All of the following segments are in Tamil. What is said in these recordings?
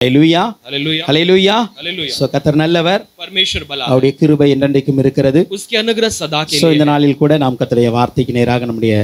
ஹல்லேலூயா हालेलुया ஹல்லேலூயா हालेलुया சோ கர்த்தர் நல்லவர் परमेश्वर भला है அவருடைய கிருபை என்றென்றைக்கும் இருக்கிறது उसकी अनुग्रह सदा के சோ लिए இந்த நாளில் கூட நாம் கர்த்தருடைய வார்த்தைக்கு நேராக நம்முடைய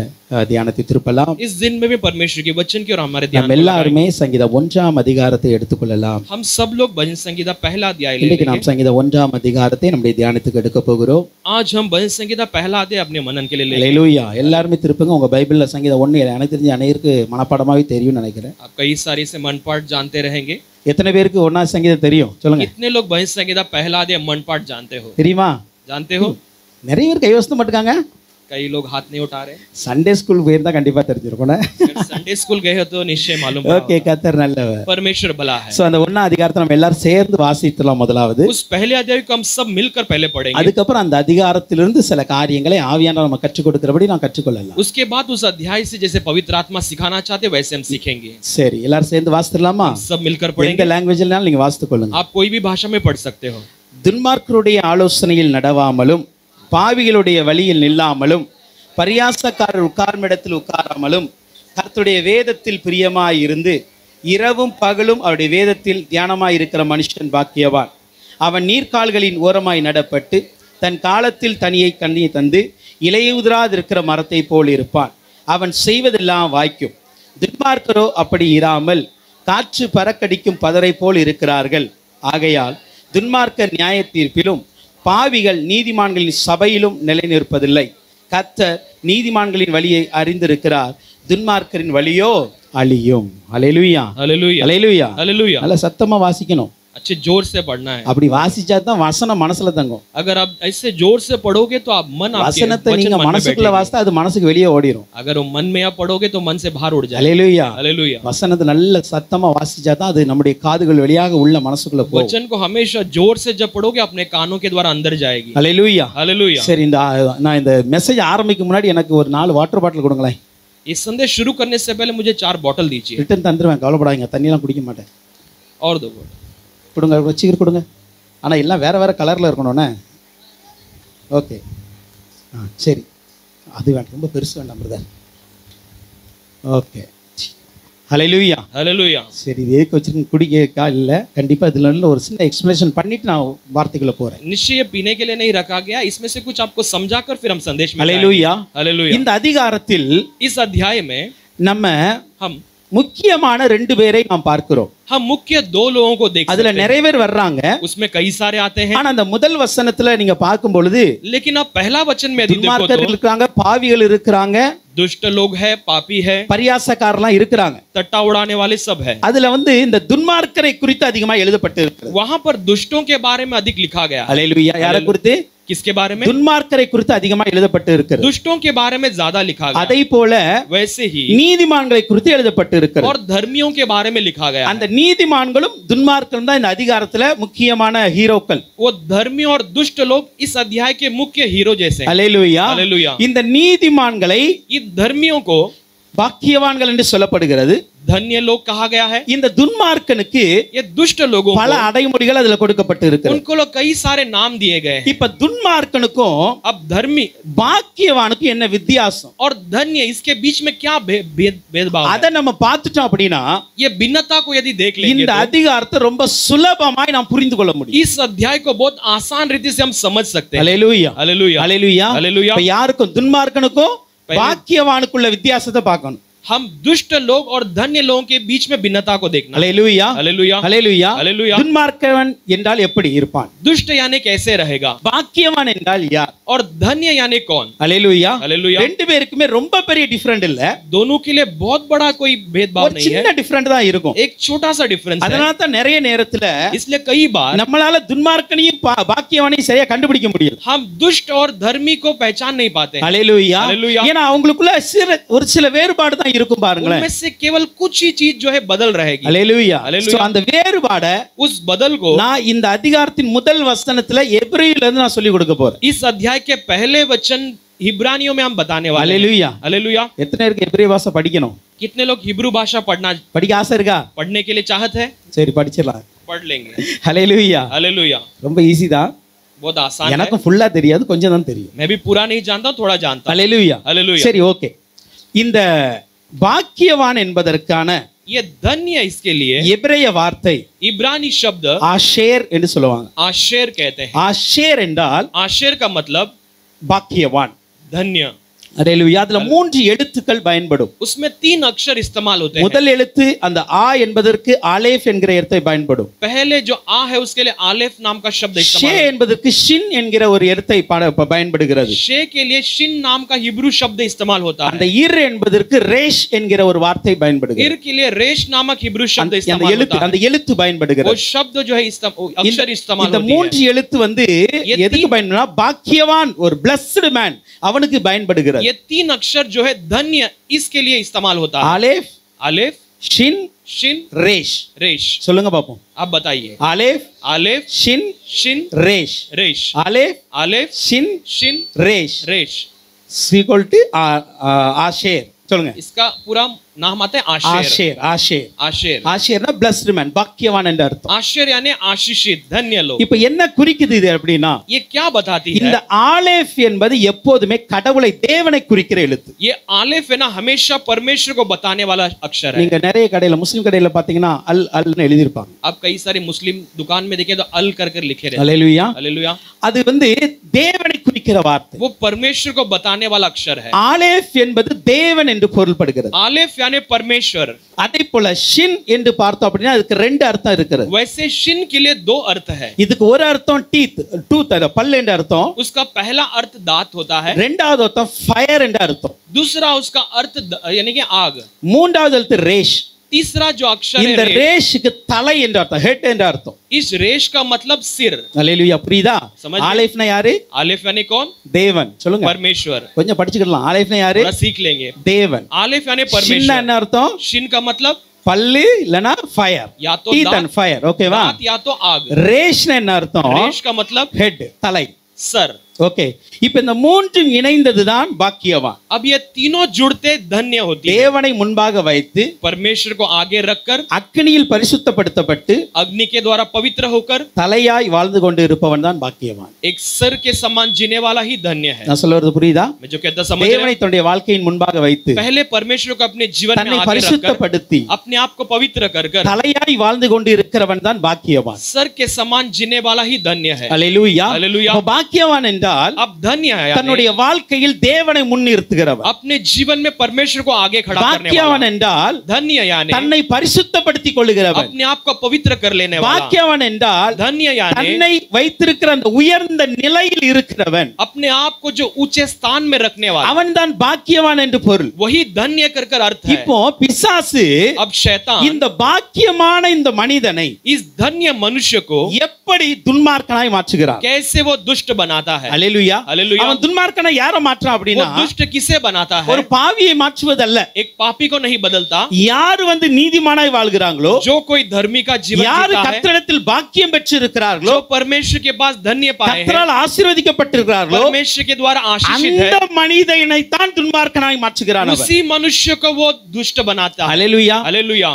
தியானத்தை திருப்பலாம் इस दिन में भी परमेश्वर के वचन की और हमारे ध्यान நாம் எல்லாரும் சங்கீதம் 1ஆம் அதிகாரத்தை எடுத்துக்கொள்ளலாம் हम सब लोग भजन संगीता पहला अध्याय ले இன்னைக்கு लेंगे நாம் சங்கீதம் 1ஆம் அதிகாரத்தை நம்முடைய தியானத்துக்கு எடுக்க போகிறோம் आज हम भजन संगीता पहला अध्याय अपने मनन के लिए लेंगे ஹல்லேலூயா எல்லாரும் திருப்புங்க உங்க பைபிள்ல சங்கீதம் 1 எனக்கு தெரிஞ்ச அனைவருக்கு மனப்பாடமாவே தெரியும்னு நினைக்கிறேன் आप कई सारी से मनपाठ जानते रहेंगे எத்தனை பேருக்கு 1ஆம் சங்கீதம் தெரியும் சொல்லுங்க कितने लोग भजन संगीता पहला अध्याय मनपाठ जानते हो தெரியுமா जानते हो நிறைய பேர் கைவசம் மாட்டாங்க कई लोग हाथ नहीं उठा रहे சண்டே ஸ்கூல் போயிருந்தா கண்டிப்பா தெரிஞ்சிருக்கும் संडे स्कूल गए हो तो निश्चय मालूम ஓகே கர்த்தர் நல்லவர் परमेश्वर भला है சோ அந்த 1ஆம் அதிகாரத்தை நம்ம எல்லாரும் சேர்ந்து வாசிக்கலாம் முதலாவது उस पहले अध्याय को हम सब मिलकर पहले पढ़ेंगे அதுக்கப்புறம் அந்த அதிகாரத்திலிருந்து சில காரியங்களை ஆவியானவர் நம்ம கற்றுக் கொடுக்கிறபடி நான் கற்றுக்கொள்ளலாம் उसके बाद उस अध्याय से जैसे पवित्र आत्मा सिखाना चाहते वैसे हम सीखेंगे சரி எல்லாரும் சேர்ந்து வாசித்துலாமா सब मिलकर எந்த पढ़ेंगे லாங்குவேஜ்லனாலும் நீங்க வாசித்துக் கொள்ளுங்க आप कोई भी भाषा में पढ़ सकते हो துன்மார்க்கருடைய ஆலோசனையில் நடவாமலும் பாவிகளுடைய வழியில் நில்லாமலும் பரியாசக்காரர் உட்கார்ந்த இடத்தில் உட்காராமலும் கர்த்தருடைய வேதத்தில் பிரியமாய் இருந்து இரவும் பகலும் அவருடைய வேதத்தில் தியானமாய் இருக்கிற மனுஷன் பாக்கியவான் அவன் நீர்க்கால்களின் ஓரமாய் நடப்பட்டு தன் காலத்தில் கனியை தந்து இலையுதிராதிருக்கிற மரத்தை போல் இருப்பான் அவன் செய்வதெல்லாம் வாய்க்கும் துன்மார்க்கரோ அப்படி இராமல் காற்று பறக்கடிக்கும் பதரை போல் இருக்கிறார்கள் ஆகையால் துன்மார்க்கர் நியாய தீர்ப்பிலும் பாவிகள் நீதிமான்களின் சபையிலும் நிலை நிற்பதில்லை கர்த்தர் நீதிமான்களின் வழியை அறிந்திருக்கிறார் துன்மார்க்கரின் வழியோ அழியும் ஹல்லேலூயா हालेलुया ஹல்லேலூயா हालेलुया நல்ல சத்தமா வாசிக்கணும் अच्छे जोर से पढ़ना है அப்படி வாசிச்சா தான் வசனம் மனசுல தங்கும் अगर आप ऐसे जोर से पढ़ोगे तो आप मन आपके வசனத்தை वचन நீங்க मन में மனசுக்குள்ள बैठेगा। வாசித்தா அது மனசுக்கு வெளியே ஓடிரும் अगर वो मन में आप पढ़ोगे तो मन से बाहर उड़ जाए ஹல்லேலூயா हालेलुया வசனத்தை நல்ல சத்தமா வாசிச்சா தான் அது நம்முடைய காதுகள் வழியாக உள்ள மனசுக்குள்ள போகும் वचन को हमेशा जोर से जब पढ़ोगे अपने कानों के द्वारा अंदर जाएगी ஹல்லேலூயா हालेलुया சரி நான் இந்த மெசேஜ் ஆரம்பிக்கும் முன்னாடி எனக்கு ஒரு 4 வாட்டர் பாட்டில் கொடுங்களேன் इस संदेश शुरू करने से पहले मुझे 4 बॉटल दीजिए ரிட்டர்ன் தந்துருவேன் கவலைப்படாதீங்க தண்ணியெல்லாம் குடிக்க மாட்டேன் और 2 बॉटल கொடுங்க சீக்கிரம் கொடுங்க ஆனால் எல்லாம் வேறு வேறு கலரில் இருக்கணும்ண்ணே ஓகே சரி அது வேண்டாம் ரொம்ப பெருசு வேண்டாம் பிரதர் ஓகே ஹல்லேலூயா हालेलुया சரி இது எதுக்கு வச்சுருக்கு குடிக்கா இல்லை கண்டிப்பாக இதில் நல்ல ஒரு சின்ன எக்ஸ்பிளேஷன் பண்ணிட்டு நான் வார்த்தைக்குள்ளே போகிறேன் निश्चय पीने के लिए नहीं रखा गया इसमें से कुछ आपको समझाकर फिर हम संदेश में ஹல்லேலூயா हालेलुया இந்த அதிகாரத்தில் इस अध्याय में நம்ம हम முக்கியமான 2 பேரை நாம் பார்க்கிறோம் हम मुख्य 2 लोगों को देख அதுல நிறைய பேர் வர்றாங்க उसमें कई सारे आते हैं ஆனா அந்த முதல் வசனத்துல நீங்க பார்க்கும் பொழுது लेकिन आप पहला वचन में यदि देखो துன்மார்க்கர்கள் तो இருக்காங்க பாவிகள் இருக்கிறாங்க दुष्ट लोग है पापी है பரியாசக்காரலாம் இருக்கிறாங்க टट्टा उड़ाने वाले सब है அதுல இந்த துன்மார்க்கரை குறித்து அதிகமா எழுதப்பட்டு இருக்கிறது वहां पर दुष्टों के बारे में अधिक लिखा गया है ஹல்லேலூயா யாரை குறித்து किसके बारे में துன்மார்க்கரை குறித்து அதிகமா எழுதப்பட்டு இருக்கிறது दुष्टों के बारे में ज्यादा लिखा गया அதை போல वैसे ही நீதிமான்களை குறித்து எழுதப்பட்டு இருக்கிறது और धर्मियों के बारे में लिखा गया அந்த நீதிமான்களும் துன்மார்க்கரும் தான் இந்த அதிகாரத்துல முக்கியமான ஹீரோக்கள் वो धर्मी और दुष्ट लोग इस अध्याय के मुख्य हीरो जैसे हैं। ஹல்லேலூயா हालेलुया இந்த நீதிமான்களை इन धर्मियों को பாக்கியவான்கள் என்று சொல்லப்படுகிறது धन्य लोग कहा गया है இந்த துன்மார்க்கனுக்கு ये दुष्ट लोगों பல அடைமொழிகள் அதுல கொடுக்கப்பட்டு को இருக்கிறது उनको लोग कई सारे नाम दिए गए हैं இப்ப துன்மார்க்கனுக்கும் अब धर्मी பாக்கியவானுக்கும் என்ன வித்தியாசம் और धन्य इसके बीच में क्या भेदभाव है? அதை நம்ம பார்த்துட்டோம் அப்படின்னா ये भिन्नता को यदि देख लेंगे இந்த तो அதிகாரத்தை ரொம்ப சுலபமாய் நாம் புரிந்து கொள்ள முடியும் इस अध्याय को बहुत आसान रीति से हम समझ सकते हैं ஹல்லேலூயா हालेलुया ஹல்லேலூயா हालेलुया இப்ப யாருக்கும் துன்மார்க்கனுக்கும் பாக்கியவானுக்குள்ள வித்தியாசத்தை பார்க்கணும் हम दुष्ट लोग और धन्य लोगों के बीच में भिन्नता को देखना ஹல்லேலூயா हालेलुया ஹல்லேலூயா हालेलुया துன்மார்க்கவன் என்றால் எப்படி இருப்பான் दुष्ट यानी कैसे रहेगा பாக்கியவான் என்றால் யார் और धन्य यानी कौन ஹல்லேலூயா हालेलुया ரெண்டு பேருக்குமே ரொம்ப பெரிய டிஃபரண்ட் இல்ல दोनों के लिए बहुत बड़ा कोई भेदभाव ஒரு नहीं है சின்ன டிஃபரண்ட் தான் இருக்கும் एक छोटा सा डिफरेंस है அதனால தான் நிறைய நேரத்துல इसलिए कई बार நம்மளால துன்மார்க்கனையும் பாக்கியவானையும் சரியா கண்டுபிடிக்க முடியாது हम दुष्ट और धर्मी को पहचान नहीं पाते हैं ஹல்லேலூயா हालेलुया ஏன்னா அவங்களுக்குள்ள ஒரு சில வேறுபாடு தான் இருக்கும் பாருங்களேன் उनमें से केवल कुछ ही चीज जो है बदल रहेगी ஹல்லேலூயா ஹல்லேலூயா. சோ அந்த வேறுபாட उस बदल को நான் இந்த அதிகாரத்தின் முதல் வசனத்துல எபிரேயர்ல இருந்து நான் சொல்லி கொடுக்க போறேன் इस अध्याय के पहले वचन हिब्रानियों में हम बताने वाले हैं ஹல்லேலூயா हालेलुया எத்தனை பேருக்கு எபிரேய பாஷை படிக்கணும் कितने लोग हिब्रू भाषा படிக்க ஆசை இருக்கா पढ़ने के लिए चाहत है சரி படிச்சிடலாம் पढ़ लेंगे ஹல்லேலூயா हालेलुया ரொம்ப ஈஸி தான் बहुत आसान है எனக்கும் ஃபுல்லா தெரியாது கொஞ்சம் தான் தெரியும் मैं भी पूरा नहीं जानता हूं, थोड़ा जानता हूं। ஹல்லேலூயா हालेलुया சரி ஓகே இந்த பாக்கியவான் என்பதற்கான ये धन्य है इसके लिए எபிரேய வார்த்தை इब्रानी शब्द ஆஷேர் என்று சொல்லுவாங்க. आशेर कहते हैं। ஆஷேர் என்றால் आशेर का मतलब பாக்கியவான். धन्य। அல்லேலூயா. அதுல 3 எழுத்துக்கள் பயன்படும். उसमें 3 अक्षर इस्तेमाल होते हैं। முதல் எழுத்து அந்த ஆ என்பதற்கு ஆலேஃப் என்கிற எழுத்தை பயன்படும். पहले जो आ है उसके लिए आलेफ नाम का शब्द ஷே इस्तेमाल होता என்பதற்கு ஷின் என்கிற ஒரு எழுத்தை பயன்படுகிறது. है। शे के लिए शिन नाम का हिब्रू शब्द इस्तेमाल होता அந்த है। இர் என்பதற்கு ரேஷ் என்கிற ஒரு வார்த்தை பயன்படுகிறது. इर के लिए रेश नामक हिब्रू शब्द அந்த इस्तेमाल எழுத்து होता அந்த है। எழுத்து वो பயன்படுகிறது. शब्द जो है अक्षर इस्तेमाल இந்த होती है। 3 எழுத்து எதுக்கு பயன்படுனா பாக்கியவான் ஒரு blessed man அவனுக்கு பயன்படுகிறது. ये 3 अक्षर जो है धन्य इसके लिए इस्तेमाल होता है। ஆலேஃப், आलेफ, ஷின், शिन, ரேஷ். रेश। சொல்லுங்க பாப்போம். आप बताइए। ஆலேஃப், आलेफ, ஷின், शिन, ரேஷ். रेश। ஆலேஃப், आलेफ, ஷின், शिन, ரேஷ் रेश। equal to ஆஷேர். சொல்லுங்க. इसका पूरा नाम आता है आशेर। ஆஷேர், ஆஷேர். आशेर, ஆஷேர்னா blessed man பாக்கியவான் என்ற அர்த்தம். आशेर यानी आशीषित, धन्य लोग। இப்போ என்ன குறிக்குது இது அப்படினா ये क्या बताती இந்த है? ஆலேஃப் என்பது எப்போதுமே கடவுளை தேவனை குறிக்கிற எழுத்து. ये आलेफ है ना, हमेशा परमेश्वर को बताने वाला अक्षर है। நீங்க நிறைய கடையில முஸ்லிம் கடையில பாத்தீங்கன்னா அல் அல்னு எழுதி இருப்பாங்க. आप कई सारे मुस्लिम दुकान में देखें तो अल कर कर लिखे रहते हैं। அல்லேலூயா. हालेलुया। அது தேவனை குறிக்கிற வார்த்தை. वो परमेश्वर को बताने वाला अक्षर है। ஆலேஃப் என்பது தேவன் என்று பொருள்படுகிறது. आलेफ यानी परमेश्वर। அதே போல ஷின் என்று பார்த்தோம் அப்படின்னா அதுக்கு 2 அர்த்தம் இருக்குது. वैसे शिन के लिए 2 अर्थ है। இதுக்கு ஒரு அர்த்தம் டூத் பல் என்ற அர்த்தம். उसका पहला अर्थ दांत होता है। இரண்டாவது அர்த்தம் ஃபயர் என்ற அர்த்தம். दूसरा उसका अर्थ यानी कि आग। மூன்றாவது எழுத்து ரேஷ். तीसरा जो अक्षर இந்த है ரேஷ்க்கு தலை என்ற அர்த்தம், ஹெட் என்ற அர்த்தம். इस रेश का मतलब सिर। அல்லேலூயா. புரியுதா? समझ ஆலேஃப்னா யாரு? आलेफ यानी कौन? தேவன். சொல்லுங்க. परमेश्वर। கொஞ்சம் படிச்சுக்கலாம். ஆலேஃப்னா யாரு? थोड़ा सीख लेंगे। தேவன். आलेफ यानी ஷின்னா परमेश्वर। என்ன அர்த்தம்? शिन का मतलब பல்லு இல்லனா ஃபயர். या तो டீத் दांत, அண்ட் ஃபயர். ஓகேவா? दांत या तो आग। ரேஷ்னா என்ன அர்த்தம்? रेश का मतलब ஹெட், தலை. सर। ஓகே. இப்போ இந்த மூன்றும் இணைந்ததுதான் பாக்கியவான். अब ये तीनों जुड़ते धन्य होती है। தேவனை முன்பாக வைத்து परमेश्वर को आगे रखकर, அக்கினியில் பரிசுத்தப்படுத்தப்பட்டு अग्नि के द्वारा पवित्र होकर தலையாய் வாழ்ந்து கொண்டு இருப்பவன் தான் பாக்கியவான். एक सर के समान जीने वाला ही धन्य है। நான் சொல்றது புரியுதா? मैं जो कहता समझ रहे தேவனை हैं? தன்னுடைய வாழ்க்கையின் முன்பாக வைத்து पहले परमेश्वर को अपने जीवन में தன்னை आगे रखकर பரிசுத்தப்படுத்தி अपने आप को पवित्र कर कर தலையாய் வாழ்ந்து கொண்டு இருக்கிறவன் தான் பாக்கியவான். सर के समान जीने वाला ही धन्य है। அல்லேலூயா. அல்லேலூயா. அப்ப பாக்கியவான் என்றால் अब धन्य है यानी தன்னுடைய வாழ்க்கையில் தேவனை முன்னிறுத்துகிறவன். अपने जीवन में परमेश्वर को आगे खड़ा करने பாக்கியவான் वाला। என்றால் धन्य यानी தன்னை பரிசுத்தப்படுத்திக் கொள்ளுகிறவன். अपने आप को पवित्र कर लेने वाला। பாக்கியவான் என்றால் धन्य यानी தன்னை வைத்திருக்கிற அந்த உயர்ந்த நிலையில் இருக்கிறவன். अपने आप को जो ऊंचे स्थान में रखने वाला, அவன் தான் பாக்கியவான் என்று பொருள். वही धन्य कर कर अर्थ है। இப்போ பிசாசு अब शैतान இந்த பாக்கியமான இந்த மனிதனை इस धन्य मनुष्य को எப்படி துன்மார்க்கனாய் மாற்றுகிறான்? कैसे वो दुष्ट बनाता है। அல்லேலூயா. हालेलुया। அவன் துன்மார்க்கனை யாரை மாற்றான் वो அப்படின்னா दुष्ट किसे बनाता है? ஒரு பாவியை மாற்றுவதல்ல. एक पापी को नहीं बदलता। யார் நீதிமானாய் வாழ்கிறாங்களோ, जो कोई धर्मी का जीवन யார் जीता है, கர்த்தரிடத்தில் பாக்கியம் பெற்றிருக்கிறார்களோ, जो परमेश्वर के पास धन्य पाए हैं, கர்த்தரால் ஆசீர்வதிக்கப்பட்டிருக்கிறார்களோ, परमेश्वर के द्वारा आशीषित அந்த है, மனிதனை தான் துன்மார்க்கனாய் மாற்றுகிறான் அவன். उसी मनुष्य को वो दुष्ट बनाता है। அல்லேலூயா. हालेलुया।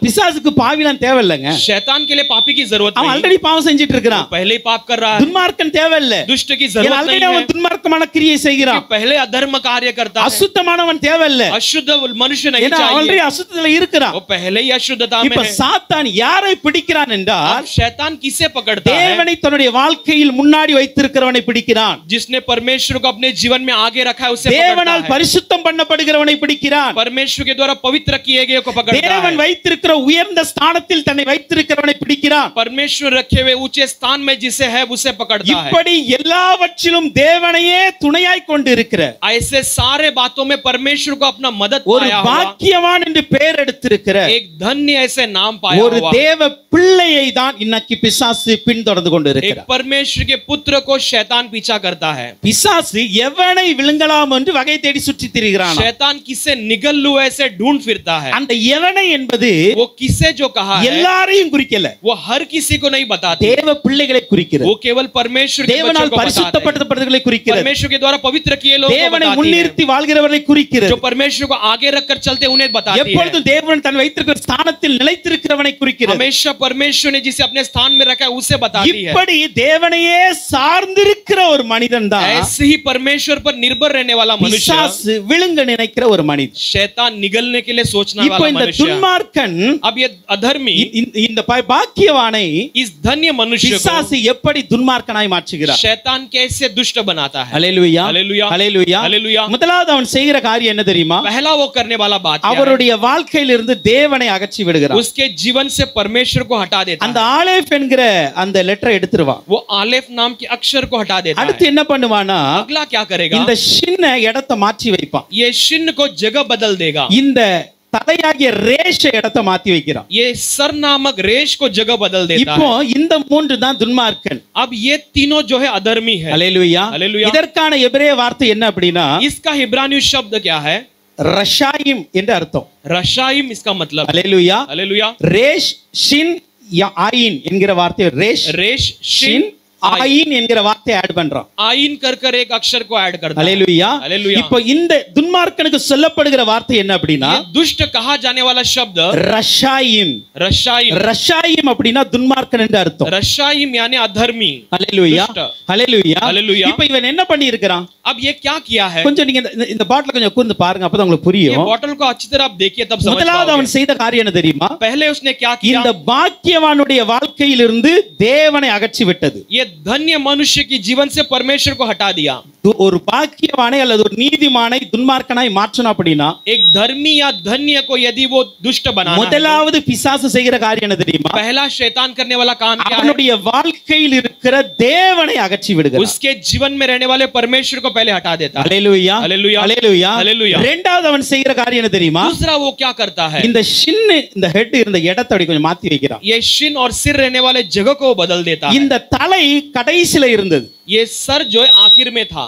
பிசாசுக்கு பாவிலாம் தேவையில்லைங்க. शैतान के लिए पापी की जरूरत அவன் नहीं, ஆல்ரெடி பாவம் செஞ்சிட்டு இருக்கிறான். पहले ही पाप कर रहा है। துன்மார்க்கன் தேவையில்ல. दुष्ट की जरूरत नहीं ஆல்ரெடி है, அவன் துன்மார்க்கமான கிரியை செய்கிறான். पहले अधर्म कार्य करता है। அசுத்தமானவன் தேவையில்ல. अशुद्ध मनुष्य नहीं ஏன்னா ஆல்ரெடி चाहिए, அசுத்தத்துல இருக்கிறான். वो पहले ही अशुद्धता में இப்ப है। சாத்தான் யாரை பிடிக்கிறான் என்றால் अब शैतान किसे पकड़ता है? தேவனை தன்னுடைய வாழ்க்கையில் முன்னாடி வைத்திருக்கிறவனை பிடிக்கிறான். जिसने परमेश्वर को अपने जीवन में आगे रखा है उसे पकड़ता தேவனால் है। பரிசுத்தம் பண்ணப்படுகிறவனை பிடிக்கிறான். परमेश्वर के द्वारा पवित्र किए गए को पकड़ता தேவன் है। வைத்திருக்கிற உயர்ந்த ஸ்தானத்தில் தன்னை வைத்திருக்கிறவனை பிடிக்கிறான். परमेश्वर रखे हुए ऊंचे स्थान में जिसे है उसे पकड़ता है। இப்படி எல்லாவற்றிலும் தேவனையே துணையாய் கொண்டு இருக்கிற ऐसे सारे बातों में परमेश्वर को अपना मदद ஒரு पाया हुआ பாக்கியவான் என்று பெயர் எடுத்திருக்கிற एक धन्य ऐसे नाम पाया ஒரு हुआ தேவ பிள்ளையை தான் இன்னைக்கு பிசாசு பின்தொடர்ந்து கொண்டு एक இருக்கிறார். परमेश्वर के पुत्र को शैतान पीछा करता है। பிசாசு எவனை விழுங்கலாம் என்று வகை தேடி சுற்றி திரிகிறான். शैतान किसे निगल लू ऐसे ढूंढ फिरता है। அந்த எவனை என்பது वो किसे जो कहा है எல்லாரையும் குறிக்கல. वो हर किसी को नहीं बताती है, தேவ பிள்ளைகளை குறிக்கிறது. वो केवल परमेश्वर के बच्चों தேவனால் को बताते हैं, பரிசுத்தப்படுத்தப்படுகிறவர்களை குறிக்கிறது. परमेश्वर के द्वारा पवित्र किए लोगों को தேவனை बताती है, முன்னிறுத்தி வாழ்கிறவர்களை குறிக்கிறது. जो परमेश्वर को आगे रखकर चलते उन्हें बताती है, எப்பொழுதும் தேவன் தன் வைத்திருக்கிற ஸ்தானத்தில் நிலைத்திருக்கிறவனை குறிக்கிறது. हमेशा परमेश्वर ने जिसे अपने स्थान में रखा है उसे बताती है। இப்படி தேவனையே சார்ந்திருக்கிற ஒரு மனிதன் தான் ऐसे ही परमेश्वर पर निर्भर रहने वाला मनुष्य, பிசாசு விழுங்க நினைக்கிற ஒரு மனிதன். शैतान निगलने के लिए सोचने இப்போ वाला இந்த मनुष्य। துன்மார்க்கன் अब ये अधर्मी இந்த பாக்கியவானை इस धन्य मनुष्य को பிசாசு எப்படி துன்மார்க்கனாய் மாற்றுகிறார்? शैतान कैसे दुष्ट बनाता है। ஹல்லேலூயா, ஹல்லேலூயா, ஹல்லேலூயா. ஹல்லேலூயா. முதலாவது அவன் செய்கிற காரியம் என்ன தெரியுமா? पहला वो करने वाला बात क्या है? அவருடைய வாழ்க்கையிலிருந்து தேவனை அகற்றி விடுகிறார். उसके जीवन से परमेश्वर को हटा देता அந்த है, ஆலேப் என்கிற அந்த லெட்டரை எடுத்துருவான். वो आलेफ नाम के अक्षर को हटा देता அடுத்து है। என்ன பண்ணுவானா, अगला क्या करेगा? இந்த சின்ன இடத்தை மாற்றி வைப்பான். ये शिन्न को जगह बदल देगा, இந்த தலையாகிய ரேஷ இடத்தை மாத்தி வைக்கிறான். ये सर नामक रेश को जगह बदल देता இப்போ है। இந்த மூன்று தான் துன்மார்க்கன். अब ये तीनों जो है अधर्मी है। ஹல்லேலூயா. ஹல்லேலூயா. இதற்கான எபிரேய வார்த்தை என்ன அப்படின்னா इसका हिब्रानी शब्द क्या है? ரஷாயிம் என்று அர்த்தம். रशाइम इसका मतलब। ஹல்லேலூயா. हालेलुया। ரேஷ் ஷின் ஆயின் என்கிற வார்த்தை ரேஷ் रेश ஷின் शिन ஆயின் என்கிற வார்த்தை ஆட் பண்றான். आइन कर कर एक अक्षर को ऐड करता है। ஹல்லேலூயா. हालेलुया। இப்போ இந்த துன்மார்க்கனுக்கு சொல்லப்படுகிற வார்த்தை என்ன அப்படின்னா ये दुष्ट कहा जाने वाला शब्द ரஷாயிம். रशाइम। ரஷாயிம் அப்படின்னா துன்மார்க்கன் என்று அர்த்தம். रशाइम यानी अधर्मी। ஹல்லேலூயா, दुष्ट। ஹல்லேலூயா. ஹல்லேலூயா. இப்போ இவன் என்ன பண்ணி இருக்கிறான்? अब ये क्या किया है? கொஞ்சம் நீங்க இந்த பாட்டில கொஞ்சம் கூர்ந்து பாருங்க, அப்பதான் உங்களுக்கு ये புரியும். बॉटल को अच्छी तरह आप देखिए तब समझ முதலாவது पाओगे। அவன் செய்த காரியம் என்ன தெரியுமா? पहले उसने क्या किया? இந்த பாக்கியவானுடைய வாழ்க்கையிலிருந்து தேவனை அகற்றி விட்டது. ये धन्य मनुष्य की जीवन से परमेश्वर को हटा दिया। ஒரு பாக்கியவானை அல்லது ஒரு நீதிமானை துன்மார்க்கனாய் மாற்றணும் அப்படின்னா एक धर्मी या धन्य को यदि वो दुष्ट बनाना है, முதலாவது பிசாசு செய்கிற காரியம் என்ன தெரியுமா? पहला शैतान करने वाला काम क्या है? அவனுடைய வாழ்க்கையில் இருக்கிற தேவனை அகற்றி விடுகிறார். उसके जीवन में रहने वाले परमेश्वर को पहले हटा देता है। ஹல்லேலூயா, ஹல்லேலூயா, ஹல்லேலூயா. ஹல்லேலூயா. இரண்டாவது அவன் செய்கிற காரியம் என்ன தெரியுமா? दूसरा वो क्या करता है? இந்த சின்ன இந்த ஹெட் இருந்த இடத்தை அப்படி கொஞ்சம் மாத்தி வைக்கிறான். ये शिन और सिर रहने वाले जगह को बदल देता है। இந்த தலை கடைசில இருந்தது. ये सर जो है आखिर में था।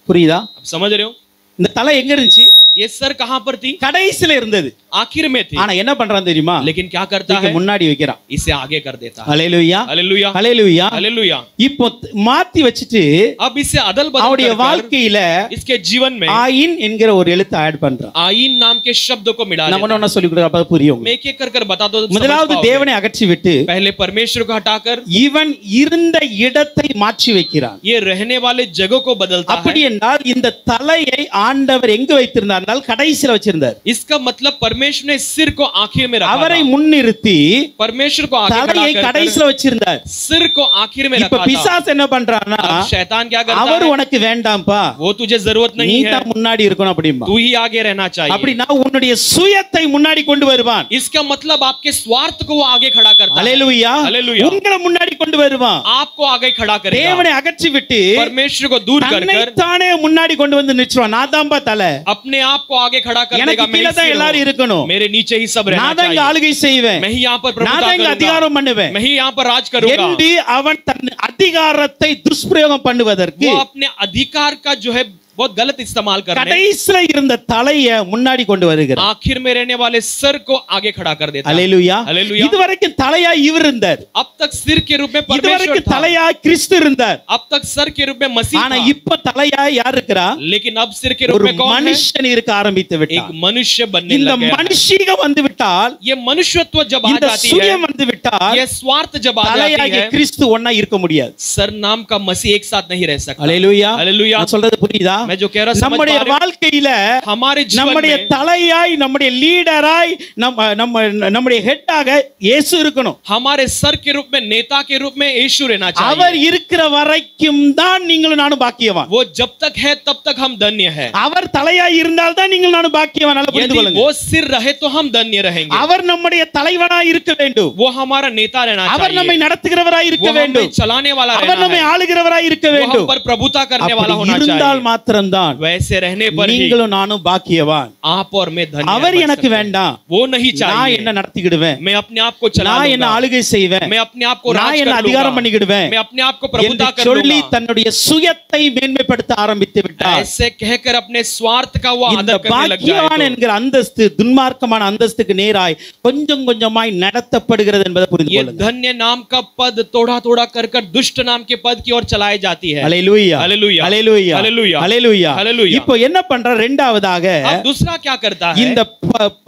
புரியுதா? अब समझ रहे हो? இந்த தலை எங்க இருந்துச்சு? ये सर कहां पर थी? கடைசில இருந்தது. आखिर में थी। ஆனா என்ன பண்றான் தெரியுமா? लेकिन क्या करता இதுக்கு है? முன்னாடி வைக்கிறான். इसे आगे कर देता है। ஹல்லேலூயா, हालेलुया, ஹல்லேலூயா. हालेलुया। இப்போ மாத்தி வச்சிட்டு अब इसे अदल அவருடைய बदल कर வாழ்க்கையில इसके जीवन में ஆயின் என்கிற ஒரு எழுத்தை ஆட் பண்றான். आइन नाम के शब्द को मिला நம்ம देता है। ஒண்ணு சொல்லி கொடுக்கறப்ப அது புரியும். मैं एक एक कर बता दो तो समझ முதலாவது पाओगे। தேவனை அகற்றி விட்டு पहले परमेश्वर को हटाकर இவன் இருந்த இடத்தை மாற்றி வைக்கிறான். ये रहने वाले जगह को बदलता அப்படி है। என்றால் இந்த தலையை ஆண்டவர் எங்க வைத்திருந்தார்? கடைசில வச்சிருந்தார். इसका मतलब परमेश्वर ने सिर को आखिर में रखा அவரை था। முன்னிறுத்தி परमेश्वर को आगे खड़ा தலையை कर கடைசில வச்சிருந்தார். सिर को आखिर में இப்ப रखा था। பிசாசு என்ன பண்றான்னா अब शैतान क्या करता அவர் है? உனக்கு வேண்டாம்ப்பா, वो तुझे जरूरत நீ नहीं है, தான் முன்னாடி இருக்கணும் அப்படிம்பா. तू ही आगे रहना चाहिए। அப்படின்னா உன்னுடைய சுயத்தை முன்னாடி கொண்டு வருவான். इसका मतलब आपके स्वार्थ को वो आगे खड़ा करता है। ஹல்லேலூயா, ஹல்லேலூயா. உங்களை முன்னாடி கொண்டு வருவான். आपको आगे खड़ा करेगा। தேவனை அகற்றி விட்டு परमेश्वर को दूर कर தன்னை कर தானே முன்னாடி கொண்டு வந்து நிறுத்துவான். நான் தான்பா தலை, अपने आप को आगे खड़ा कर எனக்கு देगा। मैं கீழே ही தான் सिर எல்லாரும் हूं। இருக்கணும். मेरे नीचे ही सब रहना நான் தான் இங்க चाहिए। ஆளுகை செய்வேன், मैं ही यहाँ पर நான் प्रभुता தான் இங்க करूंगा। அதிகாரம் பண்ணுவேன் मैं ही यहाँ पर राज करूंगा। என்று அவன் தன் அதிகாரத்தை துஷ்பிரயோகம் பண்ணுவதற்கு वो अपने अधिकार का जो है बहुत गलत इस्तेमाल कर रहे हैं। கடைசில இருந்த தலையை முன்னாடி கொண்டு வருகிறார். आखिर में रहने वाले सर को आगे खड़ा कर देता है। ஹல்லேலூயா. ஹல்லேலூயா. இதுவரைக்கும் தலையா இவர் இருந்தார். अब तक सिर के रूप में परमेश्वर இதுவரைக்கும் था। தலையா கிறிஸ்து இருந்தார். अब तक सर के रूप में मसीह ஆனா था। இப்ப தலையா யார் இருக்கறா? लेकिन अब सिर के रूप ஒரு में कौन है? மனுஷன் இருக்க ஆரம்பித்து एक விட்டார். मनुष्य बनने இந்த लग गया है। மனுஷீகம் வந்து விட்டால், ये मनुष्यत्व जब आ இந்த जाती है, சுயம் வந்து விட்டால், ये स्वार्थ जब आ जाती தலையாகிய है, கிறிஸ்து ஒண்ணா இருக்க முடியாது. सर नाम का मसीह एक साथ नहीं रह सकता। ஹல்லேலூயா. हालेलुया। நான் சொல்றது புரியுதா? मैं जो कह रहा समझ நம்முடைய पा रहे हो? வாழ்க்கையில हमारे जीवन நம்முடைய में தலையாய், நம்முடைய லீடராய், நம்முடைய ஹெட்டாக இயேசு இருக்கணும். हमारे सर के रूप में, नेता के रूप में यीशु रहना அவர் चाहिए। இருக்கிற வரைக்கும் தான் நீங்களும் நானும் பாக்கியவான். वो जब तक है तब तक हम धन्य है। அவர் தலையாய் இருந்தால் தான் நீங்கள் நானும் பாக்கியவான். நல்லா புரிந்து यदि கொள்ளுங்க. वो सिर रहे तो हम धन्य रहेंगे। அவர் நம்முடைய தலைவனாய் இருக்க வேண்டும். वो हमारा नेता रहना அவர் நம்மை चाहिए। நடத்துகிறவராய் இருக்க वो வேண்டும். हमें चलाने वाला அவர் रहना நம்மை है। ஆளுகிறவராய் இருக்க वो हम வேண்டும். पर प्रभुता करने वाला அப்படி होना இருந்தால் चाहिए। மாத்திரம் மாத்திரம்தான் वैसे रहने पर ही நீங்களும் நானும் பாக்கியவான். आप और मैं धन्य அவர் बन எனக்கு सकते हैं। வேண்டாம், वो नहीं நான் चाहिए, என்ன நடத்திக்கிடுவேன், मैं अपने आप को चला நான் என்ன लूंगा, ஆளுகை செய்வேன், मैं अपने आप को நான் राज என்ன कर அதிகாரம் लूंगा, பண்ணிக்கிடுவேன் मैं अपने आप को என்று प्रभुता कर சொல்லி लूंगा, தன்னுடைய சுயத்தை மேன்மைப்படுத்த ஆரம்பித்து விட்டார். ऐसे कहकर अपने स्वार्थ का वो இந்த आदर करने लग பாக்கியவான் जाए என்கிற அந்தஸ்து துன்மார்க்கமான அந்தஸ்துக்கு நேராய் கொஞ்சம் கொஞ்சமாய் நடத்தப்படுகிறது என்பதை புரிந்து ये கொள்ளுங்கள். धन्य नाम का पद थोड़ा थोड़ा कर कर दुष्ट नाम के पद की ओर चलाई जाती है। ஹல்லேலூயா, ஹல்லேலூயா, ஹல்லேலூயா, ஹல்லேலூயா, ஹல்லேலூயா. ஹல்லேலூயா. இப்போ என்ன பண்ற? இரண்டாவதாக अब दूसरा क्या करता है, இந்த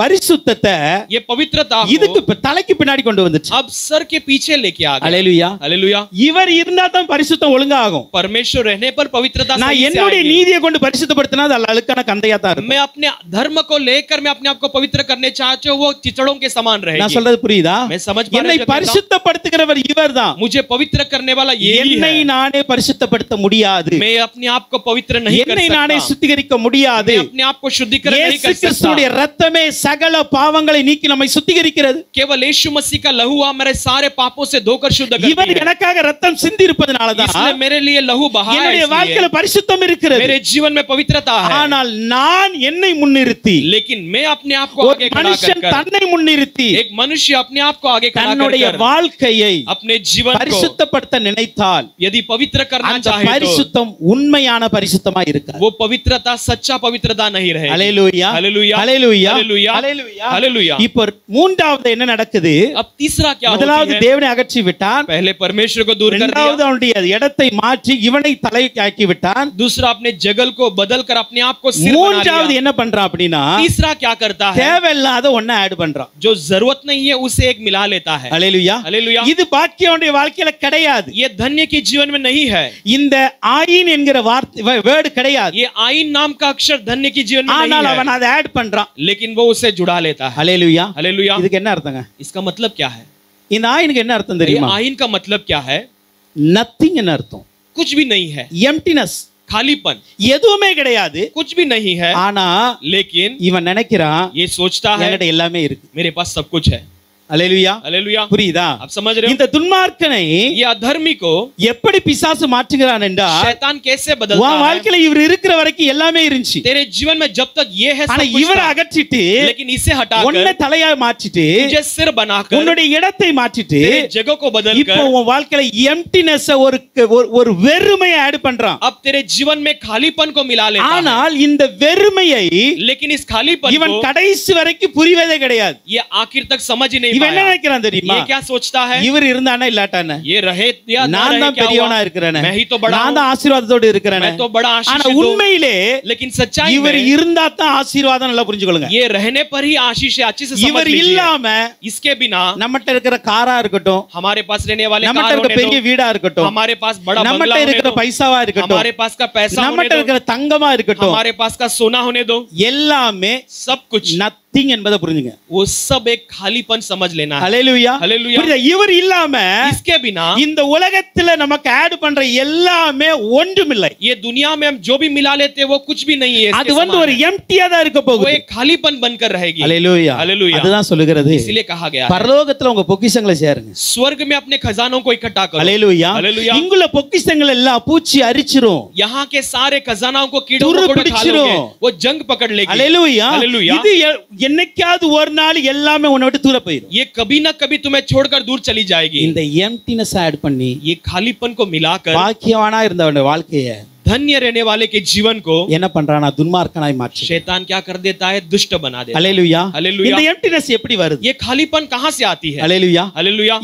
பரிசுத்தத்தை ये पवित्रता இதுக்கு को தலைக்கு பின்னாடி கொண்டு வந்துச்சு. अब सर के पीछे लेके आ गया। ஹல்லேலூயா. हालेलुया। இவர் இருந்தா தான் பரிசுத்தம் ஒழுங்கா ஆகும். परमेश्वर रहने पर पवित्रता நான் सही से என்னுடைய आएगी। நீதியை கொண்டு பரிசுத்தப்படுத்தினா அது அழுக்கான கந்தையா தான் இருக்கும். मैं अपने धर्म को लेकर मैं अपने आप को पवित्र करने चाहते हो वो चिचड़ों के समान நான் रहेगी। சொல்றது புரியுதா? मैं समझ पा என்னை रहा हूं। பரிசுத்தப்படுத்துகிறவர் இவர்தான். मुझे पवित्र करने वाला ये ही என்னை है। நானே பரிசுத்தப்படுத்த முடியாது, मैं अपने आप को पवित्र नहीं कर என்னை நானே सकता, சுத்திகரிக்க முடியாது. मैं अपने आप को शुद्धिकरण नहीं இயேசு कर கிறிஸ்துவுடைய सकता। ரத்தமே சகல பாவங்களை நீக்கி நம்மை சுத்திகரிக்கிறது. केवल यीशु मसीह का लहू मेरे सारे पापों से धोकर शुद्ध இவர் करती है। எனக்காக ரத்தம் சிந்தி இருப்பதனால தான் इसने मेरे लिए लहू बहाया, என்னுடைய इसलिए வாழ்க்கையில பரிசுத்தம் இருக்கிறது. मेरे जीवन में पवित्रता है। ஆனால் நான் என்னை முன்னிறுத்தி, लेकिन मैं अपने आप को ஒரு आगे खड़ा மனுஷன் कर தன்னை முன்னிறுத்தி एक मनुष्य अपने आप को आगे खड़ा தன்னுடைய कर வாழ்க்கையை अपने जीवन को பரிசுத்தப்படுத்த நினைத்தால் यदि पवित्र करना அந்த चाहे तो பரிசுத்தம் உண்மையான பரிசுத்தமா இருக்காது. वो पवित्रता सच्चा पवित्रता नहीं रहेगी। ஹல்லேலூயா, हालेलुया, ஹல்லேலூயா, हालेलुया, ஹல்லேலூயா. हालेलुया। இப்போ மூன்றாவது என்ன நடக்குது? अब तीसरा क्या முதலாவது होती है? தேவனை அகற்றி விட்டான், पहले परमेश्वर को दूर कर இரண்டாவது दिया, அவனுடைய இடத்தை மாற்றி இவனை தலையாக்கி விட்டான், दूसरा अपने जगल को बदल कर अपने आप को सिर बना மூன்றாவது लिया। என்ன பண்றான் அப்படின்னா तीसरा क्या करता है? தேவையில்லாத ஒண்ண ஆட் பண்றான். जो जरूरत नहीं है उसे एक मिला लेता है। ஹல்லேலூயா. हालेलुया। இது பாக்கியவனுடைய வாழ்க்கையில கிடையாது. ये धन्य के जीवन में नहीं है, இந்த ஆயின் என்கிற வார்த்தை வேர்டு கிடையாது. ये आइन नाम का अक्षर धन्य के जीवन में ஆனால் नहीं அவன் है, அதை ஆட் பண்றான். लेकिन वो उसे जुड़ा लेता है। ஹல்லேலூயா. हालेलुया। இதுக்கு என்ன அர்த்தங்க? इसका मतलब क्या है? இந்த ஆயினுக்கு என்ன அர்த்தம் ये தெரியுமா? आइन का मतलब क्या है? நத்திங் என்ன அர்த்தம்? कुछ भी नहीं है, எம்ப்டினஸ், खालीपन, எதுவுமே கிடையாது. कुछ भी नहीं है। ஆனா लेकिन இவன் நினைக்கிறான் ये सोचता है என்கிட்ட எல்லாமே இருக்கு. मेरे पास सब कुछ है। ஹல்லேலூயா. हालेलुया। புரியுதா? आप समझ रहे हो? இந்த துன்மார்க்கனை ये अधर्मी को எப்படி பிசாசு மாற்றுகிறான் என்றால் शैतान कैसे உன் बदलता है? வாழ்க்கையில இவர் இருக்கிற வரைக்கும் எல்லாமே இருந்துச்சு. तेरे जीवन में जब तक ये है ஆனா सब कुछ இவரை था, அகற்றிட்டு लेकिन इसे உன்னை हटाकर தலையா மாற்றிட்டு तुझे सिर बनाकर உன்னுடைய இடத்தை மாற்றிட்டு तेरे जगह को இப்போ बदलकर உன் வாழ்க்கையில எம்ப்டினஸ் ஒரு வெறுமையை ஆட் பண்றான். अब तेरे जीवन में खालीपन को मिला लेता है। ஆனால் இந்த வெறுமையை लेकिन इस खालीपन இவன் को கடைசி வரைக்கும் புரிவதே கிடையாது. ये आखिर तक समझ ही नहीं இவன் என்ன पाया। நினைக்கிறான் தெரியுமா? ये क्या सोचता है? இவர் இருந்தானே இல்லாட்டானே, ये रहे या ना நான் रहे தான் क्या பெரியவனா हुआ? இருக்கிறேனே, मैं ही तो बड़ा நான் हूं, தான் ஆசீர்வாதத்தோடு இருக்கிறேனே. मैं तो बड़ा ஆனா आशीष हूं। உண்மையிலே लेकिन सच्चाई இவர் में இருந்தா தான் ஆசீர்வாதம், நல்லா புரிஞ்சுக்கொள்ளுங்க. ये रहने पर ही आशीष है। अच्छे से समझ இவர் लीजिए। இல்லாம इसके बिना நம்மட்ட இருக்கிற காரா இருக்கட்டும், हमारे पास रहने वाले நம்மட்ட कार இருக்க होने பெரிய दो, வீடா இருக்கட்டும், हमारे पास बड़ा बंगला நம்மட்ட होने இருக்கிற दो, பைசாவா இருக்கட்டும், हमारे पास का पैसा होने நம்மட்ட दो, இருக்கிற தங்கமா இருக்கட்டும், हमारे पास का सोना होने दो, எல்லாமே सब कुछ நத்திங் என்பதை புரிஞ்சுங்க. वो सब एक खालीपन समझ लेना है। ஹல்லேலூயா. ஹல்லேலூயா. புரியுதா? இவர் இல்லாம इसके बिना இந்த உலகத்துல நமக்கு ஆட் பண்ற எல்லாமே ஒன்றுமில்லை. ये दुनिया में हम जो भी मिला लेते हैं वो कुछ भी नहीं है। அது इसके வந்து समान ஒரு है। எம்ப்டியா தான் இருக்க वो போகுது. एक खालीपन बनकर रहेगी। ஹல்லேலூயா. ஹல்லேலூயா. அதுதான் சொல்லுகிறது. इसलिए कहा गया है, பரலோகத்துல உங்க பொக்கிஷங்களை சேருங்க. स्वर्ग में अपने खजानों को इकट्ठा करो। ஹல்லேலூயா. ஹல்லேலூயா. இங்குள்ள பொக்கிஷங்கள் எல்லாம் பூச்சி அரிச்சிரும், यहाँ के सारे खजानाओं को कीड़ों துரு मकोड़े खा பிடிச்சிரும். लोगे, वो जंग पकड़ लेगी। ஹல்லேலூயா. ஹல்லேலூயா. இது என்னைக்காவது ஒரு நாள் எல்லாமே உன்னை விட்டு தூர போயிடும். ये कभी ना कभी तुम्हें छोड़कर दूर चली जाएगी। இந்த எம்ப்டினஸ் ஆட் பண்ணி ये खालीपन को मिलाकर பாக்கியவானா இருந்தவனுடைய வாழ்க்கைய धन्य रहने वाले के जीवन को என்ன பண்றானா? துன்மார்க்கனாய் மாற்றி. शैतान क्या कर देता है? दुष्ट बना देता है। ஹல்லேலூயா. ஹல்லேலூயா. இந்த எம்ப்டினஸ் எப்படி வருது? ये खालीपन कहां से आती है? ஹல்லேலூயா. हालेलुया।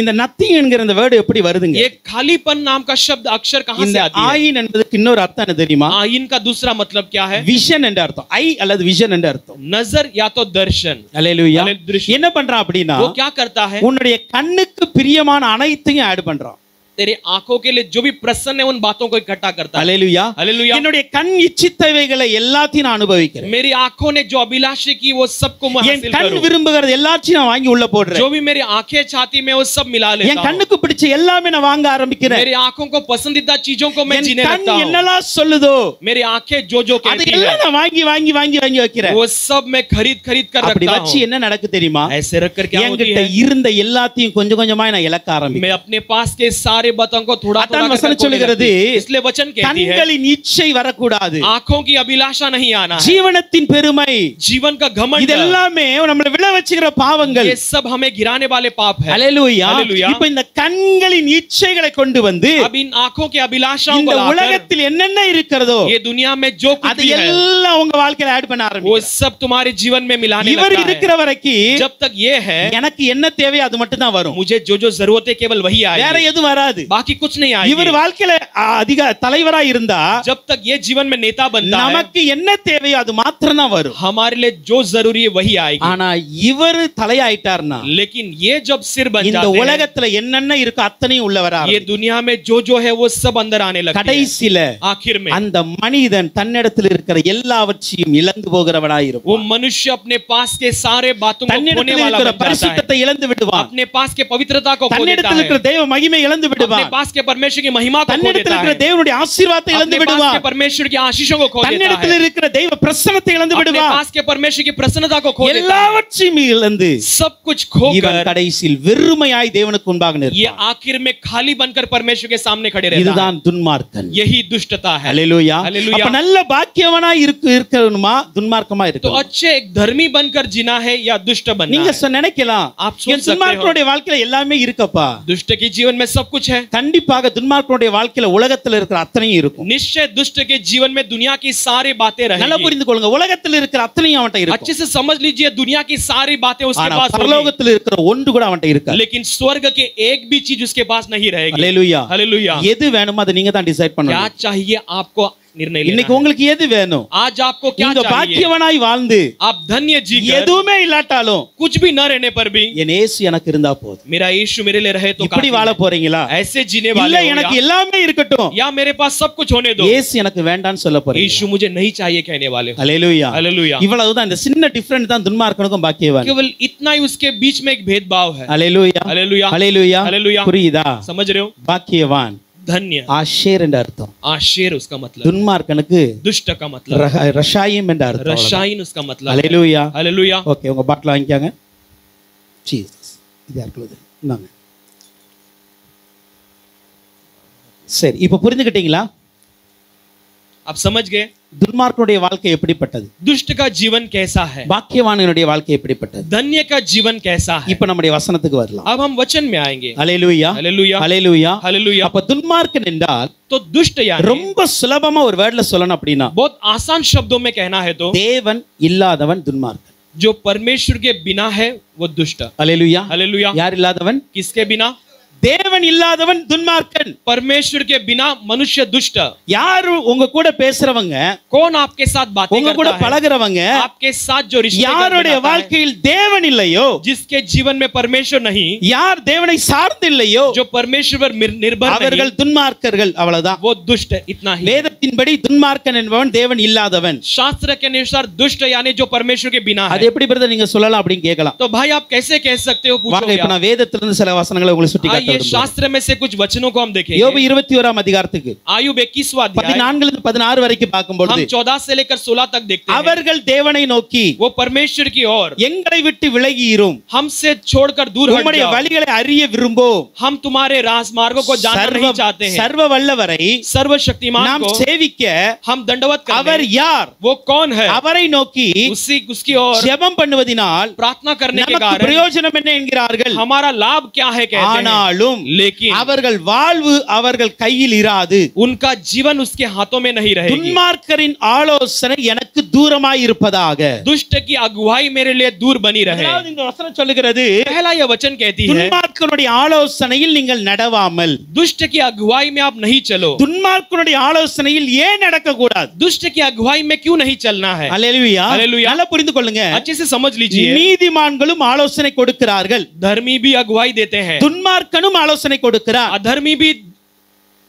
இந்த நத்திங் என்கிற இந்த வேர்டு எப்படி வருதுங்க? ये खालीपन नाम का शब्द अक्षर कहां இந்த से आती है? ஆயின் என்பதுக்கு இன்னொரு அர்த்தம் என்ன தெரியுமா? आइन का दूसरा मतलब क्या है? விஷன் என்ற அர்த்தம். ஐ அல்லது விஷன் என்ற அர்த்தம். नजर या तो दर्शन। ஹல்லேலூயா. दृश्य। என்ன பண்றான் அப்படின்னா वो क्या करता है? உன்னுடைய கண்ணுக்கு பிரியமான அனைத்தையும் ஆட் பண்றான். तेरे आंखों के लिए जो भी प्रसन्न है उन बातों को इकट्ठा करता है। ஹல்லேலூயா. हालेलुया। என்னுடைய கண் இச்சித்தவைகளை எல்லாத்தையும் நான் அனுபவிக்கிறேன். मेरी आंखों ने जो अभिलाषी की वो सबको मैं என் हासिल கண் करूं। விரும்புகிறது எல்லாத்தையும் நான் வாங்கி உள்ள போடுறேன். जो भी मेरी आंखें चाहती मैं वो सब मिला लेता என் हूं। கண்ணுக்கு பிடிச்ச எல்லாமே நான் வாங்க ஆரம்பிக்கிறேன். मेरी आंखों को पसंदीदा चीजों को मैं என் जीने கண் लगता हूं। என்னெல்லாம் சொல்லுதோ मेरी आंखें जो जो कहती அதையெல்லாம் है நான் வாங்கி வாங்கி வாங்கி வாங்கி வைக்கிறேன். वो सब मैं खरीद खरीद कर அப்படி रखता வச்சு हूं। என்ன நடக்கு தெரியுமா? ऐसे रख कर क्या होती என்கிட்ட है? இருந்த எல்லாத்தையும் கொஞ்சம் கொஞ்சமா நான் இழக்க ஆரம்பிக்கிறேன். मैं अपने पास के सारे सारे बातों को थोड़ा அதான் थोड़ा வசனம் சொல்லுகிறது, इसलिए वचन कहती है கண்களின் இச்சை வரக்கூடாது, आंखों की अभिलाषा नहीं आना है, ஜீவனத்தின் பெருமை, जीवन का घमंड, இதெல்லாமே நம்மள விழ வச்சுக்கிற பாவங்கள். ये सब हमें गिराने वाले पाप है। ஹalleluya. हालेलुया। இப்போ இந்த கண்களின் இச்சைகளை கொண்டு வந்து अब इन आंखों की अभिलाषाओं இந்த को लाकर உலகத்தில் என்னென்ன இருக்கிறதோ ये दुनिया में जो कुछ அது भी है எல்லாம் உங்க வாழ்க்கையில ஆட் பண்ண वो ஆரம்பிங்க. सब तुम्हारे जीवन में मिलाने இவர் लगता இருக்கிற है। வரைக்கும் जब तक ये है எனக்கு என்ன தேவையோ அது மட்டும் தான் வரும், मुझे जो जो जरूरत है केवल वही வேற आएगी, எதுவும் வராது. बाकी कुछ नहीं இவர் आएगी। வாழ்க்கையில அதிக தலைவரா இருந்தா जब तक ये जीवन में नेता बनता है நமக்கு என்ன தேவையோ அது மாத்திரம் தான் வரும். हमारे लिए जो जरूरी है वही आएगी। ஆனா இவர் தலையாயிட்டார்னா लेकिन ये जब सिर बन இந்த जाते हैं, உலகத்துல என்னென்ன இருக்கோ அத்தனையும் உள்ள வர ये ஆரம்பிக்கும். दुनिया में जो है वो सब अंदर आने लगता है। கடைசில आखिर में அந்த மனிதன் தன்னிடத்தில் இருக்கிற எல்லாவற்றையும் இழந்து போகிறவனாய் वो இருப்பான். मनुष्य अपने पास के सारे बातों को खोने தன்னிடத்தில் वाला இருக்கிற बन जाता है, பரிசுத்தத்தை இழந்து விடுவான், अपने पास के पवित्रता को खो देता தன்னிடத்தில் है, இருக்கிற தெய்வ மகிமை இழந்து अपने விடுவான், पास के परमेश्वर की महिमा को खो தன்னிடத்தில் देता இருக்கிற है, தேவனுடைய ஆசீர்வாதத்தை இழந்து अपने पास விடுவான், के परमेश्वर की आशीषों को खो देता தன்னிடத்தில் है, இருக்கிற தெய்வ பிரசன்னத்தை இழந்து अपने விடுவான். पास के परमेश्वर की प्रसन्नता को खो देता है, எல்லாவற்றையும் இழந்து सब कुछ இவன் खोकर கடைசியில் வெறுமையாய் தேவனுக்கு முன்பாக ये நிற்பான். आखिर में खाली बनकर परमेश्वर के सामने खड़े रहता है। இதுதான் துன்மார்க்கன். यही दुष्टता है। ஹalleluya. हालेलुया। அப்ப நல்ல பாக்கியவனாய் இருக்கணுமா துன்மார்க்கமா तो இருக்கணும்? अच्छे एक धर्मी बनकर जीना है या दुष्ट बनना நீங்க है? நினைக்கலாம் आप सोच என் सकते हो। துன்மார்க்கனுடைய வாழ்க்கையில எல்லாமே இருக்கப்பா. दुष्ट के जीवन में सब कुछ है। கண்டிப்பாக துன்மார்க்கனுடைய வாழ்க்கையில உலகத்துல இருக்கிற அத்தனையும் இருக்கும். निश्चय दुष्ट के जीवन में दुनिया की सारी बातें நல்லா रहेंगी। புரிந்து கொள்ளுங்க, உலகத்துல இருக்கிற அத்தனையும் அவன்கிட்ட अच्छे இருக்கும். से समझ लीजिए, दुनिया की सारी बातें उसके ஆனா पास होंगी, பரலோகத்துல இருக்கிற ஒன்று கூட அவன்கிட்ட இருக்காது. लेकिन स्वर्ग के एक भी चीज उसके पास नहीं रहेगी। ஹalleluya. हालेलुया। எது வேணுமோ அதை நீங்க தான் டிசைட் क्या பண்ணணும். चाहिए आपको निर्णय लेना இன்னைக்கு है। உங்களுக்கு எது வேணும்? आज आपको क्या நீங்க चाहिए? பாக்கியவனாய் வாழ்ந்து आप धन्य जी எதுவுமே இல்லாட்டாலும் कुछ भी न रहने पर भी என் இயேசு எனக்கு இருந்தா போதும். मेरा यीशु मेरे लिए रहे तो இப்படி काफी வாழ है। போறீங்களா? ऐसे जीने இல்ல वाले हो எனக்கு या, எல்லாமே இருக்கட்டும், या मेरे पास सब कुछ होने दो, இயேசு எனக்கு வேண்டாம்னு சொல்ல போறீங்க. यीशु मुझे नहीं चाहिए कहने वाले हो। ஹalleluya. हालेलुया। இவ்வளவுதான், இந்த சின்ன டிஃபரண்ட் தான் துன்மார்க்கனுக்கும் பாக்கியவான். केवल इतना ही उसके बीच में एक भेदभाव है। ஹalleluya. हालेलुया। ஹalleluya. हालेलुया। புரியுதா? समझ रहे हो? பாக்கியவான் धन्य ஆஷேர் என்ற அர்த்தம், आशेर उसका मतलब, துன்மார்க்கனுக்கு दुष्ट का मतलब, ரஷாயிம் என்ற அர்த்தம். रशायन उसका मतलब। ஹalleluya. हालेलुया। ஓகே, உங்க பாட்டில் வாங்கிக்காங்க. ஜீசஸ் இது யாருக்குள்ளது? நாங்க சரி, இப்போ புரிஞ்சுக்கிட்டீங்களா? आप समझ गए துன்மார்க்கனுடைய வாழ்க்கை எப்படிப்பட்டது, दुष्ट का जीवन कैसा है, பாக்கியவானுடைய வாழ்க்கை எப்படிப்பட்டது? धन्य का जीवन कैसा है। இப்போ நம்முடைய வசனத்துக்கு வரலாம். अब हम वचन में आएंगे। ஹalleluya. हालेलुया। ஹalleluya. हालेलुया। அப்ப துன்மார்க்கன் என்றால் तो दुष्ट यानी, ரொம்ப சுலபமா ஒரு வேர்ட்ல சொல்லணும் அப்படின்னா, बहुत आसान शब्दों में कहना है तो, தேவன் இல்லாதவன் துன்மார்க்கன். जो परमेश्वर के बिना है वो दुष्ट। ஹalleluya. हालेलुया। யார் இல்லாதவன்? किसके बिना? தேவன் இல்லாதவன் துன்மார்க்கன். परमेश्वर के बिना मनुष्य दुष्ट। யாரு உங்க கூட பேசுறவங்க, कौन आपके साथ बातें உங்க கூட करता है, பழகுறவங்க, आपके साथ जो रिश्ते யாருடைய बनाता है, வாழ்க்கையில் தேவன் இல்லையோ, जिसके जीवन में परमेश्वर नहीं, யார் தேவனை சார்ந்து இல்லையோ, जो परमेश्वर पर निर्भर அவர்கள் नहीं, துன்மார்க்கர்கள். அவ்வளவுதான். वो दुष्ट है, इतना ही। வேதத்தின்படி துன்மார்க்கன் என்பவன் தேவன் இல்லாதவன். शास्त्र के अनुसार दुष्ट यानी जो परमेश्वर के बिना அது है। எப்படி பிரதர் நீங்க சொல்லலாம் அப்படின்னு கேட்கலாம். तो भाई आप कैसे कह सकते हो, வாங்க पूछोगे இப்ப आप। நான் வேதத்திலிருந்து சில வசனங்களை உங்களுக்கு சுட்டி காட்ட आइए விரும்புகிறேன். शास्त्र में से कुछ वचनों को हम देखेंगे। யோபு 21 அதிகாரத்துக்கு आयुब 21वां अध्याय 14 16 வரைக்கும் பார்க்கும்போது, हम 14 से लेकर 16 तक देखते हैं। அவர்கள் தேவனை நோக்கி वो परमेश्वर की ओर, எங்களை விட்டு விலகி இரும், हमसे छोड़कर दूर हट உம்முடைய जाओ, வழிகளை அறிய விரும்போம், हम तुम्हारे राजमार्गों को जानना नहीं चाहते हैं, சர்வ வல்லவரை सर्वशक्तिमान நாம் को சேவிக்க हम दंडवत அவர் करें। யார்? वो कौन है? அவரை நோக்கி उसकी ओर ஜெபம் பண்ணுவதினால் प्रार्थना करने के நமக்கு कारण பிரயோஜனம் என்ன என்கிறார்கள். हमारा लाभ क्या है कहते हैं, ஆனாலும் लेकिन அவர்கள் வாழ்வு அவர்கள் கையில் இராது. उनका जीवन उसके हाथों में नहीं रहेगी। துன்மார்க்கரின் ஆலோசனை எனக்கு தூரமாய் இருப்பதாக. दुष्ट की अगुवाई मेरे लिए दूर बनी रहे। அதாவது இந்த வசனம் சொல்லுகிறது, पहला यह वचन कहती है, துன்மார்க்கனுடைய ஆலோசனையில் நீங்கள் நடவாமல். दुष्ट की अगुवाई में आप नहीं चलो। துன்மார்க்கனுடைய ஆலோசனையில் ஏன் நடக்க கூடாது? दुष्ट की अगुवाई में क्यों नहीं चलना है? அல்லேலூயா. அல்லேலூயா. நல்லா புரிந்து கொள்ளுங்க. अच्छे से समझ लीजिए, நீதிமான்களும் ஆலோசனை கொடுக்கிறார்கள், धर्मी भी अगुवाई देते हैं, துன்மார்க்கனும் ஆலோசனை கொடுக்கிறார். अधर्मी भी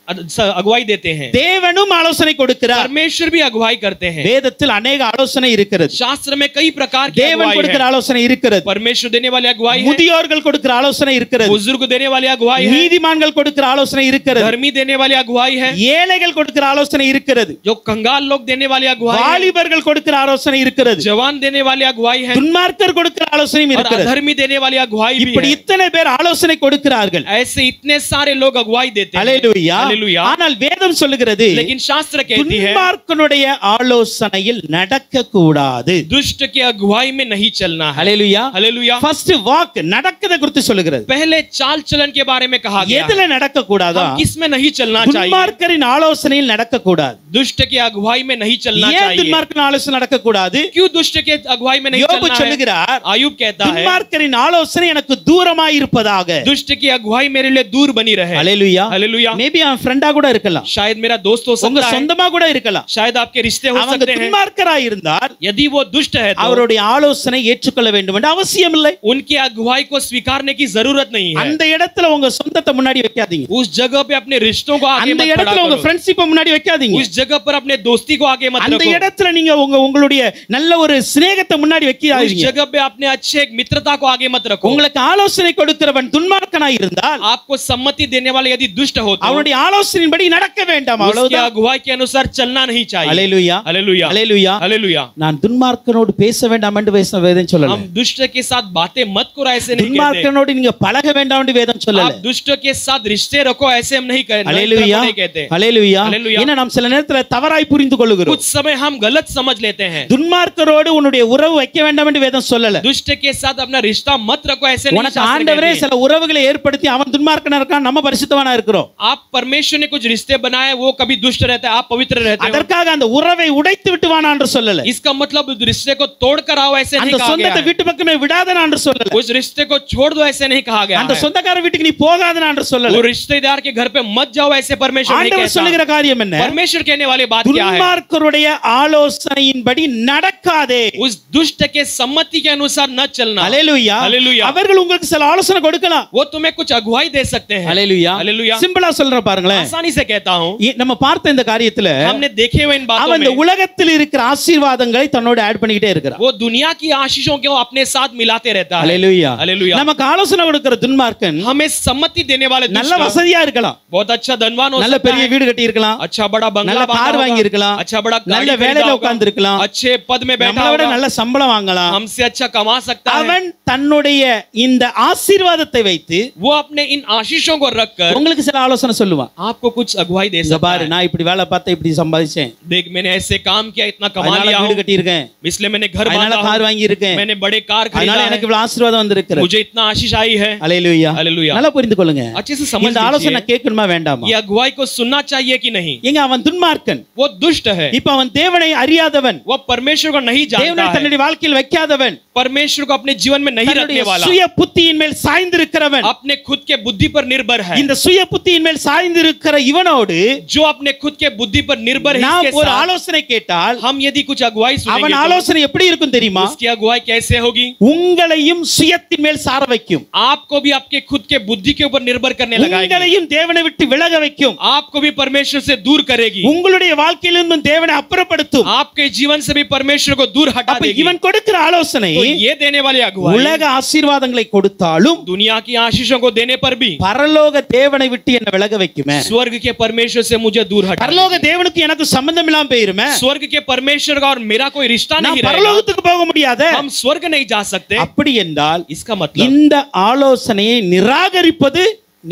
अगुवाई देते हैं, தேவனும் ஆலோசனை கொடுக்கிறார். परमेश्वर भी अगुवाई करते हैं। வேதத்தில் अनेक ஆலோசனை இருக்கிறது. शास्त्र में कई प्रकार की தேவன் अगुवाई கொடுக்கிற है। ஆலோசனை இருக்கிறது. परमेश्वर देने वाली अगुवाई है, முதியோர்கள் கொடுக்கிற ஆலோசனை இருக்கிறது. बुजुर्ग देने वाली अगुवाई है, நீதிமான்கள் கொடுக்கிற ஆலோசனை இருக்கிறது. धर्मी देने वाली अगुवाई है, ஏழைகள் கொடுக்கிற ஆலோசனை இருக்கிறது. जो कंगाल लोग देने वाली अगुवाई है, வாலிபர்கள் கொடுக்கிற ஆலோசனை இருக்கிறது. जवान देने वाली अगुवाई है, துன்மார்க்கர் கொடுக்கிற ஆலோசனையும் और இருக்கிறது. अधर्मी देने वाली अगुवाई भी இப்படி है। இத்தனை பேர் ஆலோசனை கொடுக்கிறார்கள். ऐसे इतने सारे लोग अगुवाई देते हैं। அல்லேலூயா. हालेलुया। ஆனால் வேதம் சொல்லுகிறது लेकिन शास्त्र कहती है துன்மார்க்கனுடைய ஆலோசனையில் நடக்க கூடாது. दुष्ट के अगुवाई में नहीं चलना है। அல்லேலூயா. हालेलुया। ஃபர்ஸ்ட் வாக் நடக்கத குறித்து சொல்லுகிறது. पहले चाल चलन के बारे में कहा गया எதுல நடக்க கூடாதா? हम किसमें नहीं चलना चाहिए? துன்மார்க்கரின் ஆலோசனையில் நடக்க கூடாது. दुष्ट के अगुवाई में नहीं चलना ஏன் चाहिए। துன்மார்க்கரின் ஆலோசனை நடக்க கூடாது? क्यों दुष्ट के अगुवाई में नहीं யோபு चलना है? சொல்லுகிறார், आयुब कहता है துன்மார்க்கரின் ஆலோசனை எனக்கு தூரமாய் இருப்பதாக. दुष्ट की अगुवाई मेरे लिए दूर बनी रहे। அல்லேலூயா. हालेलुया। மேபி அவன் ஃப்ரெண்டா கூட இருக்கலாம், शायद मेरा दोस्त हो உங்க सकता है, சொந்தமா கூட இருக்கலாம். शायद आपके रिश्ते हो அவங்க सकते हैं। துன்மார்க்கராய் இருந்தால் यदि वो दुष्ट है तो அவருடைய ஆலோசனை ஏற்றுக்கொள்ள வேண்டும் என்ற அவசியம் இல்லை. उनकी अगुवाई को स्वीकारने की जरूरत नहीं है। அந்த இடத்துல உங்க சொந்தத்தை முன்னாடி வைக்காதீங்க. उस जगह पे अपने रिश्तों को आगे அந்த मत खड़ा இடத்துல உங்க करो। ஃப்ரெண்ட்ஷிப்பை முன்னாடி வைக்காதீங்க. उस जगह पर अपने दोस्ती को आगे मत அந்த रखो। இடத்துல நீங்க உங்களுடைய நல்ல ஒரு சிநேகத்தை முன்னாடி उस வைக்காதீங்க. जगह पे अपने अच्छे एक मित्रता को आगे मत रखो। உங்களுக்கு ஆலோசனை கொடுக்கிறவன் துன்மார்க்கனாய் இருந்தால் आपको सम्मति देने वाले यदि दुष्ट हो तो அவனுடைய ஆலோசனையின்படி நடக்க வேண்டாம். उसकी அவ்வளவுதான். अगुवाई के अनुसार चलना नहीं चाहिए। அல்லேலூயா. हालेलुया। அல்லேலூயா. हालेलुया। நான் துன்மார்க்கனோடு பேச வேண்டாம் என்று வேதம் சொல்லல. हम दुष्ट के साथ बातें मत करो ऐसे नहीं कहते। துன்மார்க்கனோடு நீங்க பழக வேண்டாம் என்று வேதம் சொல்லல. आप दुष्ट के साथ रिश्ते रखो ऐसे हम नहीं कहते। அல்லேலூயா. नहीं कहते। அல்லேலூயா. அல்லேலூயா. ஏன்னா நாம் சில நேரத்துல தவறாய் புரிந்து கொள்ளுகிறோம். कुछ समय हम गलत समझ लेते हैं। துன்மார்க்கரோடு உன்னுடைய உறவு வைக்க வேண்டாம் என்று வேதம் சொல்லல. दुष्ट के साथ अपना रिश्ता मत रखो ऐसे नहीं உனக்கு शास्त्र ஆண்டவரே कहती है। சில உறவுகளை ஏற்படுத்தி அவன் துன்மார்க்கனா இருக்கான், நம்ம பரிசுத்தவானா இருக்கிறோம். आप परमेश्वर ने कुछ रिश्ते बनाए, वो कभी दुष्ट रहता है, आप पवित्र रहते हो। அதற்காக அந்த உறவை உடைத்து விட்டு வானா என்று சொல்லல. इसका मतलब उस रिश्ते को तोड़ कर आओ ऐसे அந்த नहीं कहा गया சொந்தத்தை है। வீட்டு பக்கமே விடாதனா என்று சொல்லல. उस रिश्ते को छोड़ दो ऐसे नहीं कहा गया அந்த है। சொந்தக்கார வீட்டுக்கு நீ போகாதனா என்று சொல்லல. वो रिश्तेदार के घर पे मत जाओ ऐसे परमेश्वर नहीं ஆண்டவர் कहता। சொல்லுகிற காரியம் என்ன? परमेश्वर कहने वाली बात क्या है? துன்மார்க்கருடைய ஆலோசனையின்படி நடக்காதே. उस दुष्ट के सम्मति के अनुसार न चलना। அல்லேலூயா. हालेलुया। அவர்கள் உங்களுக்கு சில ஆலோசனை கொடுக்கலாம். वो तुम्हें कुछ अगुवाई दे सकते हैं। அல்லேலூயா. हालेलुया। சிம்பிளா சொல்றேன் பாருங்களேன். आसानी से कहता हूँ, நம்ம பார்த்த இந்த காரியத்துல हमने देखे हुए इन बातों அவன் இந்த में உலகத்தில் இருக்கிற ஆசீர்வாதங்களை தன்னோட ஆட் பண்ணிக்கிட்டே இருக்கிறான். वो दुनिया की आशीषों को अपने साथ मिलाते रहता है। அல்லேலூயா. हालेलुया। நமக்கு ஆலோசனை கொடுக்கிற துன்மார்க்கன் हमें सम्मति देने वाले நல்ல दुष्ट வசதியா இருக்கலாம், बहुत अच्छा धनवान हो நல்ல सकता பெரிய है, வீடு கட்டி இருக்கலாம், अच्छा बड़ा நல்ல बंगला बांधा கார் होगा, வாங்கி இருக்கலாம், अच्छा बड़ा நல்ல गाड़ी வேலையில खरीदा உட்கார்ந்து होगा, இருக்கலாம், अच्छे पद में बैठा நம்மளை விட होगा, நல்ல சம்பளம் வாங்கலாம். हमसे अच्छा कमा सकता है। அவன் தன்னுடைய இந்த ஆசீர்வாதத்தை வைத்து वो अपने इन आशीषों को रखकर உங்களுக்கு சில ஆலோசனை சொல்லுவான். आपको कुछ अगुवाई दे இங்க सकता பாரு, है। நான் இப்படி வேலை பார்த்தேன், இப்படி சம்பாதிச்சேன், देख मैंने ऐसे काम किया, इतना कमा அதனால लिया வீடு हूं, கட்டி இருக்கேன், इसलिए मैंने घर அதனால बांधा கார் हूं, வாங்கி இருக்கேன், मैंने बड़े कार खरीदा அதனால है, எனக்கு இவ்வளவு ஆசீர்வாதம் வந்திருக்கு. मुझे इतना आशीष आई है। அல்லேலூயா. हालेलुया। நல்லா புரிந்து கொள்ளுங்க. अच्छे से समझ இந்த ஆலோசனை लीजिए, கேட்கணுமா வேண்டாமா? ये अगुवाई को सुनना चाहिए कि नहीं? எங்க அவன் துன்மார்க்கன், वो दुष्ट है, இப்ப அவன் தேவனை அறியாதவன், वो परमेश्वर को नहीं தேவனை जानता है, தன்னுடைய வாழ்க்கையில் வைக்காதவன், परमेश्वर को अपने जीवन में नहीं தன்னுடைய रखने वाला, சுய புத்தியின் மேல் சாய்ந்திருக்கிறவன். अपने खुद के बुद्धि पर निर्भर है। இந்த சுய புத்தியின் மேல் சாய்ந்திருக்கிற இவனோடு जो अपने खुद के बुद्धि पर निर्भर है, நாம் इसके ஒரு साथ ஆலோசனை கேட்டால் हम यदि कुछ अगुवाई அவன் सुनेंगे तो ஆலோசனை எப்படி இருக்கும் தெரியுமா? उसकी अगुवाई कैसे होगी? உங்களையும் சுயத்தின் மேல் சார வைக்கும், आपको भी आपके खुद के बुद्धि के ऊपर निर्भर करने लगाएगी, உங்களையும் தேவனை விட்டு விலக வைக்கும், आपको भी परमेश्वर से दूर करेगी, உங்களுடைய வாழ்க்கையிலிருந்து தேவனை அப்புறப்படுத்தும். आपके जीवन से भी परमेश्वर को दूर हटा அப்ப देगी। இவன் கொடுக்கிற ஆலோசனை तो ये देने वाली अगुवाई உலக ஆசீர்வாதங்களை கொடுத்தாலும் दुनिया की आशीषों को देने पर भी பரலோக தேவனை விட்டு என்ன விலக வைக்குமே. स्वर्ग के परमेश्वर से मुझे दूर हटा பரலோக देगी। தேவனுக்கு எனக்கு சம்பந்தம் இல்லாம போயிருமே. स्वर्ग के परमेश्वर का और मेरा कोई रिश्ता நான் नहीं रहेगा, பரலோகத்துக்கு போக முடியாது. हम स्वर्ग नहीं जा सकते। அப்படி என்றால் इसका मतलब இந்த ஆலோசனையை நிராகரிப்பது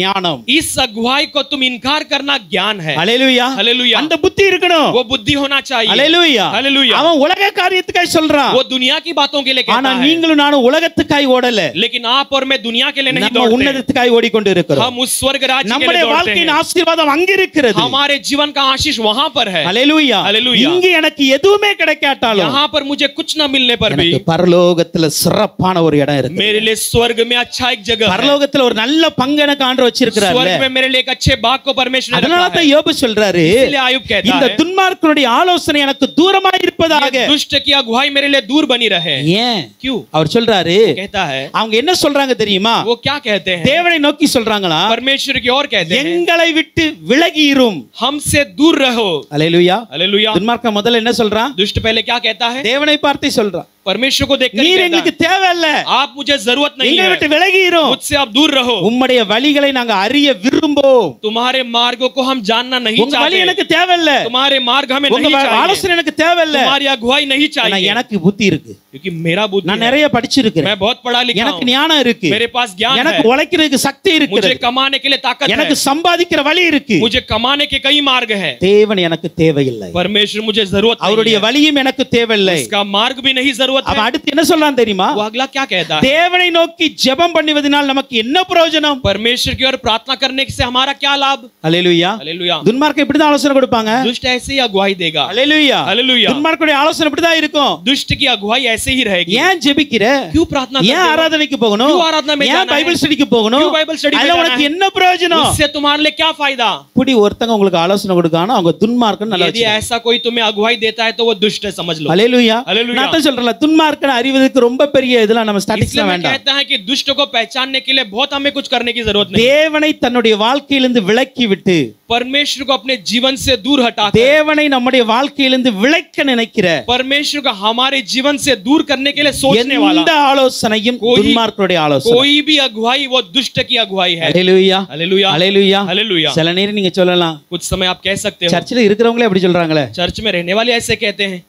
ஞானம். इस अगुवाई को तुम इनकार करना ज्ञान है। அல்லேலூயா. हालेलुया। அந்த புத்தி இருக்கணும். वो बुद्धि होना चाहिए। அல்லேலூயா. हालेलुया। அவன் உலக காரியத்துக்காய் சொல்றான், वो दुनिया की बातों के लिए ஆனா कहता है, நீங்களும் நானும் உலகத்துக்காய் ஓடல, लेकिन आप और मैं दुनिया के लिए नहीं நம்ம दौड़ते, உன்னதத்துக்காய் ஓடிக்கொண்டு இருக்கிறோம். हम उस स्वर्ग राज्य के நம்முடைய लिए दौड़ते வாழ்க்கையின் हैं। ஆசீர்வாதம் அங்க இருக்கிறது. हमारे जीवन का आशीष वहां पर है। அல்லேலூயா. हालेलुया। இங்க எனக்கு எதுவுமே கிடைக்காட்டாலும் यहाँ पर मुझे कुछ न मिलने पर भी எனக்கு பரலோகத்துல சிறப்பான ஒரு இடம் இருக்கு. मेरे लिए स्वर्ग में अच्छा एक जगह है। பரலோகத்துல ஒரு நல்ல பங்கு எனக்கு ஆண்டவர் தோட்டம் வச்சிருக்கிறார். स्वर्ग में मेरे लिए एक अच्छे बाग को परमेश्वर ने அதனால रखा தான் है। யோபு சொல்றாரு, इसलिए आयुब कहता இந்த है துன்மார்க்கனுடைய ஆலோசனை எனக்கு தூரமா இருப்பதாக. ये दुष्ट की अगुवाई मेरे लिए दूर बनी रहे। ஏன்? क्यों? அவர் சொல்றாரு, कहता है அவங்க என்ன சொல்றாங்க தெரியுமா? वो क्या कहते हैं? தேவனை நோக்கி சொல்றாங்களா, परमेश्वर की ओर कहते हैं எங்களை விட்டு விலகி இரும். हमसे दूर रहो। அல்லேலூயா. हालेलुया। துன்மார்க்கன் முதல்ல என்ன சொல்றான்? दुष्ट पहले क्या कहता है? தேவனை பார்த்து சொல்றான், परमेश्वर को देखकर நீர் कहता எங்களுக்கு है, தேவையில்ல, आप मुझे जरूरत नहीं எங்களை है, விட்டு விலகி இரும். मुझसे आप दूर रहो। உம்முடைய வழிகளை நாங்க அறிய விரும்போம். तुम्हारे मार्गों को हम जानना नहीं உங்க வழி चाहते। எனக்கு தேவையில்ல, तुम्हारे मार्ग हमें உங்க नहीं चाहिए। ஆலோசனை எனக்கு தேவையில்ல. तुम्हारी अगुवाई नहीं ஆனா चाहिए। எனக்கு புத்தி இருக்கு, क्योंकि मेरा बुद्धि நான் है, நிறைய படிச்சிருக்கிறேன், मैं बहुत पढ़ा लिखा எனக்கு हूं, ஞானம் இருக்கு, मेरे पास ज्ञान எனக்கு है, உழைக்கிறதுக்கு சக்தி मुझे இருக்கு, कमाने के लिए ताकत है, எனக்கு சம்பாதிக்கிற வழி இருக்கு. मुझे कमाने के कई मार्ग है। தேவன் எனக்கு தேவையில்லை, परमेश्वर मुझे जरूरत नहीं அவருடைய है, வழியும் எனக்கு தேவையில்லை. उसका मार्ग भी नहीं जरूरत அவன் है। அடுத்து என்ன சொல்றான் தெரியுமா? वो अगला क्या कहता है? தேவனை நோக்கி ஜெபம் பண்ணுவதனால் நமக்கு என்ன பிரயோஜனம்? परमेश्वर की ओर प्रार्थना करने से हमारा क्या लाभ? அல்லேலூயா. हालेलुया। துன்மார்க்கன் இப்படி தான் ஆலோசனை கொடுப்பாங்க. दुष्ट ऐसे ही अगुवाई देगा। அல்லேலூயா. हालेलुया। துன்மார்க்கனுடைய ஆலோசனை இப்படி தான் இருக்கும். दुष्ट की अगुवाई ऐसे ही रहेगी। ஏன் ஜெபிக்கிற? क्यों प्रार्थना करते ஏன் हो? ஆராதனைக்கு போகணும்? क्यों आराधना में ஏன் जाना है? பைபிள் ஸ்டடிக்கு போகணும்? क्यों बाइबल स्टडी में அதனால जाना உனக்கு है? என்ன பிரயோஜனம்? उससे तुम्हारे लिए क्या फायदा? இப்படி ஒருத்தங்க உங்களுக்கு ஆலோசனை கொடுக்கானா அவங்க துன்மார்க்கன் நல்லா यदि ऐसा कोई तुम्हें अगुवाई देता है तो वो दुष्ट है, समझ लो। அல்லேலூயா. हालेलुया। நான் தான் சொல்றேன், துன்மார்க்கன் அறிவதற்கு ரொம்ப பெரிய இதெல்லாம் நம்ம इसलिए ஸ்டாட்டிஸ்டிக்ஸ்லாம் मैं வேண்டாம். कहता है कि दुष्ट को पहचानने के लिए बहुत हमें कुछ करने की जरूरत नहीं। தேவனை தன்னுடைய வாழ்க்கையிலிருந்து விலக்கி விட்டு, परमेश्वर को अपने जीवन से दूर हटाकर, தேவனை நம்முடைய வாழ்க்கையிலிருந்து விலக்க நினைக்கிற परमेश्वर को हमारे जीवन से दूर करने के लिए सोचने वाला எந்த ஆலோசனையும் कोई- துன்மார்க்கனுடைய ஆலோசனை. कोई भी अगुवाई वो दुष्ट की अगुवाई है। அல்லேலூயா. हालेलुया। அல்லேலூயா. हालेलुया। சில நேரம் நீங்க சொல்லலாம், कुछ समय आप कह सकते हो, சர்ச்சில் இருக்கிறவங்களே அப்படி சொல்றாங்களே, चर्च में रहने वाले ऐसे कहते हैं।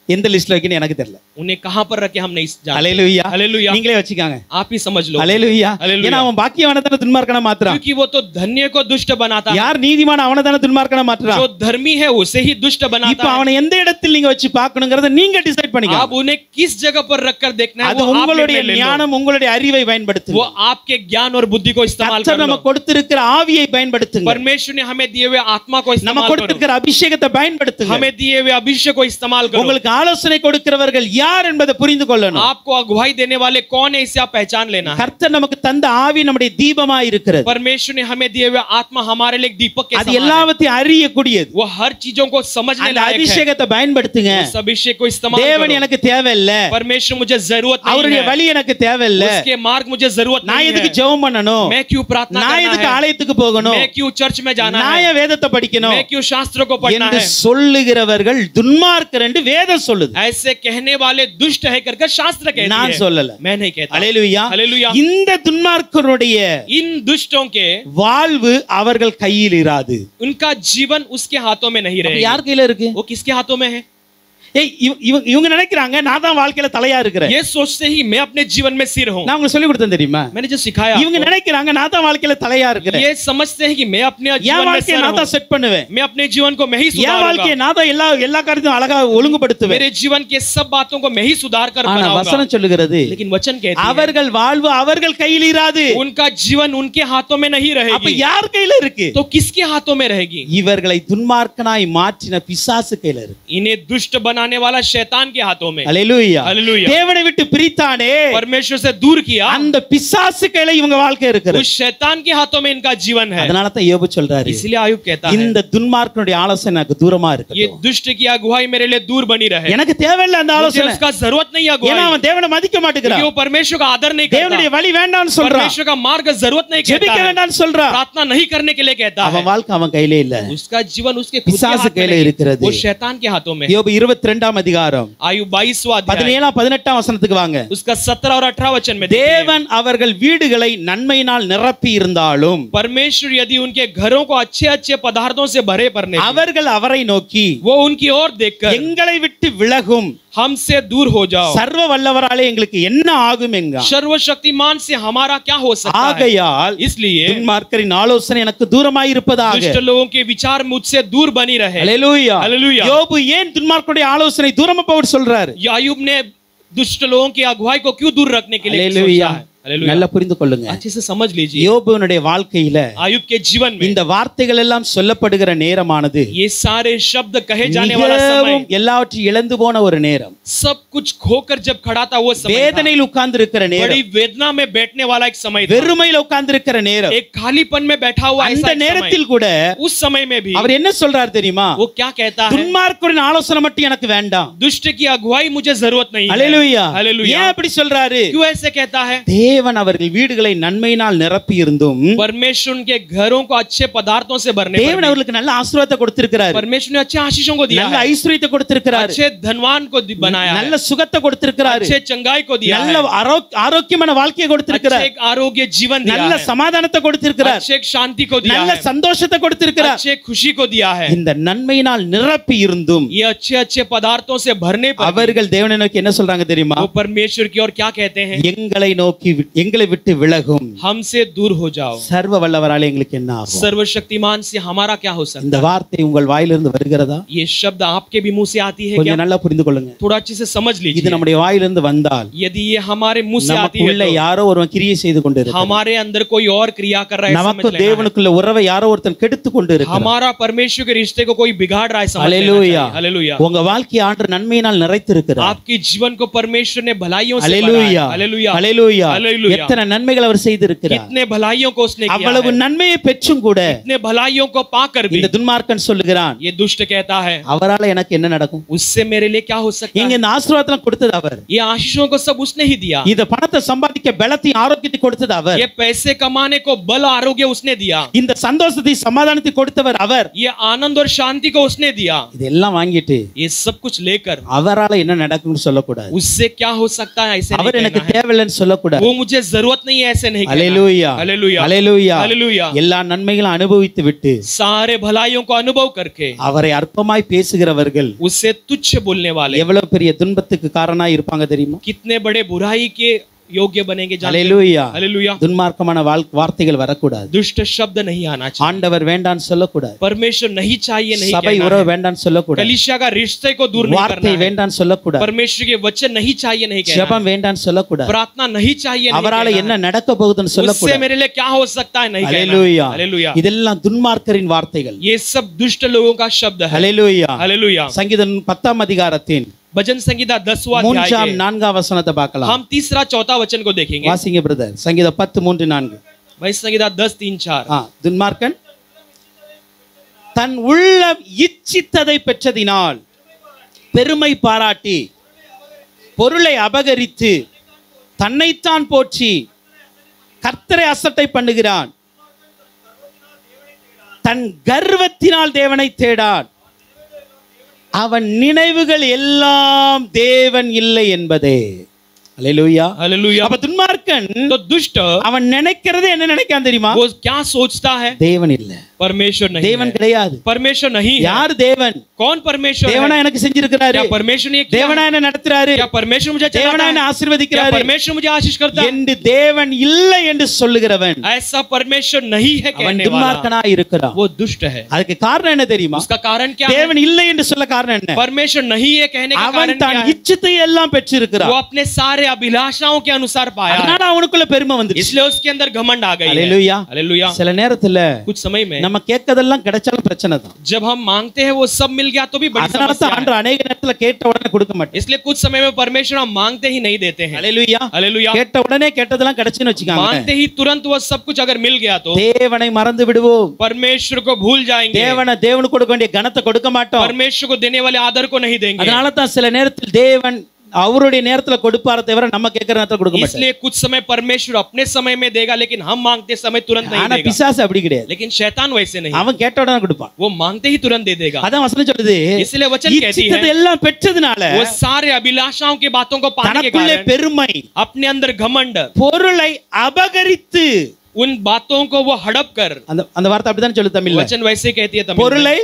எந்த லிஸ்ட்ல வைக்கணும் எனக்கு தெரியல. उन्हें कहां पर रखे हम नहीं जानते। அல்லேலூயா. हालेलुया। நீங்களே வச்சுக்காங்க. आप ही समझ लो। அல்லேலூயா. அல்லேலூயா. ஏன்னா அவன் பாக்கியவானதான துன்மார்க்கனா மாத்துறான். क्योंकि वो तो धन्य को दुष्ट बनाता है, யார் நீதிமான அவனதான துன்மார்க்கனா மாத்துறான். जो धर्मी है उसे ही दुष्ट இப்போ बनाता है। அவனை எந்த இடத்தில் நீங்க வச்சு பார்க்கணும்ங்கறத நீங்க டிசைட் பண்ணிக்கங்க. आप उन्हें किस जगह पर रखकर देखना है அது वो आप உங்களுடைய निर्णय ले लो। ஞானம் உங்களுடைய அறிவை वो பயன்படுத்துங்க. आपके ज्ञान और बुद्धि को इस्तेमाल கர்த்தர் कर लो। நமக்கு கொடுத்திருக்கிற ஆவியை பயன்படுத்துங்க. परमेश्वर ने हमें दिए हुए आत्मा को நமக்கு इस्तेमाल करो। கொடுத்திருக்கிற அபிஷேகத்தை பயன்படுத்துங்க. हमें दिए हुए अभिषेक को इस्तेमाल करो। உங்களுக்கு ஆலோசனை கொடுக்கிறவர்கள் யார் என்பதை புரிந்து கொள்ளணும். आपको अगुवाई देने वाले कौन है इसे आप पहचान लेना है। கர்த்தர் நமக்கு தந்த ஆவி நம்முடைய தீபமா இருக்கிறது. परमेश्वर ने हमें दिए हुए आत्मा हमारे लिए एक दीपक के அது समान है। எல்லாவற்றையும் அறியக்கூடியது. वो हर चीजों को समझने அந்த लायक है। அபிஷேகத்தை பயன்படுத்துங்க. उस अभिषेक को इस्तेमाल தேவன் करो। எனக்கு தேவையில்ல, परमेश्वर मुझे जरूरत नहीं அவருடைய है, வழி எனக்கு தேவையில்ல, उसके मार्ग मुझे जरूरत நான் नहीं எதுக்கு है, ஜெபம் பண்ணணும், मैं क्यों प्रार्थना நான் करना எதுக்கு है, ஆலயத்துக்கு போகணும், मैं क्यों चर्च में जाना நான் है, ஏன் வேதத்தை படிக்கணும் मैं क्यों शास्त्र को पढ़ना என்று है, சொல்லுகிறவர்கள் துன்மார்க்கர் என்று வேதம் சொல்லுது. ऐसे कहने वाले दुष्ट है करके शास्त्र कहती நான் है। சொல்லல. मैं नहीं कहता। அல்லேலூயா. हालेलुया। இந்த துன்மார்க்கருடைய इन दुष्टों के வாழ்வு அவர்கள் கையில் இராது. उनका जीवन उसके हाथों में नहीं அப்ப रहेगा। யார் கையில இருக்கு? वो किसके हाथों में है? ஏய் இவங்க நினைக்கிறாங்க நான் தான் வாழ்க்கையில தலையா இருக்கிறேன். ये सोचते ही मैं अपने जीवन में सिर हूं। நான் உங்களுக்கு சொல்லி கொடுத்தேன் தெரியுமா? मैंने जो सिखाया இவங்க आपको, நினைக்கிறாங்க நான் தான் வாழ்க்கையில தலையா இருக்கிறேன். ये समझते हैं कि मैं अपने என் जीवन में வாழ்க்கையை सिर நான் தான் हूं, செட் பண்ணுவேன். मैं अपने जीवन को मैं ही என் सुधारूंगा, வாழ்க்கையை நான் தான் எல்லா காரியத்தையும் அழகா ஒழுங்குபடுத்துவேன். मेरे जीवन के सब बातों को मैं ही सुधार कर ஆனா बनाऊंगा। வசனம் சொல்லுகிறது लेकिन वचन कहती है அவர்கள் வாழ்வு அவர்கள் கையில் இராது. उनका जीवन उनके हाथों में नहीं அப்ப रहेगी। யார் கையில இருக்கு? तो किसके हाथों में रहेगी? இவர்களை துன்மார்க்கனாய் மாற்றின பிசாசு கையில இருக்கு. इन्हें दुष्ट बनाने वाला शैतान के हाथों में। அல்லேலூயா. हालेलुया। தேவனை விட்டு பிரித்தானே परमेश्वर से दूर किया, அந்த பிசாசு கையில இவங்க வாழ்க்கை இருக்கிறது. उस शैतान के हाथों में इनका जीवन है। அதனால தான் யோபு சொல்றாரு, इसलिए आयुब कहता है இந்த துன்மார்க்கனுடைய ஆலோசனை எனக்கு தூரமா இருக்கு. ये दुष्ट की अगुवाई मेरे लिए दूर बनी रहे। எனக்கு தேவையில்லை அந்த मुझे ஆலோசனை. उसका जरूरत नहीं है ஏன்னா अगुवाई, அவன் தேவனை மதிக்க மாட்டேங்கிறான். क्योंकि वो परमेश्वर का आदर नहीं தேவனுடைய करता, வழி வேண்டாம்னு சொல்றான். परमेश्वर का मार्ग जरूरत नहीं ஜெபிக்க कहता है, வேண்டாம்னு சொல்றான். प्रार्थना नहीं करने के लिए कहता है। அவன் வாழ்க்கை அவன் கையிலே இல்ல, उसका जीवन उसके खुद के பிசாசு हाथ में கையில नहीं, இருக்கிறது. वो शैतान के हाथों में। யோபு 22ஆம் அதிகாரம் आयुब 22वां अध्याय 17 18 வசனத்துக்கு வாங்க. उसका 17 और 18 वचन में देखिए, தேவன் அவர்கள் வீடுகளை நன்மையினால் நிரப்பி இருந்தாலும் परमेश्वर यदि उनके घरों को अच्छे अच्छे पदार्थों से भरे पड़ने அவர்கள் அவரை நோக்கி वो उनकी ओर देखकर எங்களை விட்டு விலகும், हमसे दूर हो जाओ, சர்வ வல்லவராலே எங்களுக்கு என்ன ஆகும் என்கிறார். सर्वशक्तिमान से हमारा क्या हो सकता है। ஆகையால் इसलिए துன்மார்க்கரின் ஆலோசனை எனக்கு தூரமாய் இருப்பதாக. दुष्ट लोगों के विचार मुझसे दूर बनी रहे। அல்லேலூயா. हालेलुया। யோபு ஏன் துன்மார்க்கருடைய ஆலோசனை தூரமா போக சொல்றாரு? यायूब ने दुष्ट लोगों की अगुवाई को क्यों दूर रखने के लिए सोचा அல்லேலூயா. है? Hallelujah. நல்லா புரிந்து கொள்ளுங்க. अच्छे से समझ लीजिए, யோபுவினுடைய வாழ்க்கையில आयुब के जीवन में இந்த வார்த்தைகள் எல்லாம் சொல்லப்படுகிற நேரமானது ये सारे शब्द कहे जाने वाला समय, மிகவும் எல்லாவற்றையும் இழந்து போன ஒரு நேரம், सब कुछ खोकर जब खड़ा था वो समय था, வேதனையில் உட்கார்ந்து இருக்கிற बड़ी நேரம், वेदना में बैठने वाला एक समय था, வெறுமையில் உட்கார்ந்து இருக்கிற நேரம். एक खालीपन में बैठा हुआ அந்த ऐसा एक समय, நேரத்தில் கூட उस समय में भी அவர் என்ன சொல்றார் தெரியுமா? वो क्या कहता है, துன்மார்க்கரின் ஆலோசனை மட்டும் எனக்கு வேண்டாம். दुष्ट की अगुवाई मुझे जरूरत नहीं है। அல்லேலூயா. हालेलुया। ஏன் அப்படி சொல்றாரு? क्यों ऐसे कहता है? தேவன் அவர்கள் வீடுகளை நன்மையினால் நிரப்பி இருந்தும் परमेश्वर उनके घरों को अच्छे पदार्थों से भरने पर தேவன் भी, அவர்களுக்கு நல்ல ஆசீர்வாதத்தை கொடுத்திருக்கிறார், परमेश्वर ने अच्छे आशीषों को दिया நல்ல है, ஐஸ்வரியத்தை கொடுத்திருக்கிறார், अच्छे धनवान को बनाया है, நல்ல சுகத்தை கொடுத்திருக்கிறார், अच्छे चंगाई को दिया நல்ல है, ஆரோக்கியமான வாழ்க்கையை अच्छे கொடுத்திருக்கிறார், एक आरोग्य जीवन दिया நல்ல है, சமாதானத்தை கொடுத்திருக்கிறார், अच्छे एक शांति को दिया நல்ல है, சந்தோஷத்தை கொடுத்திருக்கிறார். अच्छे खुशी को दिया है। இந்த நன்மையினால் நிரப்பி இருந்தும் ये अच्छे अच्छे पदार्थों से भरने पर भी அவர்கள் தேவனை நோக்கி என்ன சொல்றாங்க தெரியுமா? वो परमेश्वर की ओर क्या कहते हैं, எங்களை நோக்கி எங்களை விட்டு விலகும், हमसे दूर हो जाओ, சர்வ வல்லவராலே எங்களுக்கு என்ன ஆகும்? सर्वशक्तिमान से हमारा क्या हो सकता இந்த வார்த்தை உங்கள் வாயிலிருந்து வருகிறதா? है? ये शब्द आपके भी मुंह से आती है क्या? கொஞ்சம் நல்லா புரிந்து கொள்ளுங்க. थोड़ा अच्छे से समझ இது लीजिए, நம்முடைய வாயிலிருந்து வந்தால் यदि ये हमारे मुंह से आती நமக்குள்ள है तो யாரோ ஒருவன் கிரியை செய்து கொண்டிருக்கிறான், हमारे अंदर कोई और क्रिया कर रहा है, समझ நமக்கு लेना है। தேவனுக்குள்ள உறவை யாரோ ஒருத்தன் கெடுத்து கொண்டு இருக்கிறான். हमारा परमेश्वर के रिश्ते को कोई बिगाड़ रहा है, समझ लेना அல்லேலூயா. चाहिए। हालेलुया। உங்க வாழ்க்கை ஆண்டு நன்மையினால் நிறைத்திருக்கிறார். आपके जीवन को परमेश्वर ने भलाइयों से भरा है। அல்லேலூயா. हालेलुया। அல்லேலூயா. हालेलुया। எத்தனை நன்மைகள் அவர் செய்திருக்கிறார். कितने भलाइयों को उसने किया அவ்வளவு है, நன்மையை பெற்றும் கூட कितने भलाइयों को पाकर भी இந்த துன்மார்க்கன் சொல்லுகிறான், ये दुष्ट कहता है, அவரால எனக்கு என்ன நடக்கும்? उससे मेरे लिए क्या हो सकता எங்க है? இந்த ஆசீர்வாதம் கொடுத்தது அவர், ये आशीषों को सब उसने ही दिया, இந்த பணத்தை சம்பாதிக்க பலத்தையும் ஆரோக்கியத்தை கொடுத்தது அவர், ये पैसे कमाने को बल आरोग्य उसने दिया, இந்த சந்தோஷத்தை சமாதானத்தை கொடுத்தவர் அவர். ये आनंद और शांति को उसने दिया। இதெல்லாம் வாங்கிட்டு ये सब कुछ लेकर அவரால என்ன நடக்கும்னு சொல்லக்கூடாது, उससे क्या हो सकता है ऐसे नहीं அவர் எனக்கு कहना है। தேவையில்லைன்னு சொல்லக்கூடாது. वो मुझे जरूरत नहीं है ऐसे नहीं कहना है। அல்லேலூயா. हालेलुया। அல்லேலூயா. हालेलुया। எல்லா நன்மைகளும் அனுபவித்து விட்டு सारे भलाइयों को अनुभव करके அவரை அற்பமாய் பேசுகிறவர்கள் उससे तुच्छ बोलने वाले எவ்வளவு பெரிய துன்பத்துக்கு காரணமா இருப்பாங்க தெரியுமா? कितने बड़े बुराई के योग्य बनेंगे जानते हैं? அல்லேலூயா. हालेलुया। துன்மார்க்கமான வார்த்தைகள் வரக்கூடாது. दुष्ट शब्द नहीं आना चाहिए, ஆண்டவர் வேண்டான்னு சொல்லக்கூடாது, परमेश्वर नहीं चाहिए नहीं சபை कहना உறவு है, வேண்டான்னு சொல்லக்கூடாது, कलीसिया का रिश्ते को दूर नहीं வார்த்தை करना है, வேண்டான்னு சொல்லக்கூடாது, परमेश्वर के वचन नहीं चाहिए नहीं कहना ஜெபம் है, வேண்டான்னு சொல்லக்கூடாது, प्रार्थना नहीं चाहिए नहीं அவரால कहना என்ன है, நடக்க போகுதுன்னு उससे சொல்லக்கூடாது. मेरे लिए क्या हो सकता है नहीं कहना है। அல்லேலூயா. हालेलुया। இதெல்லாம் துன்மார்க்கரின் வார்த்தைகள். ये सब दुष्ट लोगों का शब्द है। அல்லேலூயா. हालेलुया। சங்கீதம் 10 அதிகாரத்தின் भजन संहिता 10वां 3 अध्याय 4 वचனத்தை பார்க்கலாம். हम तीसरा चौथा वचन को देखेंगे। வாசிங்க பிரதர். சங்கீதம் 10 3 4. भाई संहिता 10 3 4। துன்மார்க்கன் தன் உள்ளம் இச்சித்ததை பெற்றதினால் பெருமை பாராட்டி பொருளை அபகரித்து தன்னைத்தான் போற்றி கர்த்தரை அசட்டை பண்ணுகிறான், தன் கர்வத்தினால் தேவனை தேடான், அவன் நினைவுகள் எல்லாம் தேவன் இல்லை என்பதே. அல்லேலூயா. हालेलुया। அப்ப துன்மார்க்கன் तो दुष्ट அவன் நினைக்கிறது என்ன நினைக்கான் தெரியுமா? वो क्या सोचता है? தேவன் இல்ல, परमेश्वर नहीं தேவன் है। கிடையாது. परमेश्वर नहीं है। யார் தேவன்? कौन परमेश्वर தேவனா है? எனக்கு செஞ்சிருக்கிறாரு, क्या परमेश्वर ने किया தேவனா है? என்ன நடத்துறாரு, क्या परमेश्वर मुझे தேவனா चलाता என்ன है? क्या ஆசீர்வதிக்கிறாரு परमेश्वर मुझे आशीष करता है? என்று தேவன் இல்லை என்று சொல்லுகிறவன் ऐसा परमेश्वर नहीं है அவன் कहने वाला, துன்மார்க்கனா இருக்கிறான். वो दुष्ट है। அதுக்கு காரணம் என்ன தெரியுமா? उसका कारण क्या है? தேவன் இல்லை என்று சொல்ல காரணம் என்ன? परमेश्वर नहीं है कहने का அவன் कारण தான் क्या है? இச்சத்தை எல்லாம் वो பெற்றிருக்கிறான், अपने सारे अभिलाषाओं के अनुसार पाया है, அதனால அவனுக்குள்ள பெருமை வந்துருச்சு. इसलिए उसके अंदर घमंड आ गई है। அல்லேலூயா. हालेलुया। சில நேரத்துல कुछ समय में நம்ம கேட்கதெல்லாம் கிடைச்சாலும் பிரச்சனை தான். जब हम मांगते हैं वो सब मिल गया तो भी बड़ी அதனால समस्या தான் है। ஆண்டவர் அநேக நேரத்துல கேட்ட உடனே கொடுக்க மாட்டார். इसलिए कुछ समय में परमेश्वर हम मांगते ही नहीं देते हैं। அல்லேலூயா. हालेलुया। கேட்ட உடனே கேட்டதெல்லாம் கிடைச்சுன்னு வச்சுக்காங்க, मांगते ही तुरंत वो सब कुछ अगर मिल गया तो தேவனை மறந்து விடுவோம், परमेश्वर को भूल जाएंगे, தேவனுக்கு கொடுக்க வேண்டிய கனத்தை கொடுக்க மாட்டோம். परमेश्वर को देने वाले आदर को नहीं देंगे। அதனால தான் சில நேரத்தில் தேவன் அவருடைய நேரத்துல கொடுப்பார தவிர நம்ம கேட்கிற நேரத்துல கொடுக்க மாட்டார். इसलिए कुछ समय परमेश्वर अपने समय में देगा, लेकिन हम मांगते समय तुरंत नहीं ஆனா देगा। பிசாசு அப்படி கிடையாது, लेकिन शैतान वैसे नहीं, அவன் கேட்ட உடனே கொடுப்பான். वो मांगते ही तुरंत दे देगा। அதான் வசனம் சொல்லுது, इसलिए वचन कहती இச்சித்ததை है எல்லாம் பெற்றதுனால वो सारे अभिलाषाओं की बातों को पाने के தனக்குள்ளே कारण பெருமை, अपने अंदर घमंड, பொருளை அபகரித்து, उन बातों को वो हड़प कर, அந்த வார்த்தை அப்படிதான் சொல்லு தமிழ்ல, वचन वैसे कहती है तमिल में, பொருளை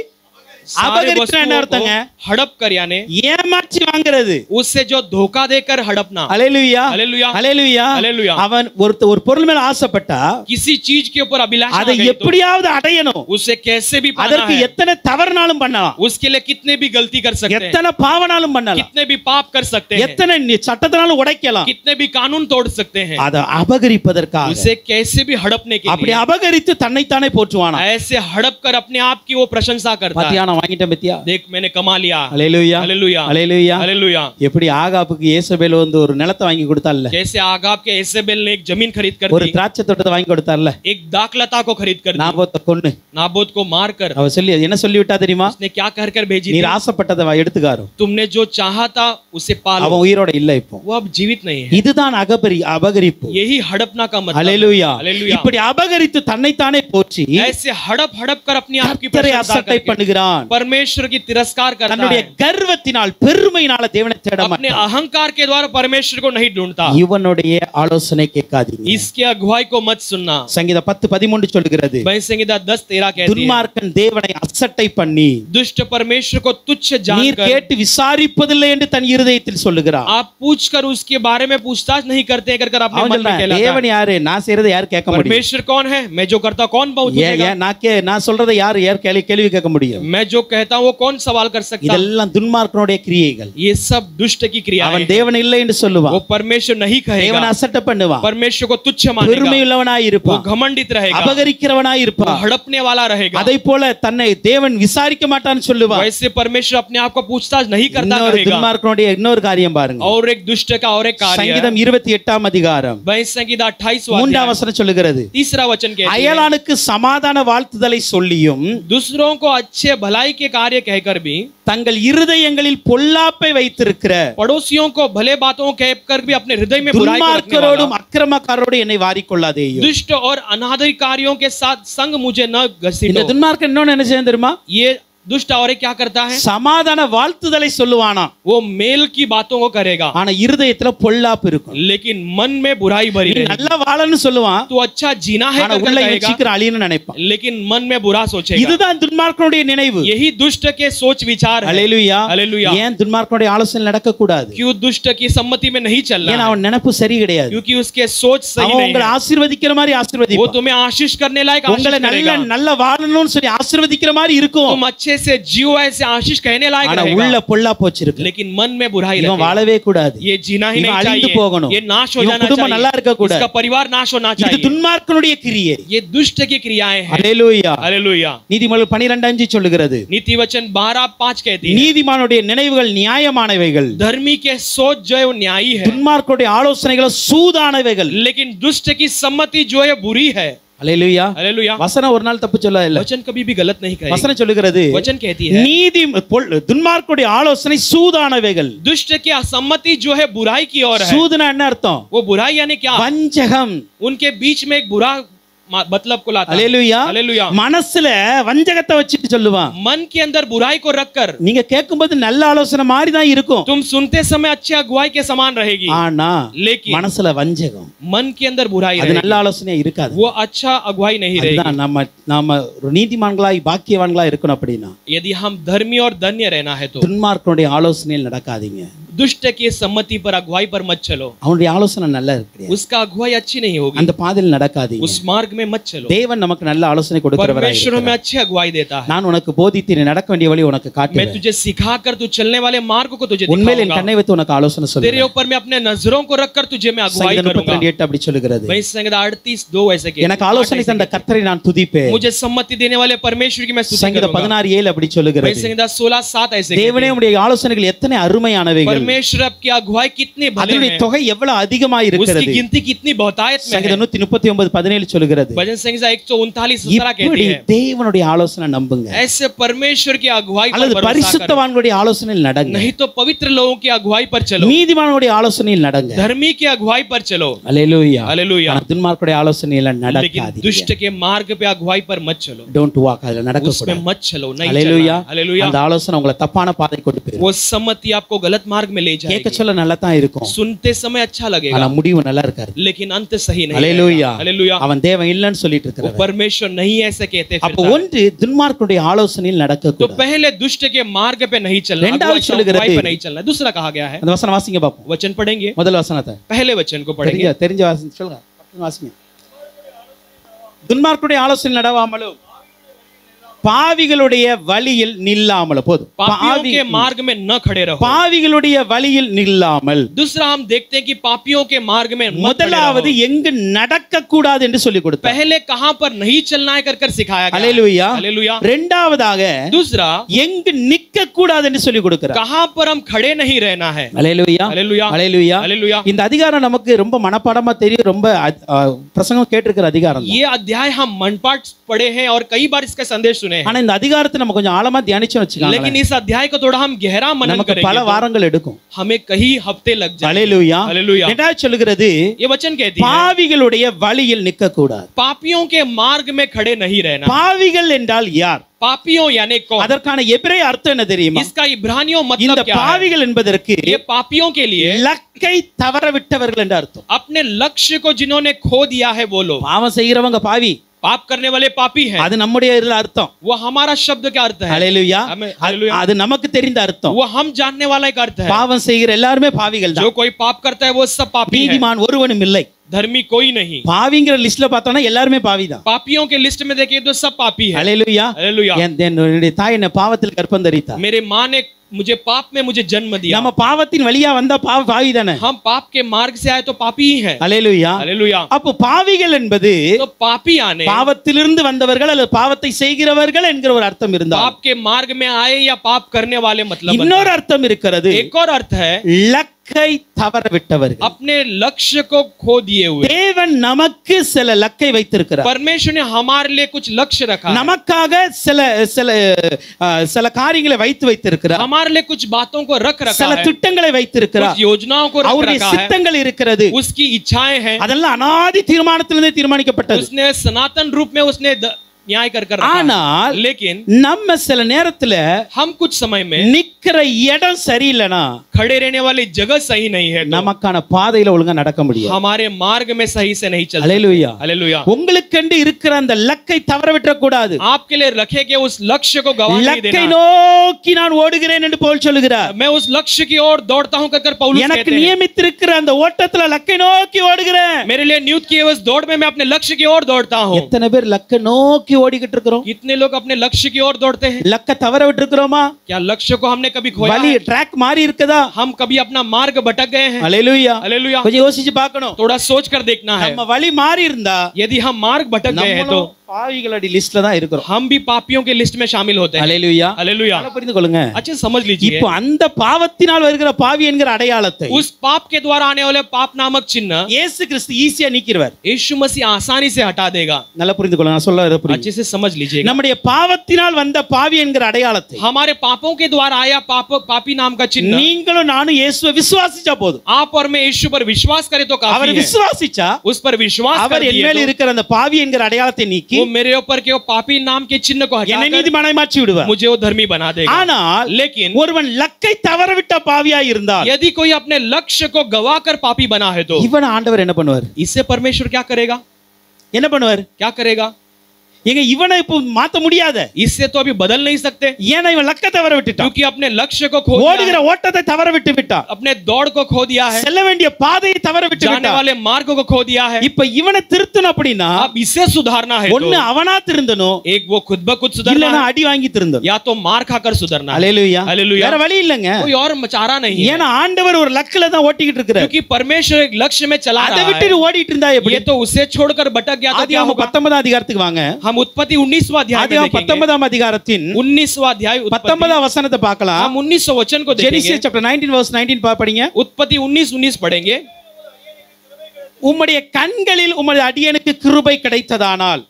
सारे அபகரிப்புனா என்ன वस्तुओं அர்த்தங்க? को हड़प कर यानी ஏமாற்றி வாங்குறது. उससे जो धोखा देकर हड़पना। அல்லேலூயா, हालेलुया, அல்லேலூயா. हालेलुया। அவன் ஒரு பொருள் மேல ஆசைப்பட்டா किसी चीज के ऊपर अभिलाषा அதை आ गई तो எப்படியாவது அடையணும். उसे कैसे भी पाना அதற்கு है, எத்தனை தவறுனாலும் பண்ணலாம், उसके लिए कितने भी गलती कर सकते हैं, எத்தனை பாவனாலும் பண்ணலாம், कितने भी पाप कर सकते हैं, எத்தனை சட்டத்தினாலும் உடைக்கலாம். कितने भी कानून तोड़ सकते हैं, அதை அபகரிப்பதற்காக उसे कैसे भी हड़पने के அப்படி लिए அபகரித்து தன்னைத்தானே போற்றுவானா. ऐसे हड़प कर अपने आप की वो प्रशंसा करता है। பாத்தியா, நான் வாங்கிட்டேன் பத்தியா. देख मैंने कमा लिया। அல்லேலூயா, हालेलुया, அல்லேலூயா. हालेलुया। எப்படி ஆகாப்புக்கு ஏசபேல் வந்து ஒரு நிலத்தை வாங்கி கொடுத்தார்ல, कैसे आगाब के एसेबेल ने एक जमीन खरीद कर ஒரு दी, திராட்சை தோட்டத்தை வாங்கி கொடுத்தார்ல, एक दाखलता को खरीद कर दी, நாபோத்தை கொன்னு नाबोत को मारकर அவ சொல்லி என்ன சொல்லி விட்டா தெரியுமா? उसने क्या कहकर भेजी நீர் थी? ஆசைப்பட்டதை எடுத்துக்காரு. तुमने जो चाहा था उसे पालो। அவன் உயிரோட இல்ல இப்போ. वो अब जीवित नहीं है। இதுதான் அபகரிப்பு. यही हड़पना का मतलब। அல்லேலூயா. हालेलुया। இப்படி அபகரித்து தன்னைத்தானே போற்றி ऐसे हड़प हड़प कर अपने आप की கர்த்தரை प्रशंसा அசட்டை करके பண்ணுகிறான். परमेश्वर की तिरस्कार करता தன்னுடைய है, கர்வத்தினால் பெருமையினால தேவனை தேட अपने மாட்டான். अहंकार के द्वारा परमेश्वर को नहीं ढूंढता। இவனுடைய ஆலோசனை கேட்காதீங்க. इसके अगुवाई को मत सुनना। சங்கீதம் 10:13 சொல்கிறது, वही संगीता 10:13 कहती है, துன்மார்க்கன் தேவனை அசட்டை பண்ணி दुष्ट परमेश्वर को तुच्छ நீர் जानकर கேட்டு விசாரிப்பதில்லை என்று தன் இருதயத்தில் சொல்லுகிறான். आप पूछकर उसके बारे में पूछताछ नहीं करते कर अपने அவன் मन में சொல்றான், कहलाता தேவன் है। யாரு, நான் செய்யறதை யார் கேட்க முடியும்? परमेश्वर कौन है, मैं जो करता कौन बहुत सुनेगा? நான் சொல்றதை யார் கேள்வி கேட்க முடியும்? मैं जो कहता हूँ वो कौन सवाल कर सकता? இதெல்லாம் துன்மார்க்கனுடைய கிரியைகள். ये सब दुष्ट की क्रिया அவன் है। தேவன் இல்லை என்று சொல்லுவான், वो परमेश्वर नहीं தேவனை कहेगा, அசட்டை பண்ணுவான், परमेश्वर को तुच्छ मानेगा, பெருமை உள்ளவனாய் वो இருப்பான், घमंडित रहेगा, அபகரிக்கிறவனாய் वो இருப்பான். हड़पने वाला रहेगा। அதை போல தன்னை தேவன் விசாரிக்க மாட்டான்னு சொல்லுவான். वैसे परमेश्वर अपने आप को पूछताछ नहीं करता இன்னொரு कहेगा। துன்மார்க்கனுடைய இன்னொரு காரியம் பாருங்க. और एक दुष्ट का और एक कार्य है। சங்கீதம் 28 அதிகாரம் वही संगीता 28 3 வசனம் சொல்லுகிறது, तीसरा वचन कहती है, அயலானுக்கு சமாதான வாழ்த்துதலை சொல்லியும் दूसरों को अच्छे भलाई के कार्य कहकर भी தங்கள் இருதயங்களில் பொல்லாப்பை வைத்திருக்கிற पड़ोसियों को भले बातों कहकर भी अपने हृदय में बुराई को रखने துன்மார்க்கரோடும் वाला, அக்கிரமக்காரோடும் என்னை வாரிக்கொள்ளாதேயோ. दुष्ट और अनादरी कार्यों के साथ संग मुझे न இந்த घसीटो। துன்மார்க்கன் இன்னொன்னு என்ன செய்ய தெரியுமா? ये दुष्ट और क्या करता है? சமாதான வாழ்த்துதலை சொல்லுவானா, वो मेल की बातों को करेगा, ஆனா இருதயத்துல பொல்லாப்பு இருக்கும். लेकिन मन में बुराई भरी நீ रहेगी। நல்லா வாழன்னு சொல்லுவான், तू अच्छा जीना है ஆனா कर உள்ள இவன் कहेगा, சீக்கிரம் அழியன்னு நினைப்பான். लेकिन मन में बुरा सोचेगा। இதுதான் துன்மார்க்கனுடைய நினைவு. यही दुष्ट के सोच विचार है। அல்லேலூயா. हालेलुया। ஏன் துன்மார்க்கனுடைய ஆலோசனை நடக்க கூடாது? क्यों दुष्ट की सम्मति में नहीं चल ஏன்னா रहा है? அவன் நினைப்பு சரி கிடையாது. क्योंकि उसके सोच सही அவன் नहीं உங்களை है। ஆசீர்வதிக்கிற மாதிரி वो ஆசீர்வதிப்பான். तुम्हें आशीष करने लायक உங்களை आशीष நல்ல करेगा। நல்ல வாழணும்னு சொல்லி ஆசீர்வதிக்கிற மாதிரி இருக்கும். तुम अच्छे से जियो ऐसे आशीष कहने लायक ஆனா रहेगा, உள்ள பொல்லாப்பு வச்சிருக்கு. लेकिन मन में बुराई இவன் रखेगा। வாழவே கூடாது. ये जीना ही இவன் नहीं அழிந்து चाहिए, போகணும். ये नाश हो இவன் जाना குடும்பம் நல்லா இருக்க चाहिए, கூடாது. इसका परिवार नाश होना இது चाहिए। துன்மார்க்கனுடைய கிரியை. ये दुष्ट की क्रियाएं हैं। அல்லேலூயா. हालेलुया। நீதிமொழிகள் 12:5 சொல்லுகிறது, नीति वचन 12:5 कहती है, நீதிமானுடைய நினைவுகள் நியாயமானவைகள், धर्मी के सोच जो है वो न्यायी है, துன்மார்க்கனுடைய ஆலோசனைகள் சூதானவைகள். लेकिन दुष्ट की सम्मति जो है बुरी है। அல்லேலூயா. हालेलुया। வசனம் ஒரு நாள் தப்பு சொல்லல இல்ல. वचन कभी भी गलत नहीं कहेगा। வசனம் சொல்லுகிறது, वचन कहती है, துன்மார்க்கனுடைய ஆலோசனை சூதானவைகள். दुष्ट की असम्मति जो है बुराई की ओर है। சூதுனா என்ன அர்த்தம்? वो बुराई यानी क्या? வஞ்சகம். उनके बीच में एक बुरा मतलब को लाता है। அல்லேலூயா. हालेलुया। மனசுல வஞ்சகத்தை வச்சிட்டு சொல்லுவான். मन के अंदर बुराई को रखकर நீங்க கேட்கும்போது நல்ல ஆலோசனை மாதிரி தான் இருக்கும், तुम सुनते समय अच्छे अगुवाई के समान रहेगी, ஆனா लेकिन மனசுல வஞ்சகம், मन के अंदर बुराई அது நல்ல रहेगी, ஆலோசனையா இருக்காது. वो अच्छा अगुवाई नहीं रहेगी। அதுதான் நாம ஒரு நீதிமான்களாய் பாக்கியவான்களாய் இருக்கணும். அப்படின்னா यदि हम धर्मी और धन्य रहना है तो துன்மார்க்கனுடைய ஆலோசனையில் நடக்காதீங்க. दुष्ट की सम्मति पर अगुवाई पर मत चलो, அவனுடைய ஆலோசனை நல்லா இருக்கு, उसका अगुवाई अच्छी नहीं होगी, அந்த பாதையில் நடக்காதீங்க. उस मार्ग में मत चलो। தேவன் நமக்கு நல்ல ஆலோசனை கொடுக்கிறவராய் परमेश्वर हमें இருக்கிறார். अच्छी अगुवाई देता है। நான் உனக்கு போதித்து நீ நடக்க வேண்டிய வழி உனக்கு मैं காட்டுவேன். तुझे सिखाकर तू चलने वाले मार्ग को तुझे உண்மையில் என் दिखाऊंगा, கண்ணை வைத்து உனக்கு ஆலோசனை तेरे சொல்லுவேன். ऊपर मैं अपने नजरों को रखकर तुझे मैं अगुवाई சங்கீதம் करूंगा। 32:8 அப்படி சொல்லுகிறது, वही संगीत 38:2 ऐसे कहती है, எனக்கு ஆலோசனை தந்த கர்த்தரை நான் துதிப்பேன். मुझे सम्मति देने वाले परमेश्वर की मैं स्तुति சங்கீதம் करूंगा। 16:7 அப்படி वही சொல்லுகிறது, संगीत 16:7 ऐसे कहती தேவனே है, உம்முடைய ஆலோசனைகள் எத்தனை அருமையானவைகள், परमेश्वर आपकी अगुवाई कितने भले அதனுடைய हैं, தொகை எவ்வளவு அதிகமாய் उसकी இருக்கிறது. गिनती कितनी बहुतायत में है। சங்கீதம் 139:17 சொல்லுகிறது, भजन संहिता 139:17 कहती இப்படி है, தேவனுடைய ஆலோசனை நம்புங்க, ऐसे परमेश्वर की अगुवाई पर அல்லது भरोसा करो, பரிசுத்தவான்களுடைய ஆலோசனையில் நடங்க, नहीं तो पवित्र लोगों की अगुवाई पर चलो, நீதிமானுடைய ஆலோசனையில் நடங்க. धर्मी की अगुवाई पर चलो। அல்லேலூயா. हालेलुया। ஆனா துன்மார்க்கனுடைய ஆலோசனையில लेकिन நடக்காதீங்க. दुष्ट के मार्ग पे अगुवाई पर मत चलो, டோன்ட் வாக், அதுல நடக்க उसमें கூடாது. मत चलो, नहीं அல்லேலூயா. चलना। हालेलुया। அந்த ஆலோசனை உங்களை தப்பான பாதை கொண்டு போயிடும். वो सम्मति आपको गलत मार्ग में ले கேட்க जाएगी। சொல்ல நல்லா தான் இருக்கும், सुनते समय अच्छा ஆனா लगेगा, முடிவு நல்லா இருக்காரு. लेकिन अंत सही नहीं அல்லேலூயா. रहेगा। हालेलुया। அவன் தேவன் இல்லைன்னு சொல்லிட்டு वो இருக்கிறார். परमेश्वर नहीं ऐसे कहते அப்ப फिरता है। ஒன்று துன்மார்க்கனுடைய ஆலோசனையில் तो நடக்கக்கூடாது. पहले दुष्ट के मार्ग पे नहीं चलना, ரெண்டாவது अगुवाई சொல்லுகிறது, पे नहीं चलना। दूसरा कहा गया है, அந்த வசனம் வாசிங்க பாப்போம். वचन पढ़ेंगे, முதல் வசனத்தை पहले वचन को पढ़ेंगे। தெரிஞ்ச வசனம் சொல்லுங்க, வாசிங்க. துன்மார்க்கனுடைய ஆலோசனையில் நடவாமலும் பாவிகளுடைய வழியில் நில்லாமலும். போதும், पापियों के मार्ग में न खड़े रहो। பாவிகளுடைய வழியில் நில்லாமல். दूसरा हम देखते हैं कि पापियों के मार्ग में मत खड़े முதலாவது रहो। எங்கு நடக்க கூடாது என்று சொல்லி கொடுத்தார். पहले कहां पर नहीं चलना है कर सिखाया गया। அல்லேலூயா. हालेलुया। இரண்டாவதாக दूसरा எங்கு நிக்க கூடாது என்று சொல்லி கொடுக்கிறார். कहां पर हम खड़े नहीं रहना है। அல்லேலூயா. हालेलुया। அல்லேலூயா. हालेलुया। இந்த அதிகாரம் நமக்கு ரொம்ப மனப்பாடமா தெரியும், ரொம்ப பிரசங்கம் கேட்டிருக்கிற அதிகாரம் தான். ये अध्याय हम मनपाठ पढ़े हैं और कई बार इसका संदेश सुने हैं, ஆனா இந்த அதிகாரத்தை நம்ம கொஞ்சம் ஆழமா தியானிச்சோம் வச்சுக்கோங்க, लेकिन इस अध्याय को थोड़ा हम गहरा मनन நமக்கு பல करेंगे வாரங்கள் எடுக்கும். तो हमें कई हफ्ते लग जाएंगे। அல்லேலூயா. हालेलुया। ரெண்டாவது சொல்லுகிறது, ये वचन कहती है பாவிகளுடைய வழியில் நிக்க கூடாது. पापियों के मार्ग में खड़े नहीं रहना। பாவிகள் என்றால் யார்? पापियों यानी कौन? அதற்கான எபிரேய அர்த்தம் என்ன தெரியுமா? इसका इब्रानियों இந்த मतलब क्या है? பாவிகள் என்பதற்கு ये पापियों के लिए லக்கை தவற விட்டவர்கள் என்று அர்த்தம். अपने लक्ष्य को जिन्होंने खो दिया है वो लोग। பாவம் செய்கிறவங்க பாவி, पाप करने वाले पापी हैं, அது நம்முடைய இதுல அர்த்தம். वो हमारा शब्द का अर्थ है। அல்லேலூயா. हमें- हालेलुया। அது நமக்கு தெரிந்த அர்த்தம். वो हम जानने वाला एक अर्थ है। பாவம் செய்கிற எல்லாருமே பாவிகள் जो தான். कोई पाप करता है वो सब पापी है, நீதிமான் ஒருவனும் இல்லை. धर्मी कोई नहीं। பாவிங்கிற லிஸ்ட்ல பார்த்தோம்னா எல்லாருமே பாவி தான். पापियों के लिस्ट में देखिए तो सब पापी है। அல்லேலூயா. हालेलुया। என்னுடைய தாய் என்ன பாவத்தில் கற்பம் தரித்தார். मेरे माँ ने मुझे पाप में मुझे जन्म दिया। நம்ம பாவத்தின் வழியா வந்தா பாவி தானே. हम पाप के मार्ग से आए तो पापी ही हैं। அல்லேலூயா. हालेलुया। அப்போ பாவிகள் என்பது तो पापी आने, பாவத்திலிருந்து வந்தவர்கள் அல்லது பாவத்தை செய்கிறவர்கள் என்கிற ஒரு அர்த்தம் இருந்தால், पाप के मार्ग में आए या पाप करने वाले मतलब बनता இன்னொரு है। அர்த்தம் இருக்கிறது, एक और अर्थ है லக்கை தவற விட்டவர்கள். अपने लक्ष्य को खो दिए हुए। தேவன் நமக்கு சில லக்கை வைத்திருக்கிறார். परमेश्वर ने हमारे लिए कुछ लक्ष्य रखा है, நமக்காக சில சில சில காரியங்களை வைத்து வைத்திருக்கிறார். हमारे लिए कुछ बातों को रख रखा சில है, திட்டங்களை வைத்திருக்கிறார். कुछ योजनाओं को रख அவருடைய रखा है, சித்தங்கள் இருக்கிறது. उसकी इच्छाएं हैं, அதெல்லாம் அனாதி தீர்மானத்திலிருந்தே தீர்மானிக்கப்பட்டது. उसने सनातन रूप में उसने न्याय कर रखा है। ஆனால் लेकिन நம்ம சில நேரத்துல हम कुछ समय में நிக்கிற இடம் சரியில்லைனா खड़े रहने वाली जगह सही नहीं है तो நமக்கான பாதையில ஒழுங்கா நடக்க முடியாது. हमारे मार्ग में सही से नहीं चल அல்லேலூயா. सकते। हालेलुया। உங்களுக்கென்று இருக்கிற அந்த லக்கை தவற விட்டக் கூடாது. आपके लिए रखे के उस लक्ष्य को गवा नहीं லக்கை देना। நோக்கி நான் ஓடுகிறேன் என்று பவுல் சொல்லுகிறார். मैं उस लक्ष्य की ओर दौड़ता हूं कर पौलुस எனக்கு कहते हैं, நியமித்திருக்கிற அந்த ஓட்டத்துல லக்கை நோக்கி ஓடுகிறேன். मेरे लिए नियुक्त किए हुए उस दौड़ में मैं अपने लक्ष्य की ओर दौड़ता हूं। எத்தனை பேர் லக்கை நோக்கி ஓடிக்கிட்டு இருக்கிறோம்? कितने लोग अपने लक्ष्य की ओर दौड़ते हैं? லக்க தவற விட்டுருக்கிறோமா? क्या लक्ष्य को हमने कभी खोया வழி है? ட்ராக் மாறி இருக்குதா? हम कभी अपना मार्ग भटक गए हैं? அல்லேலூயா. हालेलुया। கொஞ்சம் யோசிச்சு பார்க்கணும். थोड़ा सोच कर देखना है। நம்ம வழி மாறி இருந்தா यदि हम मार्ग भटक गए हैं तो நம்மளும் பாவிகளோட லிஸ்ட்ல தான் இருக்கிறோம். हम भी पापियों के लिस्ट में शामिल होते हैं। அல்லேலூயா. हालेलुया। நல்லா புரிந்து கொள்ளுங்க. अच्छे समझ लीजिए, இப்போ அந்த பாவத்தினால் வருகிற பாவி என்கிற அடையாளத்தை उस पाप के द्वारा आने वाले पाप नामक चिन्ह இயேசு கிறிஸ்து ஈஸியா நீக்கிடுவார். यीशु मसीह आसानी से हटा देगा। நல்லா புரிந்து கொள்ளுங்க, நான் சொல்றது புரியுது. अच्छे से समझ लीजिएगा। நம்முடைய பாவத்தினால் வந்த பாவி என்கிற அடையாளத்தை हमारे पापों के द्वारा आया पापी नाम का चिन्ह நீங்களும் நானும் இயேசுவை விசுவாசிச்சா போதும். आप और मैं यीशु पर विश्वास करें तो काफी அவரை है। விசுவாசிச்சா उस पर विश्वास कर அவர் என் दिए மேல் तो இருக்கிற அந்த பாவி என்கிற அடையாளத்தை நீக்கி वो मेरे ऊपर के वो पापी नाम के चिन्ह को என்னை हटाकर நீதிமானாய் மாற்றி விடுவார். मुझे वो धर्मी बना देगा। ஆனால் लेकिन ஒருவன் லக்கை தவறவிட்ட பாவியாய் இருந்தால் यदि कोई अपने लक्ष्य को गवाकर पापी बना है तो இவன் ஆண்டவர் என்ன பண்ணுவார்? इससे परमेश्वर क्या करेगा? என்ன பண்ணுவார்? क्या करेगा? எங்க இவனை இப்போ மாத்த முடியாத, इससे तो अभी बदल नहीं सकते ஏன்னா இவன் லக்க தவற விட்டுட்டான். क्योंकि अपने लक्ष्य को खो दिया ஓடுகிற है, ஓட்டத்தை தவற விட்டு விட்டான். अपने दौड़ को खो दिया है, செல்ல வேண்டிய பாதையை தவற விட்டு जाने விட்டான். वाले मार्ग को खो दिया है। இப்ப இவனை திருத்தணும் அப்படின்னா अब इसे सुधारना है ஒண்ணு तो அவனா திருந்தணும், एक वो खुद ब खुद सुधरना இல்லனா है, அடி வாங்கி திருந்தணும். या तो मार खाकर सुधरना है। அல்லேலூயா. हालेलुया। வேற வழி இல்லங்க. कोई और चारा नहीं है, ஏன்னா ஆண்டவர் ஒரு லக்கில தான் ஓட்டிக்கிட்டு இருக்கிறார். क्योंकि परमेश्वर एक लक्ष्य में चला அதை रहा விட்டு है। ஓடிட்டு இருந்தா எப்படி? ये तो उसे छोड़कर भटक गया तो क्या ஆதியாகமம் होगा? 19 அதிகாரத்துக்கு வாங்க. हम उत्पत्ति 19वां अध्याय में ஆதியாகமம் देखेंगे। 19 அதிகாரத்தின் 19वां अध्याय उत्पत्ति, 19 வசனத்தை பார்க்கலாம். हम 19 वचन को ஜெனிசிஸ் देखेंगे। chapter 19 verse 19 படிங்க. उत्पत्ति 19:19 पढ़ेंगे। உம்முடைய கண்களில் உம்முடைய அடியனுக்கு கிருபை கிடைத்ததானால்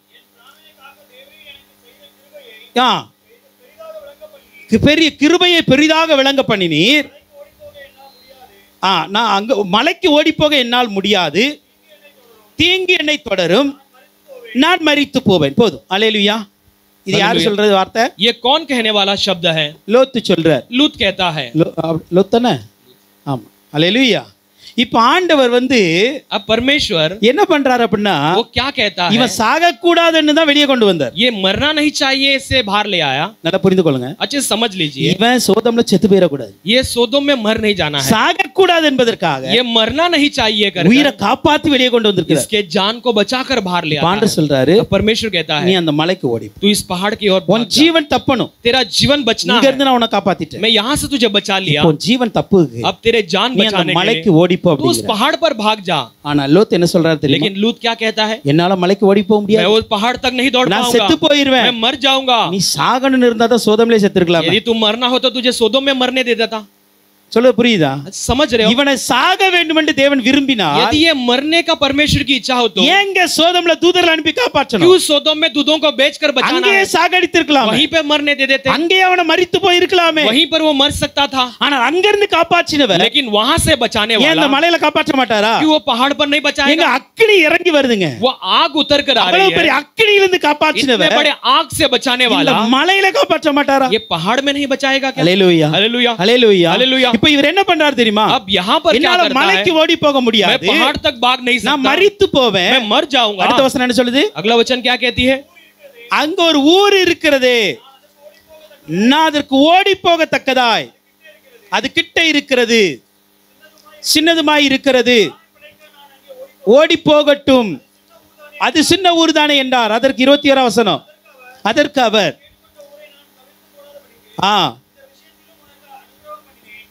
பெரிய கிருபையை பெரிதாக விளங்க பண்ணினீர். நான் அங்க மலைக்கு ஓடி போக என்னால் முடியாது, தீங்கு என்னை தொடரும், நான் மரித்து போவேன். போதும். அல்லேலூயா. இது யாரு சொல்றது வார்த்தை? ये कौन कहने वाला शब्द है? லோத்து சொல்றார். लूत कहता है। லோத்தன ஆமா அல்லேலூயா. இப்ப ஆண்டவர் வந்து अब परमेश्वर என்ன பண்றாரு அப்படின்னா वो क्या कहता है, இவன் சாக கூடாதுன்னு தான் வெளியே கொண்டு வந்தார். ये मरना नहीं चाहिए इससे बाहर ले आया. நல்லா புரிந்து கொள்ளுங்க. अच्छे से समझ लीजिए, இவன் சோதம்ல செத்து போயிட கூடாது, ये सोदोम में मर नहीं जाना है, சாக கூடாது என்பதற்காக ये मरना नहीं चाहिए कर உயிரை காப்பாத்தி வெளியே கொண்டு வந்திருக்கிறார். इसके जान को बचाकर बाहर ले आता ஆண்டவர் है. சொல்றாரு, अब परमेश्वर कहता நீ है அந்த மலைக்கு ஓடி போ. तू इस पहाड़ की ओर உன் भाग जा. ஜீவன் தப்பணும். तेरा जीवन बचना இங்க है. இருந்து நான் உன்னை காப்பாத்திட்டேன். मैं यहाँ से तुझे बचा लिया, உன் ஜீவன் தப்புக்கு अब तेरे जान நீ அந்த बचाने के மலைக்கு लिए ஓடி போ तू उस அப்படிங்கிறார். पहाड़ पर भाग जा. ஆனா லோத் என்ன சொல்றாரு தெரியுமா? लेकिन लूत क्या कहता है, என்னால மலைக்கு ஓடி போக मैं முடியாது, उस पहाड़ तक नहीं दौड़ நான் पाऊंगा, செத்து போயிருவேன். मैं मर जाऊंगा. நீ சாகணும்னு இருந்தா தான் சோதம்லே செத்துருக்கலாம். यदि तू मरना हो तो तुझे सोदोम में मरने दे देता. சொல்ல புரியுதா? समझ रहे हो? இவனை சாக வேண்டும் என்று தேவன் விரும்பினார். यदि ये मरने का परमेश्वर की इच्छा हो तो ஏங்க சோதம்ல தூதர்கள் அனுப்பி காப்பாற்றணும்? क्यों सोदोम में दूधों को बेचकर बचाना அங்கேயே है? சாகடித்திருக்கலாம், वहीं पे मरने दे देते, அங்கேயே அவனை மரித்து போயிருக்கலாமே. वहीं पर वो मर सकता था. ஆனா அங்க இருந்து காப்பாற்றினவர் लेकिन वहां से बचाने ஏன் இந்த वाला மலையில காப்பாற்ற மாட்டாரா? क्यों वो पहाड़ पर नहीं எங்க बचाएगा? அக்கினி இறங்கி வருதுங்க. वो आग उतर कर आ அவ்வளவு रही பெரிய है. அக்கினியிலிருந்து इतने காப்பாற்றினவர் बड़े आग से बचाने இந்த वाला மலையில காப்பாற்ற மாட்டாரா? ये पहाड़ में नहीं बचाएगा क्या? ஹalleluya, हालेलुया. ஹalleluya. ஹalleluya. இப்போ இவர் என்ன பண்றாரு தெரியுமா? अब यहाँ पर क्या என்னால करता है, மலைக்கு ஓடி போக मैं முடியாது, पहाड़ तक भाग नहीं நான் सकता, மரித்து போவேன். मैं मर जाऊंगा. அடுத்த வசனம் என்ன சொல்லுது? अगला वचन क्या कहती है, அங்க ஒரு ஊர் இருக்கிறது, நான் அதற்கு ஓடி போகத்தக்கதாய் அது கிட்ட இருக்கிறது, சின்னதுமாய் இருக்கிறது, ஓடி போகட்டும், அது சின்ன ஊர் தானே என்றார். அதற்கு 21 வசனம், அதற்கு அவர்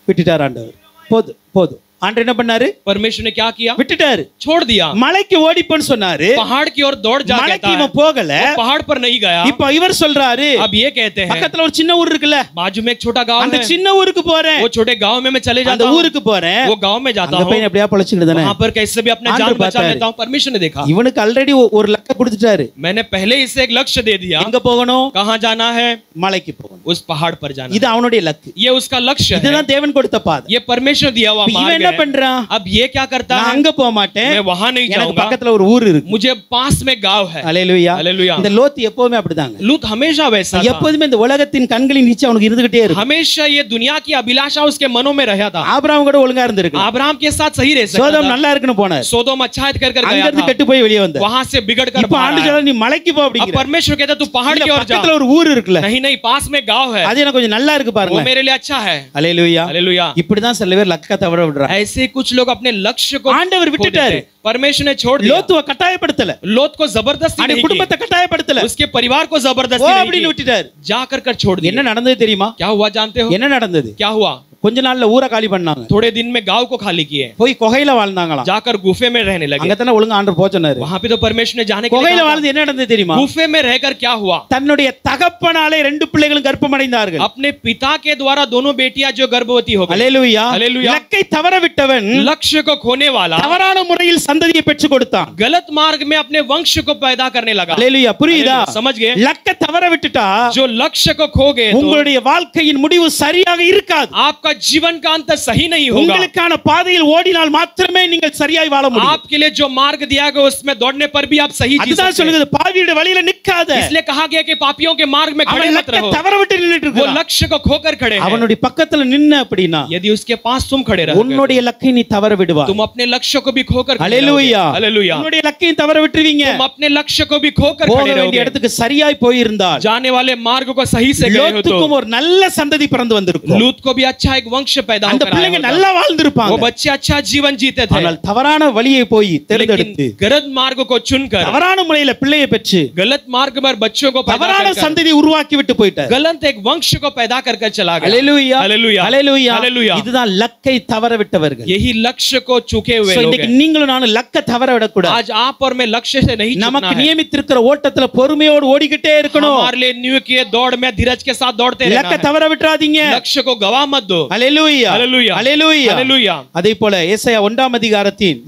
விட்டுட்டார். ஆண்டவர் போதும் போதும். ஆண்டவர் என்ன பண்ணாரு? परमेश्वर ने क्या किया, விட்டுட்டாரு, छोड़ दिया. மலைக்கு ஓடி போன்னு சொன்னாரு. पहाड़ की ओर दौड़ जा மலைக்கு कहता है, இவன் போகல. वो पहाड़ पर नहीं गया. இப்போ இவர் சொல்றாரு, अब ये कहते हैं, பக்கத்துல ஒரு சின்ன ஊர் இருக்குல்ல, बाजू में एक छोटा गांव அந்த है, சின்ன ஊருக்கு போறேன், वो छोटे गांव में मैं चले அந்த जाता हूँ, ஊருக்கு போறேன், वो गांव में जाता அங்க हूँ, போய் எப்படியா பொழைச்சிக்கிட்டு தானே. वहां पर कैसे भी अपने आंध्र जान बचा बताया। लेता हूँ. परमेश्वर ने देखा, இவனுக்கு ஆல்ரெடி ஒரு லக்க கொடுத்துட்டாரு. मैंने पहले इसे एक लक्ष्य दे दिया. எங்க போகணும்? कहाँ जाना है? மலைக்கு போகணும். उस पहाड़ पर जाना. இது அவனுடைய லக்கு, ये उसका लक्ष्य है, இதுதான் தேவன் கொடுத்த பாதை. ये परमेश्वर दिया हुआ இவன் मार्ग என்ன है. பண்றான்? अब ये क्या करता நான் है, அங்க போக மாட்டேன், मैं वहां नहीं எனக்கு जाऊंगा, பக்கத்துல ஒரு ஊர் இருக்கு. मुझे पास में गांव है. ஹalleluya, हालेलुया. இந்த லோத் எப்பவுமே அப்படிதாங்க. लूत हमेशा वैसा था. எப்போதுமே இந்த உலகத்தின் கண்களின் நீச்சை அவனுக்கு இருந்துகிட்டே இருக்கு. हमेशा ये दुनिया की अभिलाषा उसके मनों में रहा था. ஆபிரகாம் கூட ஒழுங்கா இருந்திருக்கு, अब्राहम के साथ सही रह सकता சோதம் था. நல்லா இருக்குன்னு போனார், सोदोम अच्छा कर कर அங்க गया இருந்து था, கெட்டு போய் வெளியே வந்தார். वहां से बिगड़ कर இப்போ बाहर ஆண்டு आया. சொல்ல நீ மலைக்கு போ अब அப்படிங்கிற. परमेश्वर कहता तू पहाड़ இல்ல, की ओर जा. பக்கத்துல ஒரு ஊர் இருக்குல்ல, नहीं नहीं, पास में गांव है, அது எனக்கு கொஞ்சம் நல்லா இருக்கு वो பாருங்க. मेरे लिए अच्छा है. ஹalleluya. हालेलुया. இப்படிதான் சில பேர் லக்க தவற விடுறாங்க. ऐसे कुछ लोग अपने लक्ष्य को ஆண்டவர் खो விட்டுட்டாரு. देते हैं. परमेश्वर ने छोड़ दिया. லோத்துவ கட்டாயப்படுத்தல, लोत को जबरदस्ती அவன் नहीं குடும்பத்தை की, கட்டாயப்படுத்தல, उसके परिवार को ஓ जबरदस्ती नहीं அப்படின்னு की, விட்டுட்டாரு. जाकर कर छोड़ என்ன दिया. நடந்தது தெரியுமா? क्या हुआ जानते हो? என்ன நடந்தது? क्या हुआ? கொஞ்ச நாள்ல ஊரை காலி பண்ணாங்க, थोड़े दिन में गांव को खाली किए, போய் குகையில வாழ்ந்தாங்களாம். जाकर गुफे में रहने लगे. அங்கதானே ஒழுங்கா ஆண்டவர் போக சொன்னாரு. वहां पे तो परमेश्वर ने जाने के लिए குகையில कहा था. வாழ்ந்து என்ன நடந்தது தெரியுமா? गुफे में रहकर क्या हुआ? தன்னுடைய தகப்பனாலே 2 பிள்ளைகளும் கர்ப்பமடைந்தார்கள். अपने पिता के द्वारा दोनों बेटियां जो गर्भवती हो गई. ஹalleluya. हालेलुया. இலக்கை தவற விட்டவன் लक्ष्य को खोने वाला தவறான முறையில் சந்ததியை பெற்றுக் கொடுத்தான். गलत मार्ग में अपने वंश को पैदा करने लगा. ஹalleluya. புரியுதா? हालेलुया. समझ गए? லக்க தவற விட்டுட்டா जो लक्ष्य को खो गए तो உங்களுடைய வாழ்க்கையின் முடிவு சரியாக இருக்காது. आपका जीवन का अंत सही नहीं होगा. உங்களுக்கான பாதையில் ஓடினால் மாத்திரமே நீங்கள் சரியாய் வாழ முடியும். आपके लिए जो मार्ग दिया गया उसमें दौड़ने पर भी आप सही जी அதுதான் सकते हैं. சொல்லுது, பாவியோட வழியில நிக்காத. इसलिए कहा गया कि पापियों के मार्ग में खड़े அவன் मत லக்க रहो. தவற விட்டு நின்னுட்டு वो இருக்கான். लक्ष्य को खोकर खड़े हैं. அவனுடைய பக்கத்துல நின்ன அப்படினா यदि उसके पास तुम खड़े रहोगे உன்னுடைய லக்கை நீ தவற விடுவாய். तुम अपने लक्ष्य को भी खोकर खड़े ஹalleluya. रहोगे. हालेलुया. உன்னுடைய லக்கையும் தவற விட்டுருவீங்க. तुम अपने लक्ष्य को भी खोकर போக खड़े வேண்டிய रहोगे. இடத்துக்கு சரியாய் போயிருந்தால் जाने वाले मार्ग को सही से गए हो तो லோத்துக்கும் ஒரு நல்ல சந்ததி பிறந்து வந்திருக்கும். लूत को भी अच्छा एक वंश पैदा அந்த होकर आया பிள்ளைங்க होता. நல்லா வாழ்ந்திருப்பாங்க. वो बच्चे अच्छा जीवन जीते थे. ஆனால் தவறான வழியை போய் தேர்ந்தெடுத்து लेकिन गलत मार्ग को चुनकर தவறான முறையில பிள்ளையை பெற்று गलत मार्ग पर बच्चों को पैदा தவறான कर சந்ததி உருவாக்கி விட்டு போயிட்டார். गलत एक वंश को पैदा कर चला गया. ஹalleluya. हालेलुया. ஹalleluya. हालेलुया. இதுதான் லக்கை தவற விட்டவர்கள். यही लक्ष्य को चूके हुए So, लोग இன்னைக்கு हैं. நீங்களும் நானும் லக்க தவற விடக்கூடாது. आज आप और मैं लक्ष्य से नहीं चूकना நமக்கு है. நியமித்திருக்கிற ஓட்டத்துல பொறுமையோடு ஓடிக்கிட்டே இருக்கணும். हमारे लिए नियुक्त किए दौड़ में धीरज के साथ दौड़ते रहना லக்க है. தவற விட்டுறாதீங்க. लक्ष्य को गवा मत दो. ஹalleluya. हालेलुया. ஹalleluya. हालेलुया. அதே போல ஏசாயா 1 அதிகாரத்தின்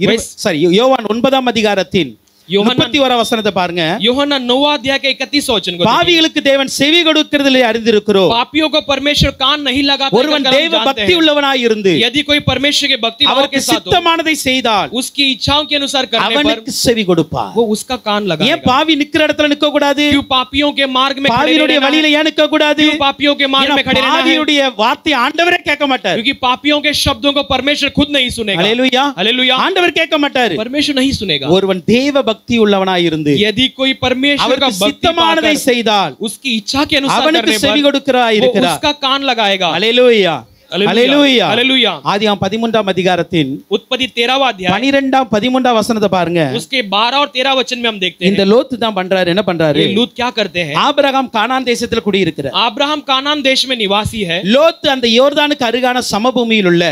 யோவான் 9 அதிகாரத்தின் யோஹன்னா 31 வசனத்தை பாருங்க. यूहन्ना 9 अध्याय के 31 वचन को பாவிகளுக்கு தேவன் செவி கொடுக்கிறதிலே அறிந்திருக்கிறோம். पापियों को परमेश्वर कान नहीं लगाता ஒருவன் தேவ பக்தி உள்ளவனாய் இருந்து यदि कोई परमेश्वर के भक्ति भाव அவருக்கு के साथ हो சித்தமானதை செய்தால் उसकी इच्छाओं के अनुसार करने पर அவனுக்கு செவி கொடுப்பார். वो उसका कान लगाएगा। ஏன் பாவி நிக்கிற இடத்துல நிக்க கூடாது? क्यों पापियों के मार्ग में खड़े பாவியுடைய रहना है? வழியில ஏன் நிக்க கூடாது? क्यों पापियों के मार्ग में खड़े रहना है? பாவியுடைய வார்த்தை ஆண்டவரே கேட்க மாட்டார். क्योंकि पापियों के शब्दों को परमेश्वर खुद नहीं सुनेगा। ஹalleluya. हालेलुया। ஆண்டவர் கேட்க மாட்டார். परमेश्वर नहीं सुनेगा। ஒருவன் தேவ பக்தி உள்ளவனாய் இருந்து यदि कोई परमेश्वर का அவருக்கு भक्ति சித்தமானதை पाकर செய்தால் उसकी इच्छा के अनुसार அவனுக்கு करने செவி पर கொடுக்கிறாய் वो இருக்கிறார். उसका कान लगाएगा। ஹalleluya. ஹalleluya. हालेलुया। ஆதியாகமம் 13ஆம் அதிகாரத்தின் उत्पत्ति 13वां अध्याय 12ஆம் 13ஆம் வசனத்தை பாருங்க. उसके 12 और 13 वचन में हम देखते இந்த हैं லோத்து தான் பண்றாரு. என்ன பண்றாரு? ये लूत क्या करते हैं? ஆபிரகாம் கானான் தேசத்தில் குடியிருக்கிறார். अब्राहम कानान देश में निवासी है। லோத்து அந்த யோர்தானுக்கு அருகான சமபூமியில் உள்ள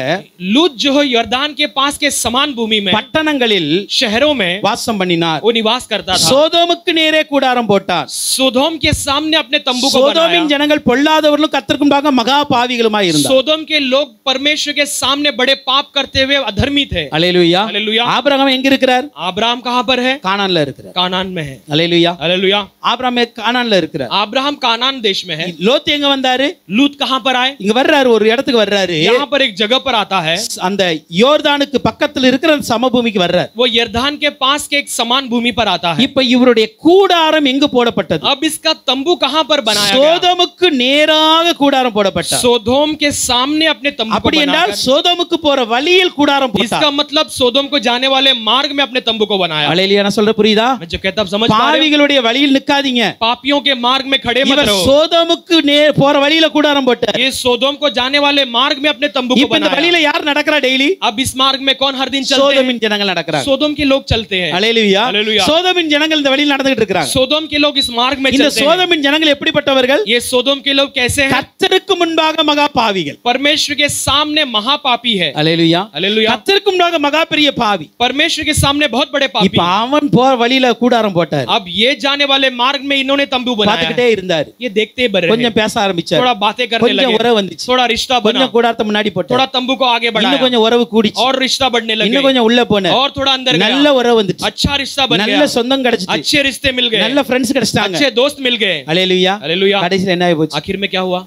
लूत जो है यर्दान के पास के समान भूमि में பட்டணங்களில் शहरों में வாசம் பண்ணினார். वो निवास करता था। சோதோமுக்கு நேரே கூடாரம் போட்டார். सोदोम के सामने अपने तंबू को बनाया। சோதோமின் ஜனங்கள் பொல்லாதவர்களும் கர்த்தருக்கு முன்பாக மகா பாவிகளுமாய் இருந்தார். सोदोम के लोग परमेश्वर के सामने बड़े पाप करते हुए अधर्मी थे। ஹalleluya. हालेलुया। ஆபிரகாம் எங்க இருக்கிறார்? अब्राहम कहां पर है? கானான்ல இருக்கிறார். कानान में है। ஹalleluya. हालेलुया। ஆபிரகாம் கானான்ல இருக்கிறார். अब्राहम कानान देश में है। லோத்து எங்க வந்தாரு? लूत कहां पर आए? இங்க வர்றாரு, ஒரு இடத்துக்கு வர்றாரு. यहाँ पर एक जगह पर आता है। அந்த யோர்தானுக்கு பக்கத்துல இருக்கிற அந்த சமபூமிக்கு வர்றார். वो यर्दान के पास के एक समान भूमि पर आता है। இப்ப இவருடைய கூடாரம் எங்கு போடப்பட்டது? अब इसका तंबू कहां पर बनाया गया? சோதோமுக்கு நேராக கூடாரம் போடப்பட்டது. सोदोम के सामने अपने तंबू को அப்படி என்றால் बनाकर, சோதோமுக்கு போற வழியில் கூடாரம் इसका போட்டார். मतलब सोदोम को जाने वाले मार्ग में अपने तंबू को बनाया। ஹalleluya. நான் சொல்ற புரியுதா? मैं जो कहता हूं समझ पा रहे हो? பாவிகளுடைய வழியில் நிக்காதீங்க. पापियों के मार्ग में खड़े मत இவர் रहो। சோதோமுக்கு போற வழியில கூடாரம் போட்டார். ये सोदोम को जाने वाले मार्ग में अपने तंबू को இப்ப இந்த बनाया। வழியில யார் நடக்கிறா டெய்லி? अब इस मार्ग में कौन हर दिन चलते हैं? சோதோமின் ஜனங்கள் நடக்கிறாங்க. सोदोम के लोग चलते हैं। ஹalleluya. हालेलुया। சோதோமின் ஜனங்கள் இந்த வழியில் நடந்துட்டு இருக்காங்க. सोदोम के लोग इस मार्ग में இந்த चलते हैं। சோதோமின் ஜனங்கள் எப்படிப்பட்டவர்கள்? ये सोदोम के लोग कैसे हैं? கர்த்தருக்கு முன்பாக மகா பாவிகள். परमेश्वर के सामने महापापी है। ஹalleluya. हालेलुया। கர்த்தருக்கு முன்பாக மகா பெரிய பாவி. परमेश्वर के सामने बहुत बड़े पापी। இப்ப அவன் போற வழியில கூடாரம் போட்டார். अब ये जाने वाले मार्ग में इन्होंने तंबू बनाया பாத்துக்கிட்டே है। இருந்தார். ये देखते बड़े கொஞ்சம் பேச ஆரம்பிச்சார். थोड़ा बातें करने கொஞ்சம் लगे, உறவு வந்துச்சு. थोड़ा रिश्ता बना, கொஞ்சம் கூடாரத்தை முன்னாடி போட்டார். थोड़ा तंबू को आगे இன்னும் बढ़ाया கொஞ்சம் உறவு கூடிச்சு. और रिश्ता बढ़ने लगे, இன்னும் கொஞ்சம் உள்ள போனார். और थोड़ा अंदर நல்ல गया, உறவு வந்துச்சு. अच्छा रिश्ता बन நல்ல गया, சொந்தம் கிடைச்சிச்சு. अच्छे रिश्ते मिल गए, நல்ல ஃப்ரெண்ட்ஸ் கிடைச்சிட்டாங்க. अच्छे दोस्त मिल गए। ஹalleluya. हालेलुया। கடைசில என்ன ஆயி போச்சு? आखिर में क्या हुआ?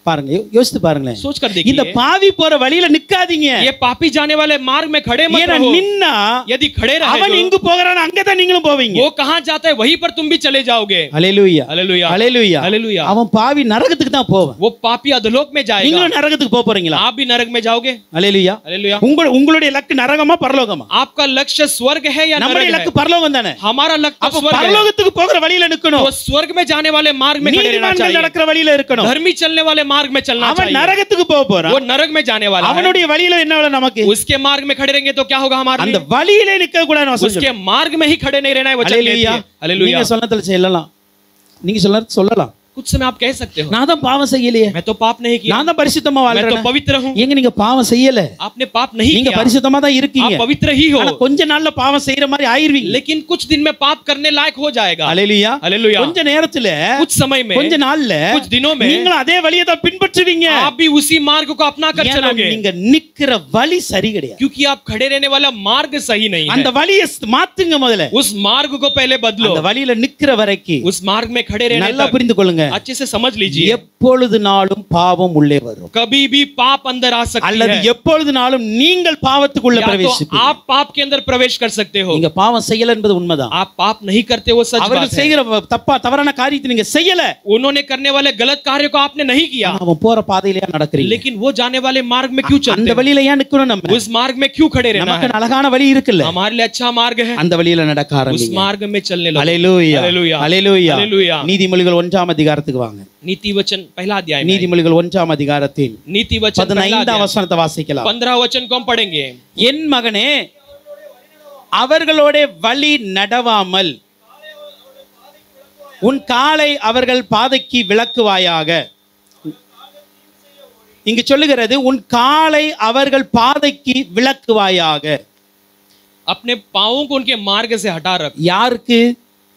பாருங்க, யோசித்து பாருங்களேன். सोच कर இந்த देखिए, பாவி போற வழியில நிக்காதீங்க. ये पापी जाने वाले मार्ग में खड़े मत ஏன்னா रहो। நின்னா यदि खड़े रहे அவன் तो எங்க போகிறானோ அங்க தான் நீங்களும் போவீங்க. वो कहां जाता है वहीं पर तुम भी चले जाओगे। ஹalleluya. हालेलुया। ஹalleluya. हालेलुया। அவன் பாவி நரகத்துக்கு தான் போவான். वो पापी अधोलोक में जाएगा, நீங்களும் நரகத்துக்கு போக போறீங்களா? आप भी नरक में जाओगे। ஹalleluya. हालेलुया। உங்களுடைய லக்கு நரகமா பரலோகமா? आपका लक्ष्य स्वर्ग है या நம்முடைய नरक லக்கு है? பரலோகம் தானே. हमारा लक्ष्य அப்ப स्वर्ग है, பரலோகத்துக்கு போகிற வழியில நிக்கணும். तो स्वर्ग में जाने वाले मार्ग में खड़े रहना நீதிமான்கள் चाहिए, நடக்கிற வழியில இருக்கணும். धर्मी चलने वाले मार्ग में चलना அவன் चाहिए। நரகத்துக்கு போக போறான். वो नरक में जाने वाला है, அவனுடைய வழியில என்ன வேலை நமக்கு? उसके मार्ग में खड़े रहेंगे तो क्या होगा हमारे அந்த लिए? வழியிலே நிக்க கூடாது. उसके मार्ग में ही खड़े नहीं रहना है वचन कहती ஹalleluya. है। हालेलुया। நீங்க சொன்னதுல சொல்லலாம். நீங்க சொல்லலாம். कुछ समय आप कह सकते हो, நான் தான் பாவம் செய்யலையே, मैं तो पाप नहीं किया, நான் தான் பரிசுத்தமா मैं வாழ்றேன். तो पवित्र हूँ। எங்க நீங்க பாவம் செய்யல? आपने पाप नहीं நீங்க किया, பரிசுத்தமா தான் இருக்கீங்க. आप पवित्र ही हो, ஆனா கொஞ்ச நாள்ல பாவம் செய்யற மாதிரி ஆயிருவீங்க. लेकिन कुछ दिन में पाप करने लायक हो जाएगा। ஹalleluya. हालेलुया। கொஞ்ச நேரத்துல, कुछ समय में, கொஞ்ச நாள்ல, कुछ दिनों में நீங்களும் அதே வழியை தான் பின்பற்றுவீங்க. आप भी उसी मार्ग को अपना कर ஏன்னா चलोगे, நீங்க நிக்கிற வழி சரி கிடையாது. क्योंकि आप खड़े रहने वाला मार्ग सही नहीं அந்த है। வழியை மாத்துங்க முதல்ல. उस मार्ग को पहले बदलो, அந்த வழியில நிக்கிற வரைக்கும் उस मार्ग में खड़े रहने நல்லா तक புரிந்து கொள்ளுங்க. अच्छे से समझ लीजिए, எப்பொழுதுனாலும் பாவம் உள்ளே வரும். कभी भी पाप अंदर आ सकती அல்லது है, எப்பொழுதுனாலும் நீங்கள் பாவத்துக்குள்ள या तो பிரவேசிப்பீங்க. आप पाप के अंदर प्रवेश कर सकते हो। நீங்க பாவம் செய்யல என்பது உண்மைதான். आप पाप नहीं करते, वो सच அவர்கள் बात है। செய்கிற தவறான காரியத்தை நீங்க செய்யல. उन्होंने करने वाले गलत कार्य को आपने नहीं किया, அவன் போற பாதையில நடக்கிறீங்க. लेकिन वो जाने वाले मार्ग में क्यों அந்த चलते हो? வழியில ஏன் நிக்கணும்? நம்ம उस मार्ग में क्यों खड़े रहना நமக்கு है? அழகான வழி இருக்குல்ல, हमारे लिए अच्छा मार्ग है, அந்த வழியில நடக்க उस ஆரம்பிங்க. मार्ग में चलने लगो। ஹalleluya. हालेलुया। ஹalleluya. हालेलुया। நீதிமொழிகள் 1ஆம் அதிகாரத்துக்கு வாங்க. नीति वचन पहला अध्याय में, நீதிமொழிகள் 1ஆம் அதிகாரத்தின் नीति वचन पहला 15ஆம் अध्याय, வசனத்தை வாசிக்கலாம். 15 वचन को हम पढ़ेंगे। என் மகனே, அவர்களோட வழி நடவாமல் உன் காலை அவர்கள் பாதைக்கு விளக்குவாயாக. இங்கு சொல்லுகிறது, உன் காலை அவர்கள் பாதைக்கு விளக்குவாயாக. अपने पांवों को उनके मार्ग से हटा रख। யாருக்கு?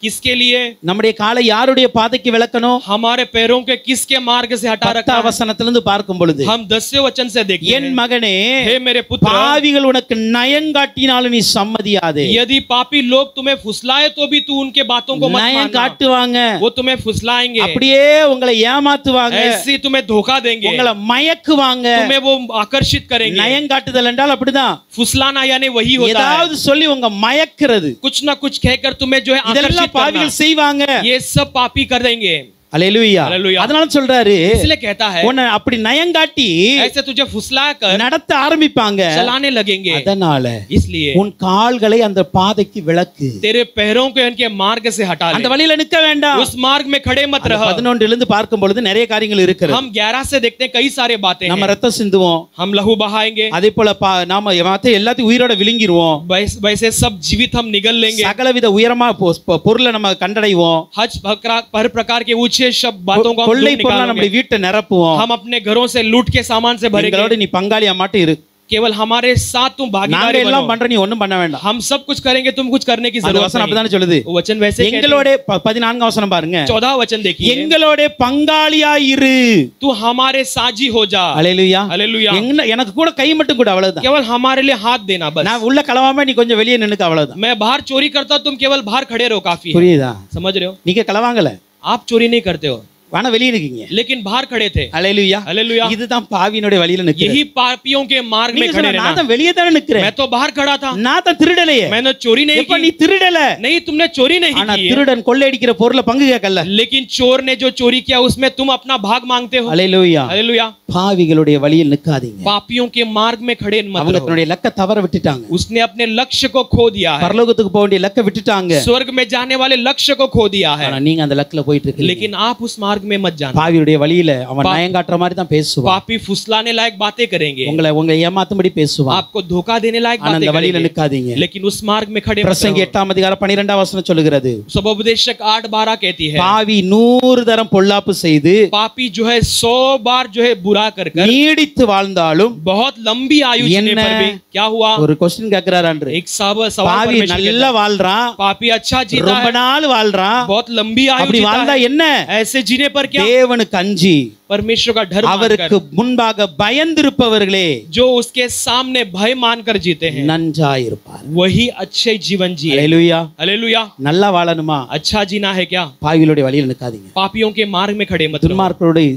किसके लिए? நம்முடைய காலை யாருடைய பாதைக்கு விளக்கணும்? हमारे पैरों के किसके मार्ग से हटा रखा 10 है? வசனத்திலிருந்து பார்க்கும் பொழுது हम 10वें वचन से देखते என் हैं, மகனே हे मेरे पुत्र, பாவிகள் உனக்கு நயங்காட்டினாலும் நீ சம்மதியாதே. यदि पापी लोग तुम्हें फुसलाए तो भी तू उनके बातों को मत நயம் मानना। காட்டுவாங்க, वो तुम्हें फुसलाएंगे, அப்படியே உங்களை ஏமாத்துவாங்க, ऐसे तुम्हें धोखा देंगे, உங்களை மயக்குவாங்க. तुम्हें वो आकर्षित करेंगे। நயம் காட்டுதல் என்றால் அப்படிதான், फुसलाना यानी वही होता है, ஏதாவது சொல்லி உங்க மயக்கிறது. कुछ ना कुछ कहकर तुम्हें जो है இதெல்லாம் आकर्षित करना। பாவிகள் செய்வாங்க. ये सब पापी कर देंगे। அல்லேலூயா. அல்லேலூயா. அதனால சொல்றாரு, इसलिए कहता है, உன்னை அப்படி நயங்காட்டி ऐसे तुझे फुसला कर நடத்த ஆரம்பிப்பாங்க. चलाने लगेंगे। அதனால इसलिए உன் கால்களை அந்த பாதைக்கு விளக்கு, तेरे पैरों को इनके मार्ग से हटा அந்த ले, வழியில நிக்க வேண்டாம். उस मार्ग में खड़े मत रह। 11 இருந்து பார்க்கும் பொழுது நிறைய காரியங்கள் இருக்கிறது. हम 11 से देखते हैं कई सारे बातें நம்ம हैं। ரத்தம் சிந்துவோம், हम लहू बहाएंगे, அதே போல நாம மத்த எல்லாத்தையும் உயிரோட விழுங்கிருவோம். वैसे सब जीवित हम निगल लेंगे। சகலவித உயரமா பொருளை நம்ம கண்டடைவோம். हर प्रकार के ऊंचे शब्द बातों को हम கொள்ளை ढूंढ பொருளை निकालेंगे। நம்முடைய வீட்டை நிரப்புவோம். हम अपने घरों से लूट के सामान से भरेंगे। எங்களோட நீ பங்காளியா மாட்டு இரு, केवल हमारे साथ तुम நாங்க भागीदारी எல்லாம் बनो। பண்ற, நீ ஒண்ணும் பண்ண வேண்டாம். हम सब कुछ करेंगे, तुम कुछ करने की அந்த जरूरत வசனம் नहीं। அப்படிதானே சொல்லுது. वो वचन वैसे कहती है। எங்களோட 14 வசனம் பாருங்க, 14 वचन देखिए, எங்களோட பங்காளியா இரு. तू हमारे साझी हो जा। அல்லேலூயா. हालेलुया। எனக்கு கூட கை மட்டும் கூட, அவ்வளவுதான். केवल हमारे लिए हाथ देना बस। நான் உள்ள கலவாம நீ கொஞ்சம் வெளியே நின்னுக்க, அவ்வளவுதான். मैं बाहर चोरी करता, तुम केवल बाहर खड़े रहो, काफी है। புரியுதா? समझ रहे हो? நீங்க கலவாங்கல, आप चोरी नहीं करते हो, ஆனா வெளியே நிக்கீங்க. लेकिन बाहर खड़े थे। அல்லேலூயா. हालेलुया। இதுதான் பாவியினுடைய வழியில நிக்கிறது. यही पापियों के मार्ग में நீங்க खड़े சொல்லுங்க, நான் रहना। தான் வெளியே தானே நிக்கிறேன், मैं तो बाहर खड़ा था, நான் தான் திருடலையே. मैंने चोरी नहीं எப்ப நீ की। திருடல, नहीं, तुमने चोरी नहीं ஆனா की है। திருடன் கொள்ளையடிக்கிற பொருளை பங்கு கேட்கல. लेकिन चोर ने जो चोरी किया उसमें तुम अपना भाग मांगते हो। அல்லேலூயா. हालेलुया। பாவிகளுடைய வழியில் நிக்காதீங்க. पापियों के मार्ग में खड़े मत அவங்க रहो। தன்னுடைய லக்க தவற விட்டுட்டாங்க. उसने अपने लक्ष्य को खो दिया है, பரலோகத்துக்கு போக வேண்டிய லக்க விட்டுட்டாங்க. स्वर्ग में जाने वाले लक्ष्य को खो दिया है। ஆனா நீங்க அந்த லக்ல போயிட்டு இருக்கீங்க. लेकिन आप उस मार्ग में मत जाना। பாவியுடைய வழியில அவன் நயங்காட்டுற மாதிரி தான் பேசுவான். पापी फुसलाने लायक बातें करेंगे, உங்களை ஏமாத்தும்படி பேசுவான். आपको धोखा देने लायक ஆனா बातें அந்த வழியில करेंगे, நிக்காதீங்க. लेकिन उस मार्ग में खड़े मत பிரசங்கி रहो। 8 அதிகாரம் 12 வசனம் சொல்லுகிறது, सुबोपदेशक 8:12 कहती है, பாவி 100 தரம் பொல்லாப்பு செய்து पापी जो है 100 बार जो है बुरा कर कर நீடித்து வாழ்ந்தாலும் बहुत लंबी आयु जीने என்ன? पर भी क्या हुआ? ஒரு क्वेश्चन கேக்குறாரு. एक सवाल பாவி परमेश्वर कहता நல்லா है, வாழ்றான், पापी अच्छा जीता ரொம்ப है, நாள் வாழ்றான், बहुत लंबी आयु அப்படி जीता வாழ்ந்தா है, என்ன? ऐसे जीने पर क्या? தேவனுக்கு அஞ்சி परमेश्वर का डर அவருக்கு मानकर, முன்பாக பயந்திருப்பவர்களே जो उसके सामने भय मानकर जीते हैं, நன்றாயிருப்பார். वही अच्छे जीवन जिए। அல்லேலூயா. हालेलुया। நல்லா வாழணுமா? अच्छा जीना है क्या? பாவிகளுடைய வழியில் நிக்காதீங்க. पापियों के मार्ग में खड़े मत रहो, துன்மார்க்கருடைய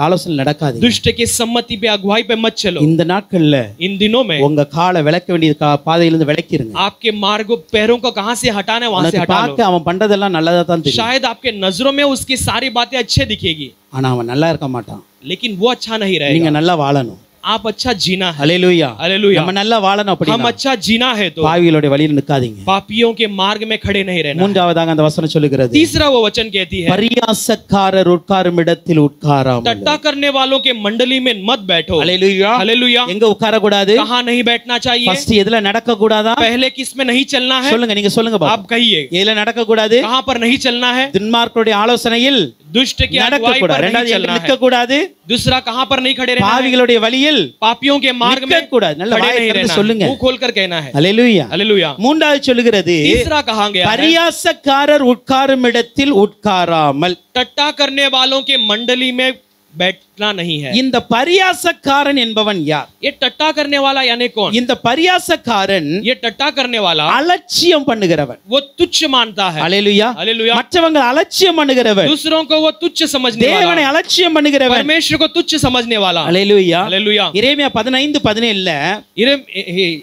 ஆலோசனை நடக்காதீங்க. दुष्ट की सम्मति पे अगुवाई पे मत चलो। இந்த நாட்கள்ல इन दिनों में உங்க காலை விளக்க வேண்டிய பாதையிலிருந்து விளக்கிருங்க. आपके मार्ग पैरों को कहाँ से हटाना है वहां से உனக்கு हटा लो। பார்க்க அவன் பண்றதெல்லாம் நல்லதா தான் தெரியும், शायद आपके नजरों में उसकी सारी बातें अच्छे दिखेगी, ஆனா அவன் நல்லா இருக்க மாட்டான். लेकिन वो अच्छा नहीं நீங்க रहेगा। நல்லா வாழணும். आप अच्छा जीना है। அல்லேலூயா. हालेलुया। நம்ம நல்லா வாழணும். அப்படி हम अच्छा जीना है तो பாவிகளுடைய வழியில் நிக்காதீங்க. पापियों के मार्ग में खड़े नहीं रहना। மூன்றாவதாக அந்த வசனம் சொல்லுகிறது, तीसरा वो वचन कहती है, பரியாசக்காரர் உட்காரும் இடத்தில் உட்காராமல். टट्टा करने वालों के मंडली में मत बैठो। அல்லேலூயா. हालेलुया। எங்க உட்கார கூடாது? कहाँ नहीं बैठना चाहिए? ஃபர்ஸ்ட் எதுல நடக்க கூடாதா? पहले किस में नहीं चलना है? சொல்லுங்க, நீங்க சொல்லுங்க பாப்போம். आप कहिए எதுல நடக்க கூடாது? कहाँ पर नहीं चलना है? துன்மார்க்கருடைய ஆலோசனையில் दुष्ट की நடக்க अगुवाई கூடாது. पर नहीं இரண்டாவது चलना நிற்க है। கூடாது. दूसरा कहाँ पर नहीं खड़े रहना है? பாவிகளுடைய வழியில் पापियों के मार्ग में நிற்க கூடாது. நல்ல खड़े வாயை नहीं திறந்து रहना, சொல்லுங்க. मुंह खोलकर कहना है। அல்லேலூயா. हालेलुया। மூன்றாவது சொல்லுகிறது, तीसरा कहा गया है, பரியாசக்காரர் உட்காரும் இடத்தில் உட்காராமல். टट्टा करने वालों के मंडली में बैठना नहीं है। இந்த பரியாசக்காரன் என்பவன் யார்? ये टट्टा करने वाला यानी कौन? இந்த பரியாசக்காரன் ये टट्टा करने वाला அலட்சியம் பண்ணுகிறவன். वो तुच्छ मानता है। அல்லேலூயா. हालेलुया। மற்றவங்க அலட்சியம் பண்ணுகிறவன், दूसरों को वो तुच्छ समझने தேவனை वाला, அலட்சியம் பண்ணுகிறவன். परमेश्वर को तुच्छ समझने वाला। அல்லேலூயா. हालेलुया। எரேமியா 15:17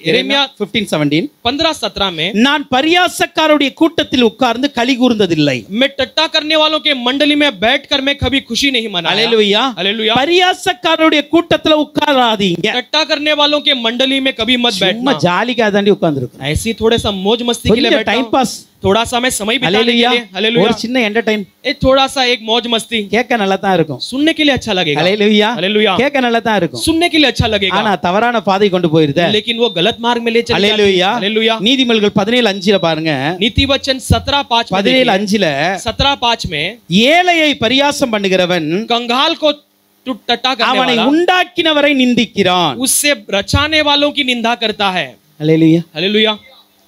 यिर्मयाह 15:17 15:17 में, நான் பரியாசக்காரருடைய கூட்டத்தில் உட்கார்ந்து களி கூர்ந்ததில்லை. मैं टट्टा करने वालों के मंडली में बैठकर मैं कभी खुशी नहीं मनाया। அல்லேலூயா. हालेलुया। பரியாசக்காரருடைய கூட்டத்துல உட்காராதீங்க. टट्टा करने वालों के मंडली में कभी मत சும்மா बैठना। ஜாலிக்காக தாண்டி உட்கார்ந்திருக்கோம். ऐसी थोड़े सा मौज मस्ती के लिए கொஞ்சம் बैठता டைம் हूं, பாஸ். थोड़ा सा मैं समय बिताने के அல்லேலூயா. लिए। हालेलुया। ஒரு சின்ன என்டர்டைன் ये थोड़ा सा एक मौज मस्ती கேட்க நல்லா தான் இருக்கும். सुनने के लिए अच्छा लगेगा। அல்லேலூயா. हालेलुया। கேட்க நல்லா தான் இருக்கும். सुनने के लिए अच्छा लगेगा, ஆனா தவறான பாதை கொண்டு போயிருதே. लेकिन वो गलत मार्ग में ले चले जाते हैं। அல்லேலூயா. हालेलुया। நீதிமொழிகள் 17:5 பாருங்க. नीति वचन 17:5 में देखिए। 17:5 17:5 में, ஏழையை பரியாசம் பண்ணுகிறவன் कंगाल को टट्टा करने அவனை वाला உண்டாக்கினவரை நிந்திக்கிறான். उससे रचाने वालों की निंदा करता है। அல்லேலூயா. हालेलुया।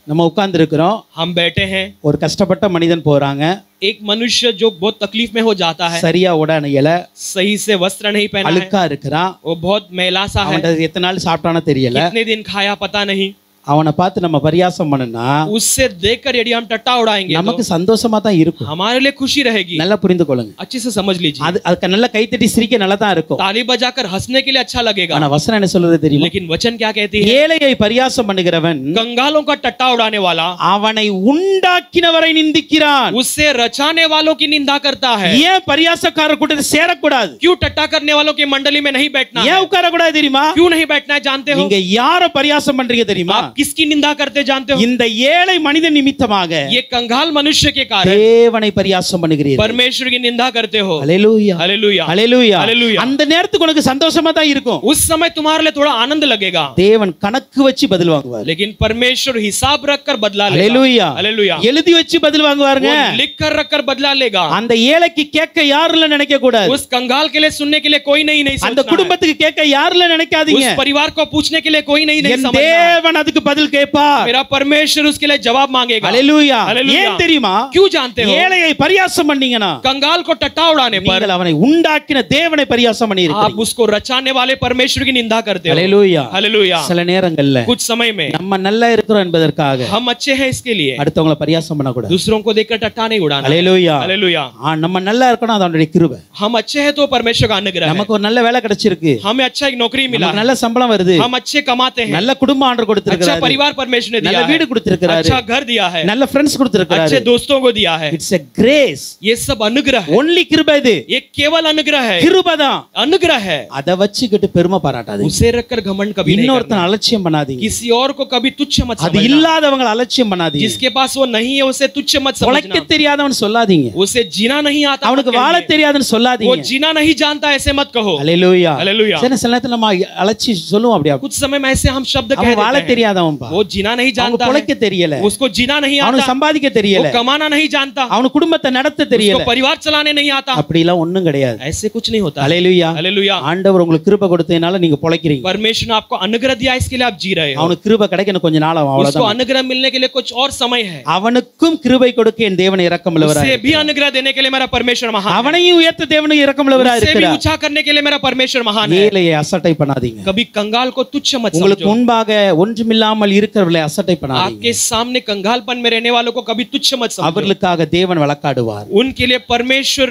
நம்ம உட்கார்ந்து இருக்கிறோம், हम बैठे हैं, ஒரு கஷ்டப்பட்ட மனிதன் போறாங்க, एक मनुष्य जो बहुत तकलीफ में हो जाता है, சரியா உடை அணியல, सही से वस्त्र नहीं पहना है, அழுக்கா இருக்கிறான், वो बहुत मैला सा है, அவன் எத்தனை நாள் சாப்பிட்டானோ தெரியல, कितने दिन खाया पता नहीं, அவனை பார்த்து நம்ம பரியாசம் பண்ணனா उससे देखकर यदि हम टट्टा उड़ाएंगे நமக்கு சந்தோஷமா தான் இருக்கும். हमारे लिए खुशी रहेगी। நல்லா புரிந்து கொள்ளுங்க, अच्छे से समझ लीजिए, அதுக்கு நல்ல கைத்தட்டி சிரிக்க நல்லா தான் இருக்கும். ताली बजाकर हंसने के लिए अच्छा लगेगा, ஆனா வசனம் என்ன சொல்றது தெரியுமா? लेकिन वचन क्या कहती है? ஏழையை பரியாசம் பண்ணுகிறவன் कंगालों का टट्टा उड़ाने वाला அவனை உண்டாக்கினவரை நிந்திக்கிறான். उससे रचाने वालों की निंदा करता है। ஏன் பரியாசக்காரர் கூட்டத்தில் சேரக்கூடாது? क्यों टट्टा करने वालों की मंडली में नहीं बैठना है? ஏன் உட்காரக்கூடாது தெரியுமா? क्यों नहीं बैठना है जानते हो? நீங்க யாரை பரியாசம் பண்றீங்க தெரியுமா? आप किसकी निंदा करते जानते हो? இந்த ஏழை மனித நிமித்தமாக ये कंगाल मनुष्य के कारण தேவனை பரியாசம் பண்ணுகிறீர்கள். परमेश्वर की निंदा करते हो। ஹalleluya हालेलुया, ஹalleluya. हालेलुया। அந்த நேரத்துக்கு உனக்கு சந்தோஷமா தான் இருக்கும். उस समय तुम्हारे लिए थोड़ा आनंद लगेगा, தேவன் கணக்கு வச்சு பதில் வாங்குவார். लेकिन परमेश्वर हिसाब रखकर बदला लेगा। ஹalleluya हालेलुया, எழுதி வச்சு பதில் வாங்குவாருங்க. वो लिख कर रखकर बदला लेगा। அந்த ஏழைக்கு கேட்க யாருல நினைக்க கூடாது, उस कंगाल के लिए सुनने के लिए कोई नहीं அந்த सोचना है। குடும்பத்துக்கு கேட்க யாருல நினைக்காதீங்க. उस परिवार को पूछने के लिए कोई नहीं என் समझना है। தேவன் அதுக்கு பதில் கேட்பார். मेरा परमेश्वर उसके लिए जवाब मांगेगा। ஹalleluya. हालेलुया। ஏன் தெரியுமா? क्यों जानते हो? ஏழையை பரியாசம் பண்ணீங்கனா कंगाल को टट्टा उड़ाने पर நீங்கள் அவனை உண்டாக்கின தேவனை பரியாசம் பண்ணி आप இருக்கிறீங்க. उसको रचाने वाले परमेश्वर की निंदा करते हो। ஹalleluya. हालेलुया। சில நேரங்கள்ல कुछ समय में நம்ம நல்லா இருக்கிறோம் என்பதற்காக हम अच्छे हैं इसके लिए அடுத்தவங்கள பரியாசம் பண்ண கூடாது. दूसरों को देखकर टट्टा नहीं उड़ाना। ஹalleluya. हालेलुया। நம்ம நல்லா இருக்கணும், அது அவருடைய கிருபை. हम अच्छे हैं तो परमेश्वर का अनुग्रह है। நமக்கு ஒரு நல்ல வேலை கிடைச்சிருக்கு, हमें अच्छा एक नौकरी मिला நமக்கு है, நல்ல சம்பளம் வருது, हम अच्छे कमाते हैं, நல்ல குடும்பம் ஆண்டவர் अच्छा கொடுத்திருக்கிறாரு, परिवार परमेश्वर ने நல்ல दिया வீடு है, கொடுத்திருக்கிறாரு, अच्छा घर दिया है, நல்ல फ्रेंड्स கொடுத்திருக்கிறாரு. अच्छे दोस्तों को दिया है। It's a grace. ये सब अनुग्रह है, only கிருபை இது. ये केवल अनुग्रह है, கிருபை தான். अनुग्रह है। அத வச்சுக்கிட்டு பெருமை பாராட்டாதீங்க. उसे रखकर घमंड कभी नहीं இன்னொருத்தன் करना। அலட்சியம் பண்ணாதீங்க. किसी और को कभी तुच्छ मत அது समझना। இல்லாதவங்கள அலட்சியம் பண்ணாதீங்க. जिसके पास वो नहीं है उसे तुच्छ मत உழைக்க समझना। தெரியாதவன் சொல்லாதீங்க, उसे जीना नहीं आता मत அவனுக்கு வாழ कहिए। தெரியாதுன்னு वो சொல்லாதீங்க. जीना नहीं जानता ऐसे मत कहो। ஹalleluya. हालेलुया। சில நேரத்துல நம்ம அலட்சி சொல்லுவோம் அப்படியே. कुछ समय में ऐसे हम शब्द कह அவன் வாழ देते हैं, தெரியாதவன் பா, वो जीना नहीं அவனுக்கு जानता உழைக்க है, தெரியல, उसको जीना नहीं அவனுக்கு आता, சம்பாதிக்க वो தெரியல, कमाना नहीं जानता, அவனுக்கு குடும்பத்தை நடத்த उसको தெரியல. परिवार चलाने नहीं आता। அப்படி எல்லாம் ஒண்ணும் கிடையாது. ऐसे कुछ नहीं होता। ஹalleluya. हालेलुया। ஆண்டவர் உங்களுக்கு கிருபை கொடுத்ததனால நீங்க பொழைக்கிறீங்க. परमेश्वर ने आपको अनुग्रह दिया, इसके लिए आप जी रहे हो। அவனுக்கு கிருபை கிடைக்கணும் கொஞ்ச நாள் ஆகும், उसको அவ்வளவுதான். अनुग्रह मिलने के लिए कुछ और समय है। அவனுக்கும் கிருபை கொடுக்க என் தேவன் இரக்கமுள்ளவராய் उसे भी अनुग्रह देने के लिए मेरा परमेश्वर महान है। அவனையும் உயர்த்த தேவனுக்கு இரக்கமுள்ளவராய் उसे भी இருக்கிறார். ऊंचा करने के लिए मेरा परमेश्वर महान है। ஏழையை அசட்டை பண்ணாதீங்க. कभी कंगाल को तुच्छ मत உங்களுக்கு समझो। முன்பாக ஒன்றுமில்லாமல் இருக்கிறவர்களை அசட்டை பண்ணாதீங்க. आपके सामने कंगालपन में रहने वालों को कभी तुच्छ मत समझो। அவர்களுக்காக தேவன் வழக்காடுவார். उनके लिए परमेश्वर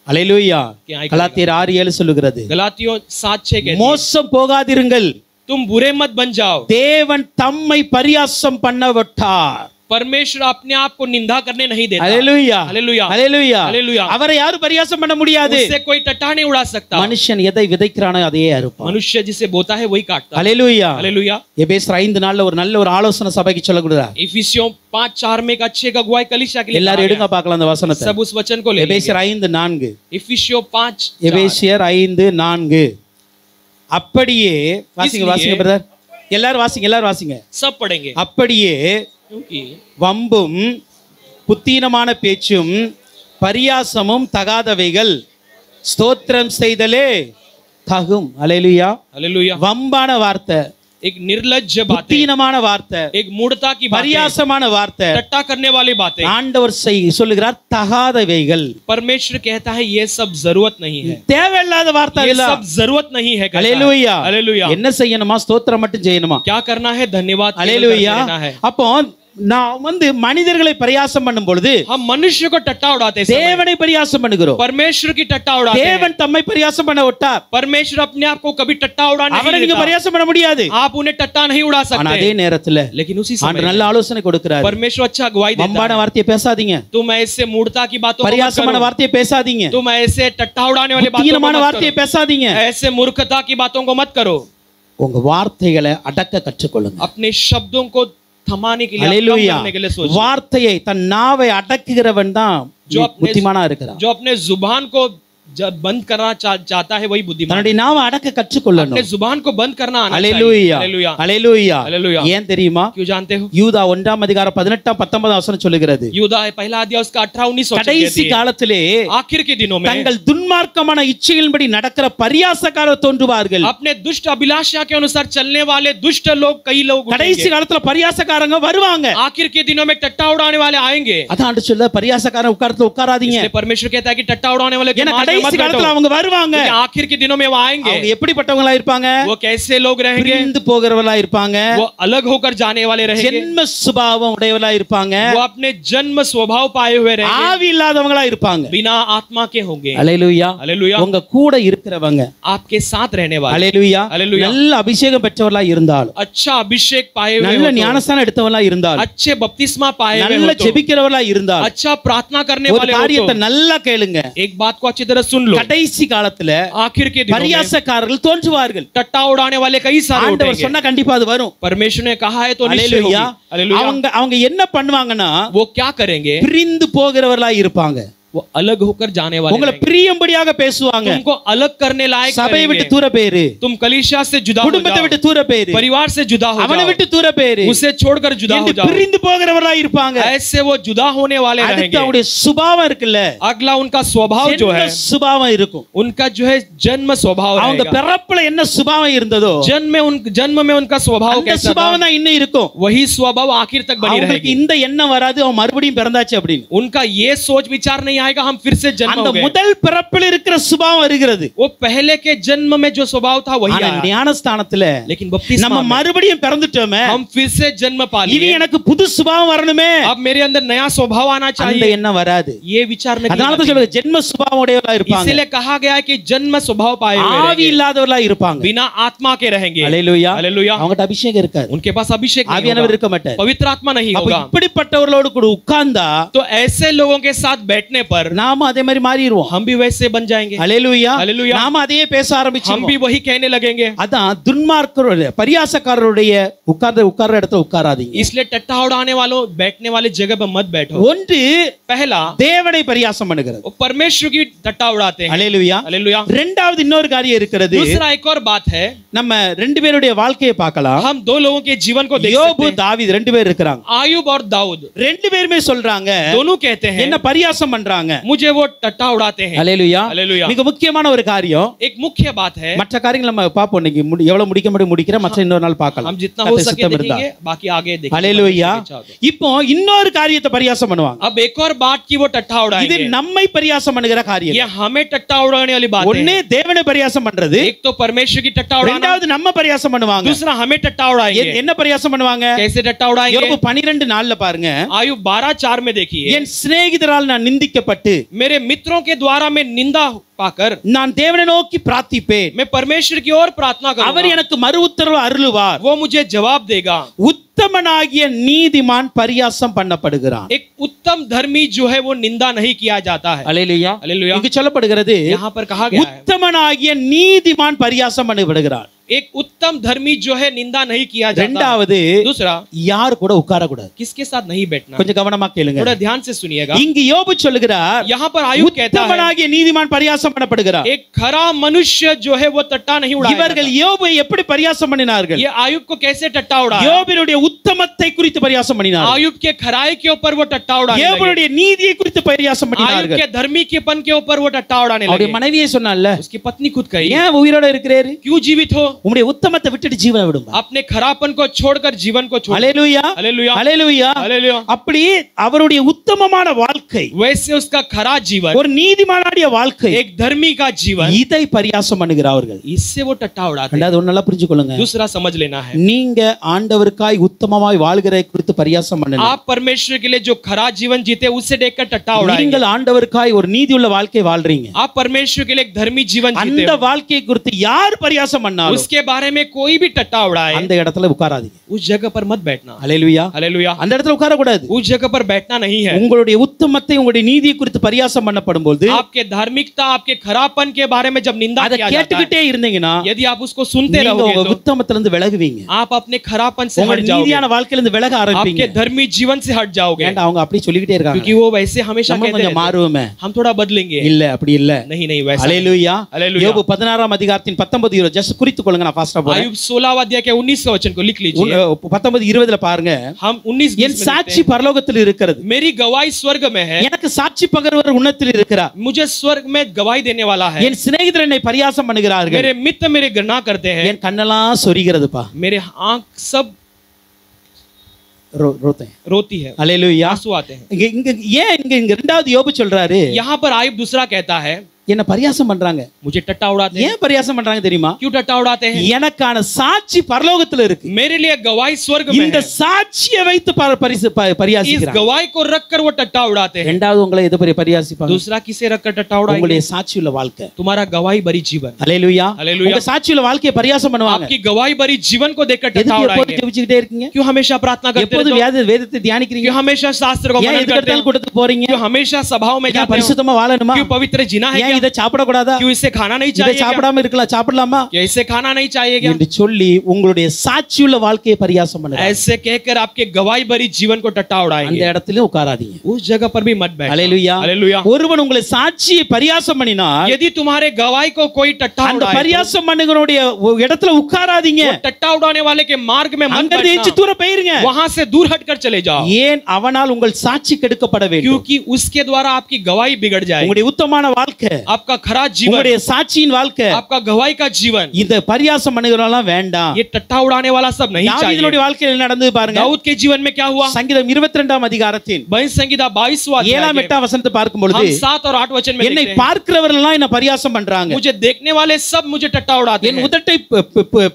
ஹalleluya. क्या है? கலாத்தியர் 6:7 சொல்லுகிறது, गलातियों 7:6 कहती है, மோசம் போகாதிருங்கள், तुम बुरे मत बन जाओ। தேவன் தம்மை பரியாசம் பண்ண விட்டார். परमेश्वर अपने आप को निंदा करने नहीं देता। ஹalleluya. हालेलुया। ஹalleluya. हालेलुया। அவரை யாரும் பரியாசம் பண்ண முடியாது. उससे कोई टट्टा नहीं उड़ा सकता। மனுஷன் எதை விதைக்கிறானோ அதையே அறுப்பான். मनुष्य जिसे बोता है वही काटता है। ஹalleluya. हालेलुया। எபேசியர் 5:4 ஒரு நல்ல ஒரு ஆலோசனை சபைக்கு சொல்லக்கூடாது. इफिसियों 5:4 में एक अच्छे का अगुवाई कलीसिया के लिए எல்லாரும் कहा எடுங்க गया। பார்க்கலாம் அந்த வசனத்தை. सब उस वचन को ले எபேசியர் 5:4. इफिसियों 5:4 எபேசியர் 5:4. அப்படியே வாசிங்க इसलिए- வாசிங்க பிரதர், எல்லாரும் வாசிங்க, எல்லாரும் வாசிங்க. सब पढ़ेंगे। அப்படியே क्योंकि வம்பும் புத்தீனமான பேச்சும் பரியாசமும் தகாதவைகள் ஸ்தோத்திரம் செய்தலே தகும். ஹalleluya. हालेलुया। வம்பான வார்த்தை, एक निर्लज्ज बातें, புத்தீனமான வார்த்தை, एक मूढ़ता की बातें, பரியாசமான வார்த்தை टट्टा करने वाली बातें, ஆண்டவர் சொல்லுகிறார் தகாதவைகள். परमेश्वर कहता है ये सब जरूरत नहीं है। தேவையில்லாத வார்த்தை ये இல்ல. सब जरूरत नहीं है कहता है। ஹalleluya. हालेलुया। என்ன செய்யணுமா? ஸ்தோத்திரம் மட்டும் செய்யணுமா? क्या करना है? धन्यवाद केवल ஹalleluya. करना है। அப்போ நான் மனிதர்களை பரியாசம் பண்ணும் பொழுது हम मनुष्य को टट्टा उड़ाते हैं, தேவனை பரியாசம் பண்ணுகிறோம். परमेश्वर की टट्टा उड़ाते हैं। தேவன் தம்மை பரியாசம் பண்ண விட்டார். परमेश्वर अपने आप को कभी टट्टा उड़ाने அவரை नहीं நீங்க देता। பரியாசம் பண்ண முடியாது. आप उन्हें टट्टा नहीं उड़ा ஆனா அதே सकते। நேரத்துல लेकिन उसी ஆண்டவர் समय நல்ல ஆலோசனை கொடுக்கிறார். परमेश्वर अच्छा अगुवाई देता வம்பான है। வார்த்தையை பேசாதீங்க, तुम ऐसे मूढ़ता की बातों को मत பரியாசமான करो। வார்த்தையை பேசாதீங்க, तुम ऐसे टट्टा उड़ाने वाली बातों को புத்தீனமான मत வார்த்தையை करो। பேசாதீங்க. ऐसे मूर्खता की बातों को मत करो। உங்க வார்த்தைகளை அடக்க கற்றுக்கொள்ளுங்க. अपने शब्दों को थमाने के लिए, कम ஹalleluya. करने के लिए सोचो। வார்த்தையை தன் நாவை அடக்குகிறவன் தான் जो अपने புத்திமானா இருக்கிறான். जो अपने जुबान को जब बंद करना चाहता है वही बुद्धिमान தன்னுடைய நாவை அடக்க கற்றுக்கொள்ளணும். अपने जुबान को बंद करना आना அல்லேலூயா हालेलुया அல்லேலூயா. हालेलुया ஏன் தெரியுமா? क्यों जानते हो யூதா 1ஆம் அதிகாரம் 18 19 வசனம் சொல்லுகிறது, यूदा पहला अध्याय उसका 18 19 கடைசி காலத்திலே आखिर के दिनों में தங்கள் துன்மார்க்கமான இச்சைகளின்படி நடக்கிற பரியாசக்காரர் தோன்றுவார்கள். अपने दुष्ट अभिलाषा के अनुसार चलने वाले दुष्ट लोग कई लोग கடைசி காலத்துல பரியாசக்காரங்க வருவாங்க. आखिर के दिनों में टट्टा उड़ाने वाले आएंगे. அதான் ஆண்டு சொல்ல பரியாசக்காரன் உட்கார்ந்து உட்காராதீங்க. इसलिए परमेश्वर कहता है कि टट्टा उड़ाने वाले ஏன்னா கடைசி காலத்துல அவங்க வருவாங்க. आखिर के दिनों में वो आएंगे. அவங்க எப்படிப்பட்டவங்களா இருப்பாங்க? वो कैसे लोग रहेंगे? பிரிந்து போகிறவங்களா இருப்பாங்க. वो अलग होकर जाने वाले रहेंगे. ஜென்ம சுபாவம் உடையவங்களா இருப்பாங்க. वो अपने जन्म स्वभाव पाए हुए रहेंगे. ஆவி இல்லாதவங்களா இருப்பாங்க. बिना आत्मा के होंगे. அல்லேலூயா हालेलुया உங்க கூட இருக்கிறவங்க आपके साथ रहने वाले. அல்லேலூயா हालेलुया நல்ல அபிஷேகம் பெற்றவங்களா இருந்தாலும், अच्छा अभिषेक पाए हुए நல்ல हो तो, ஞானஸ்தானம் எடுத்தவங்களா இருந்தாலும், अच्छे बपतिस्मा पाए हुए நல்ல हो तो, ஜெபிக்கிறவங்களா இருந்தாலும், अच्छा प्रार्थना करने ஒரு वाले हो காரியத்தை तो, நல்லா கேளுங்க. एक बात को अच्छी तरह सुन लो. கடைசி காலத்துல आखिर के दिनों में பரியாசக்காரர்கள் தோன்றுவார்கள். टट्टा उड़ाने वाले कई सारे ஆண்டவர் उठेंगे. சொன்னா கண்டிப்பா அது வரும். परमेश्वर ने कहा है तो निश्चय होगी. அல்லேலூயா. हालेलुया அவங்க என்ன பண்ணுவாங்கன்னா, वो क्या करेंगे? பிரிந்து போகிறவர்களா இருப்பாங்க. वो अलग होकर जाने वाले உங்களை रहेंगे. பிரியம்படியாக பேசுவாங்க. तुमको अलग करने लायक சபையை करेंगे. விட்டு தூர பேரு, तुम कलीसिया से जुदा हो குடும்பத்தை जाओ, விட்டு தூர பேரு, परिवार से जुदा हो அவனை जाओ, விட்டு தூர பேரு, उसे छोड़कर जुदा हो என்று जाओ. பிரிந்து போகிறவர்களா இருப்பாங்க. ऐसे वो जुदा होने वाले அடுத்து रहेंगे. அவருடைய சுபாவம் இருக்குல்ல, अगला उनका स्वभाव जो है, என்ன சுபாவம் இருக்கும்? उनका जो है जन्म स्वभाव அவங்க रहेगा. பிறப்புல என்ன சுபாவம் இருந்ததோ जन्म में उनका स्वभाव அந்த कैसा சுபாவம் था, தான் இன்னும் இருக்கும். वही स्वभाव आखिर तक बनी அவங்களுக்கு रहेगी. இந்த எண்ணம் வராது, அவன் மறுபடியும் பிறந்தாச்சு அப்படின்னு. उनका ये सोच विचार नहीं आएगा हम फिर से जन्म அந்த हो गए. முதல் பிறப்பில் இருக்கிற சுபாவம் வருகிறது. वो पहले के जन्म में जो स्वभाव था वही ஆனா आया. ஞானஸ்தானத்துல लेकिन बपतिस्मा நம்ம में மறுபடியும் பிறந்துட்டோமே, हम फिर से जन्म पा இனி लिए. எனக்கு புது சுபாவம் வரணுமே, अब मेरे अंदर नया स्वभाव आना அந்த चाहिए. எண்ணம் வராது. ये विचार नहीं அதனால தான் சொல்லுங்க ஜென்ம சுபாவம் உடையவர்களா இருப்பாங்க. इसीलिए कहा गया है कि जन्म स्वभाव पाए हुए ஆவி रहेंगे. இல்லாதவர்களா இருப்பாங்க. बिना आत्मा के रहेंगे. அல்லேலூயா. हालेलुया அவங்கட்ட அபிஷேகம் இருக்காது, उनके पास अभिषेक नहीं ஆவியானவர் होगा, இருக்க மாட்டார். पवित्र आत्मा नहीं அப்ப होगा. இப்படிப்பட்டவர்களோடு கூட உட்கார்ந்தா तो ऐसे लोगों के साथ बैठने पर நாம அதே மாதிரி மாறிடுவோம். हम भी वैसे बन जाएंगे. அல்லேலூயா. हालेलुया நாம அதையே பேச हम ஆரம்பிச்சோம். भी वही कहने लगेंगे. அதான் துன்மார்க்கருடைய பரியாசக்காரருடைய உட்கார்ற இடத்துல உட்காராதீங்க. इसलिए टट्टा उड़ाने वालों बैठने वाले जगह पर मत बैठो. ஒன்று पहला தேவனை பரியாசம் பண்ணுகிறது. वो परमेश्वर की टट्टा उड़ाते हैं. அல்லேலூயா. हालेलुया இரண்டாவது இன்னொரு காரியம் இருக்கிறது. दूसरा एक और बात है, நம்ம ரெண்டு பேருடைய வாழ்க்கையை பார்க்கலாம். हम दो लोगों के जीवन को देख யோபு सकते हैं. தாவீது ரெண்டு பேர் இருக்கிறாங்க. आयुब और दाऊद ரெண்டு பேருமே சொல்றாங்க, दोनों कहते हैं என்ன பரியாசம் பண்றாங்க. मुझे वो टट्टा उड़ाते हैं. அல்லேலூயா. हालेलुया மிக முக்கியமான ஒரு காரியம். एक मुख्य बात है, மற்ற காரியங்கள் நம்ம பாப்போம், இன்னைக்கு எவ்வளவு முடிக்க முடிக்கிற மற்ற இன்னொரு நாள் பார்க்கலாம். हम जितना हो सके देखेंगे, बाकी आगे देखेंगे. அல்லேலூயா. இப்போ இன்னொரு காரியத்தை பரியாசம் பண்ணுவாங்க. अब एक और बात की वो टट्टा இது उड़ाएंगे. நம்மை பரியாசம் பண்ணுகிற காரியம். ये हमें टट्टा उड़ाने वाली बात ஒண்ணே है. தேவனை பரியாசம் பண்றது, एक तो परमेश्वर की टट्टा उड़ाना, இரண்டாவது நம்ம பரியாசம் பண்ணுவாங்க. दूसरा हमें टट्टा उड़ाएंगे. என்ன பரியாசம் பண்ணுவாங்க? कैसे टट्टा उड़ाएंगे? யோபு 12:4 பாருங்க, आयुब 12:4 में देखिए, என் சிநேகிதரால் நான் நிந்திக்கப்பட்டு मेरे मित्रों के द्वारा मैं निंदा पाकर நான் தேவனை நோக்கி பிரார்த்திப்பேன், मैं परमेश्वर की ओर प्रार्थना அவர் करूंगा, எனக்கு மறு உத்தரவு அருளுவார். वो मुझे जवाब देगा. உத்தமனாகிய நீதிமான் பரியாசம் பண்ணப்படுகிறான். एक उत्तम धर्मी जो है वो निंदा नहीं किया जाता है. அல்லேலூயா. हालेलुया இங்கு சொல்லப்படுகிறது, यहाँ पर कहा गया है உத்தமனாகிய நீதிமான் பரியாசம் பண்ணப்படுகிறான். एक उत्तम धर्मी जो है निंदा नहीं किया जाता. இரண்டாவது, दूसरा யார் கூட உட்கார கூடாது. किसके साथ नहीं बैठना. கொஞ்சம் கவனமா கேளுங்க. थोड़ा ध्यान से सुनिएगा. இங்கு யோபு சொல்லுகிறார், यहाँ पर आयुब कहता है உத்தமனாகிய நீதிமான் பரியாசம் பண்ணப்படுகிறார். एक खरा मनुष्य जो है वो टट्टा नहीं उड़ाया இவர்கள் जाता. யோபை எப்படி பரியாசம் பண்ணினார்கள்? ये आयुब को कैसे टट्टा उड़ाया? யோபினுடைய உத்தமத்தை குறித்து பரியாசம் பண்ணினார்கள். आयुब के खराई के ऊपर वो टट्टा उड़ाने लगे. யோபுடைய நீதியை குறித்து பரியாசம் आयुब பண்ணினார்கள். के धर्मी केपन के ऊपर वो टट्टा उड़ाने அவருடைய लगे. மனைவியே சொன்னால்ல, उसकी पत्नी खुद कही, ஏன் உயிரோட இருக்கிறாரு? क्यों जीवित हो? உம்முடைய உத்தமத்தை விட்டுட்டு ஜீவனை விடுங்க. अपने खरापन को छोड़कर जीवन को छोड़. அல்லேலூயா. हालेलुया அல்லேலூயா. हालेलुया அப்படி அவருடைய உத்தமமான வாழ்க்கை, वैसे उसका खरा जीवन, ஒரு நீதிமானுடைய வாழ்க்கை, एक धर्मी का जीवन, இதை பரியாசம் பண்ணுகிறார்கள். इससे वो टट्टा उड़ाते हैं. ரெண்டாவது ஒண்ணு நல்லா புரிஞ்சுக்கொள்ளுங்க, दूसरा समझ लेना है, நீங்க ஆண்டவருக்காய் உத்தமமாய் வாழ்கிறதை குறித்து பரியாசம் பண்ணணும். आप परमेश्वर के लिए जो खरा जीवन जीते उससे देखकर टट्टा उड़ाएंगे. நீங்கள் ஆண்டவருக்காய் ஒரு நீதியுள்ள வாழ்க்கை வாழ்றீங்க, आप परमेश्वर के लिए एक धर्मी जीवन जीते அந்த हो. வாழ்க்கையை குறித்து யார் பரியாசம் பண்ணாலும் उस जिसके बारे में कोई भी टट्टा उड़ाए அந்த இடத்துல உட்காராதீங்க. उस जगह पर मत बैठना. ஹல்லேலூயா. हालेलुया. அந்த இடத்துல உட்கார கூடாது. उस जगह पर बैठना नहीं है. உங்களுடைய உத்தமத்தை உங்களுடைய நீதியை குறித்து பரியாசம் பண்ணப்படும்போது आपके धार्मिकता आपके खराबन के बारे में जब निंदा அதை किया जाता है, கேட்டுக்கிட்டே இருந்தீங்கன்னா यदि आप उसको सुनते நீங்க रहोगे உங்க तो உத்தமத்துல இருந்து விலகுவீங்க. आप अपने खराबन से हट உங்களுடைய जाओगे, நீதியான வாழ்க்கையில இருந்து விலக ஆரம்பிப்பீங்க. आपके धर्मी जीवन से हट जाओगे. ஏன்டா அவங்க அப்படி சொல்லிக்கிட்டே இருக்காங்க. क्योंकि वो वैसे हमेशा நம்ம कहते கொஞ்சம் रहते हैं, மாறுவோமே. हम थोड़ा बदलेंगे. இல்ல அப்படி இல்ல. नहीं नहीं वैसा नहीं. ஹல்லேலூயா. हालेलुया. யோபு 16ஆம் அதிகாரத்தின் 19 ஜஸ்ட் குறித்துக் கொள்ளுங்க, நான் ஃபாஸ்டா போறேன். आयुब 16वां अध्याय के 19वें वचन को लिख लीजिए. 19:20 பாருங்க. हम 19 என் சாட்சி பரலோகத்தில் இருக்கிறது, मेरी गवाही स्वर्ग में है, எனக்கு சாட்சி பகர்வர் உன்னத்தில் இருக்கிறார், मुझे स्वर्ग में गवाही देने वाला है, என் சிநேகிதர் என்னை பரியாசம் பண்ணுகிறார்கள், मेरे मित्र मेरे घृणा करते हैं, என் கண்ணெல்லாம் சொரிகிறதுப்பா, मेरे आंख सब रोते हैं, रोती है, ஹல்லேலூயா. आंसू आते हैं. இங்க இரண்டாவது யோபு சொல்றாரு, यहाँ पर आयुब दूसरा कहता है, என்ன பரியாசம் பண்றாங்க. मुझे टट्टा उड़ाते हैं. ஏன் பரியாசம் பண்றாங்க தெரியுமா? क्यों टट्टा उड़ाते हैं? எனக்கான சாட்சி பரலோகத்துல இருக்கு, मेरे लिए गवाही स्वर्ग में இந்த है, சாட்சியை வைத்து इस பரியாசிக்கிறாங்க. गवाही को रखकर वो टट्टा उड़ाते हैं. இரண்டாவது உங்களை எது பரியாசிப்பாங்க? दूसरा किसे रखकर टट्टा उड़ाएंगे? உங்களுடைய சாட்சியுள்ள வாழ்க்கை. तुम्हारा गवाही भरी जीवन. ஹல்லேலூயா. ஹல்லேலூயா. உங்க சாட்சியுள்ள வாழ்க்கையை பரியாசம் பண்ணுவாங்க. आपकी गवाही भरी जीवन को देखकर எதுக்கு टट्टा எப்போது उड़ाएंगे? ஜெபிச்சுக்கிட்டே இருக்கீங்க? क्यों हमेशा प्रार्थना करते எப்போது रहते हो? வேதத்தை தியானிக்கிறீங்க? क्यों हमेशा शास्त्र को ஏன் मनन எதுக்கு करते எடுத்தாலும் हो? கூட்டத்துக்கு போறீங்க? क्यों हमेशा सभाओं में ஏன் जाते हो? பரிசுத்தமா வாழணுமா? क्यों पवित्र जीना है ஏன் क्या? இதை சாப்பிடக்கூடாதா? क्यों इसे खाना नहीं இதை चाहिए क्या? சாப்பிடாம இருக்கலாம், சாப்பிடலாமா क्या इसे खाना नहीं चाहिए क्या? என்று சொல்லி உங்களுடைய சாட்சியுள்ள வாழ்க்கையை பரியாசம் பண்ணுங்க. ऐसे कहकर आपके गवाही भरी जीवन को टट्टा அந்த उड़ाएंगे. இடத்திலும் உட்காராதீங்க. उस जगह पर भी मत बैठना. ஹல்லேலூயா. हालेलुया. ஒருவன் உங்களை சாட்சியை பரியாசம் பண்ணினால் यदि तुम्हारे गवाही को कोई टट्टा அந்த उड़ाए, பரியாசம் பண்ணுகிறவருடைய இடத்துல உட்காராதீங்க. वो टट्टा उड़ाने वाले के मार्ग में मत அங்கிருந்து எஞ்சி बैठना. தூர போயிருங்க. वहां से दूर हटकर चले जाओ. ஏன் அவனால் உங்கள் சாட்சி கெடுக்கப்பட வேண்டும்? क्योंकि उसके द्वारा आपकी गवाही बिगड़ जाएगी. உங்களுடைய உத்தமமான வாழ்க்கை, आपका खरा जीवन, உங்களுடைய சாட்சியின் வாழ்க்கை, आपका गवाही का जीवन, இந்த பரியாசம் பண்ணுகிறவங்கலாம் வேண்டாம். ये टट्टा उड़ाने वाला सब नहीं தாவீதுடைய चाहिए. வாழ்க்கையில் என்ன நடந்தது பாருங்க. दाऊद के जीवन में क्या हुआ? சங்கீதம் 22ஆம் அதிகாரத்தின் भजन संहिता 22वां 7 8 வசனத்தை பார்க்கும் பொழுது, हम 7 और 8 वचन में என்னை देखते हैं, பார்க்கிறவர்கள் எல்லாம் என்ன பரியாசம் பண்றாங்க, मुझे देखने वाले सब मुझे टट्टा उड़ाते என் हैं, உதட்டை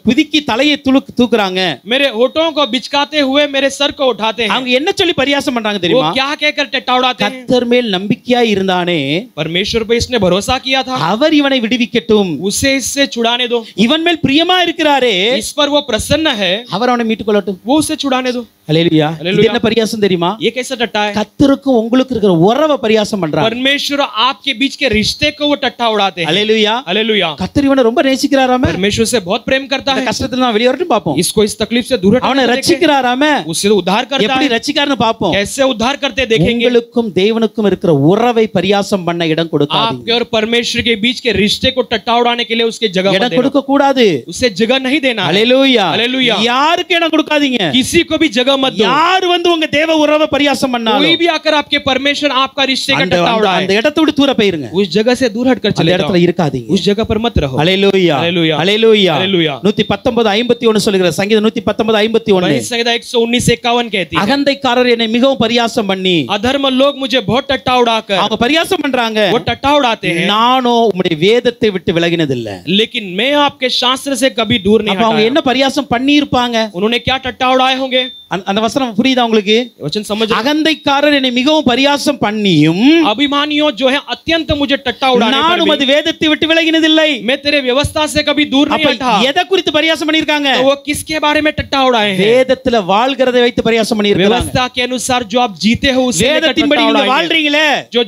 புதுக்கி தலையை தூக்குறாங்க. मेरे होठों को बिचकाते हुए मेरे सर को उठाते हैं. அவங்க என்ன சொல்லி பரியாசம் பண்றாங்க वो தெரியுமா? क्या कहकर टट्टा उड़ाते हैं? கர்த்தர் மேல் நம்பிக்கையா இருந்தானே, परमेश्वर पे इसने भरोसा किया था, அவர் இவனை விடுவிக்கட்டும், उसे इससे छुड़ाने दो. இவன் மேல் பிரியமா இருக்கிறாரே, इस पर वो प्रसन्न है, அவர் அவனை மீட்டுக் கொள்ளட்டும். वो उसे छुड़ाने दो. ஹல்லேலூயா. இது ஹல்லேலூயா. என்ன பரியாசம் தெரியுமா? ये कैसा टट्टा है? கர்த்தருக்கும் உங்களுக்கு இருக்கிற உறவை பரியாசம் பண்றாங்க. परमेश्वर आपके बीच के रिश्ते को वो टट्टा उड़ाते हैं. ஹல்லேலூயா. हालेलुया. கர்த்தர் இவனை ரொம்ப நேசிக்கிறாராமே, परमेश्वर से बहुत प्रेम करता இந்த है, கஷ்டத்துல நான் வெளிய வரட்டும் பாப்போம். इसको इस तकलीफ से दूर அவனை हटाने देखें, ரட்சிக்கிறாராமே, उससे उद्धार करता எப்படி है, ரட்சிக்காருன்னு பாப்போம். कैसे उद्धार करते देखेंगे. உங்களுக்கும் தேவனுக்கும் இருக்கிற உறவை பரியாசம் பண்ண இடம் आपके கொடுக்காதீங்க. और परमेश्वर के बीच के रिश्ते को टट्टा उड़ाने के लिए उसके जगह मत இடம் देना, கொடுக்க கூடாது. उसे जगह नहीं देना है. ஹல்லேலூயா. ஹல்லேலூயா. யாருக்கு இடம் கொடுக்காதீங்க. किसी को भी जगह मत दो. யார் வந்து உங்க தேவ உறவை பரியாசம் कोई பண்ணாலும் भी आकर आपके परमेश्वर आपका रिश्ते का அந்த टट्टा அந்த उड़ाए, இடத்தை விட்டு தூர போயிருங்க. उस जगह से दूर हटकर அந்த चले जाओ, இடத்துல இருக்காதீங்க. उस जगह पर मत रहो. ஹல்லேலூயா. ஹல்லேலூயா. ஹல்லேலூயா. ஹல்லேலூயா. 119:51 சொல்லுகிற சங்கீதம் 119:51, भजन संहिता 119:51 कहती है, அகந்தைக்காரர் என்னை மிகவும் பரியாசம் பண்ணி, अधर्म लोग मुझे बहुत टट्टा उड़ाकर, அவங்க பரியாசம் பண்றாங்க, वो टट्टा उड़ाते हैं, நானோ உம்முடைய வேதத்தை விட்டு விலகினதில்லை. लेकिन मैं आपके शास्त्र से कभी दूर नहीं அப்ப அவங்க हटा. என்ன பரியாசம் பண்ணி இருப்பாங்க? उन्होंने क्या टट्टा उड़ाए होंगे? அந்த வசனம் புரியுதா உங்களுக்கு? वचन समझ. அகந்தைக்காரர் என்னை மிகவும் பரியாசம் பண்ணியும் अभिमानियों जो है अत्यंत मुझे टट्टा उड़ाने पर நானும் அது भी வேதத்தை விட்டு விலகினதில்லை. मैं तेरे व्यवस्था से कभी दूर नहीं அப்ப हटा. எதை குறித்து பரியாசம் பண்ணிருக்காங்க? तो वो किसके बारे में टट्टा उड़ाए हैं? வேதத்துல வாழ்கிறதை வைத்து பரியாசம் பண்ணிருக்காங்க. व्यवस्था के अनुसार जो आप जीते हो उसे लेकर வேதத்தின்படி टट्टा நீங்க उड़ाएंगे. வாழ்றீங்களே, जो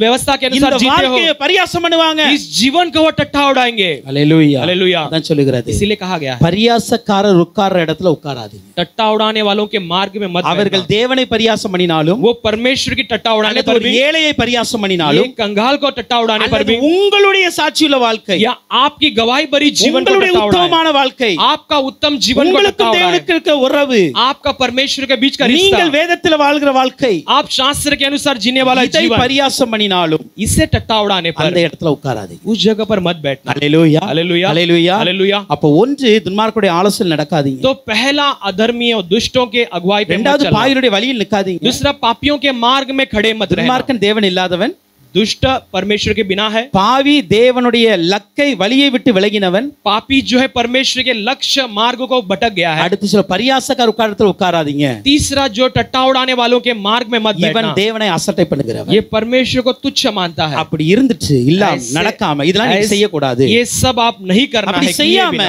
व्यवस्था के இந்த अनुसार जीते हो, வாழ்க்கையை பரியாசம் பண்ணுவாங்க. इस जीवन को वो टट्टा उड़ाएंगे. ஹல்லேலூயா. हालेलुया. அதான் சொல்லுகிறது. इसीलिए कहा गया है, பரியாசக்காரர் உட்கார்ற இடத்துல உட்காராதீங்க. टट्टा उड़ाने वालों के मार्ग में मत அவர்கள் बैठना. தேவனை பரியாசம் பண்ணினாலும், वो परमेश्वर की टट्टा उड़ाने அல்லது पर ஒரு भी, ஏழையை பரியாசம் பண்ணினாலும், एक कंगाल को टट्टा उड़ाने पर அல்லது भी, உங்களுடைய சாட்சியுள்ள வாழ்க்கை, या आपकी गवाही भरी जीवन को உங்களுடைய टट्टा उड़ाए, உத்தமமான வாழ்க்கை, आपका उत्तम जीवन को टट्टा உங்களுக்கும் उड़ाए, தேவனுக்கு இருக்கிற உறவு, आपका परमेश्वर के बीच का रिश्ता, நீங்கள் வேதத்தில் வாழ்கிற வாழ்க்கை, आप शास्त्र के अनुसार जीने वाला இதை जीवन, பரியாசம் பண்ணினாலும் इसे टट्टा उड़ाने அந்த पर இடத்துல உட்காராதீங்க. उस जगह पर मत बैठना. ஹல்லேலூயா. हालेलुया. ஹல்லேலூயா. हालेलुया. அப்ப ஒன்று துன்மார்க்கருடைய ஆலோசனை நடக்காதீங்க. तो पहला अधर्मी और दुष्टों के अगुवाई पे मत இரண்டாவது चलना. பாவிகளுடைய வழியில் நிக்காதீங்க. दूसरा पापियों के मार्ग में खड़े मत रहना. துன்மார்க்கன் தேவன் இல்லாதவன், दुष्ट परमेश्वर के बिना है, பாவி தேவனுடைய லக்கை வழியை விட்டு விலகினவன். पापी जो है परमेश्वर के लक्ष्य मार्ग को भटक गया है। அடுத்து சொல்ல பரியாசக்கார உட்காரத்துல உட்காராதீங்க. तीसरा जो टट्टा उड़ाने वालों के मार्ग में मत இவன் बैठना, தேவனை அசட்டை பண்ணுகிறவன். ये परमेश्वर को तुच्छ मानता है। அப்படி இருந்துட்டு இல்லாம நடக்காம இதெல்லாம் நீ செய்ய கூடாது. ये सब आप नहीं करना அப்படி है, செய்யாம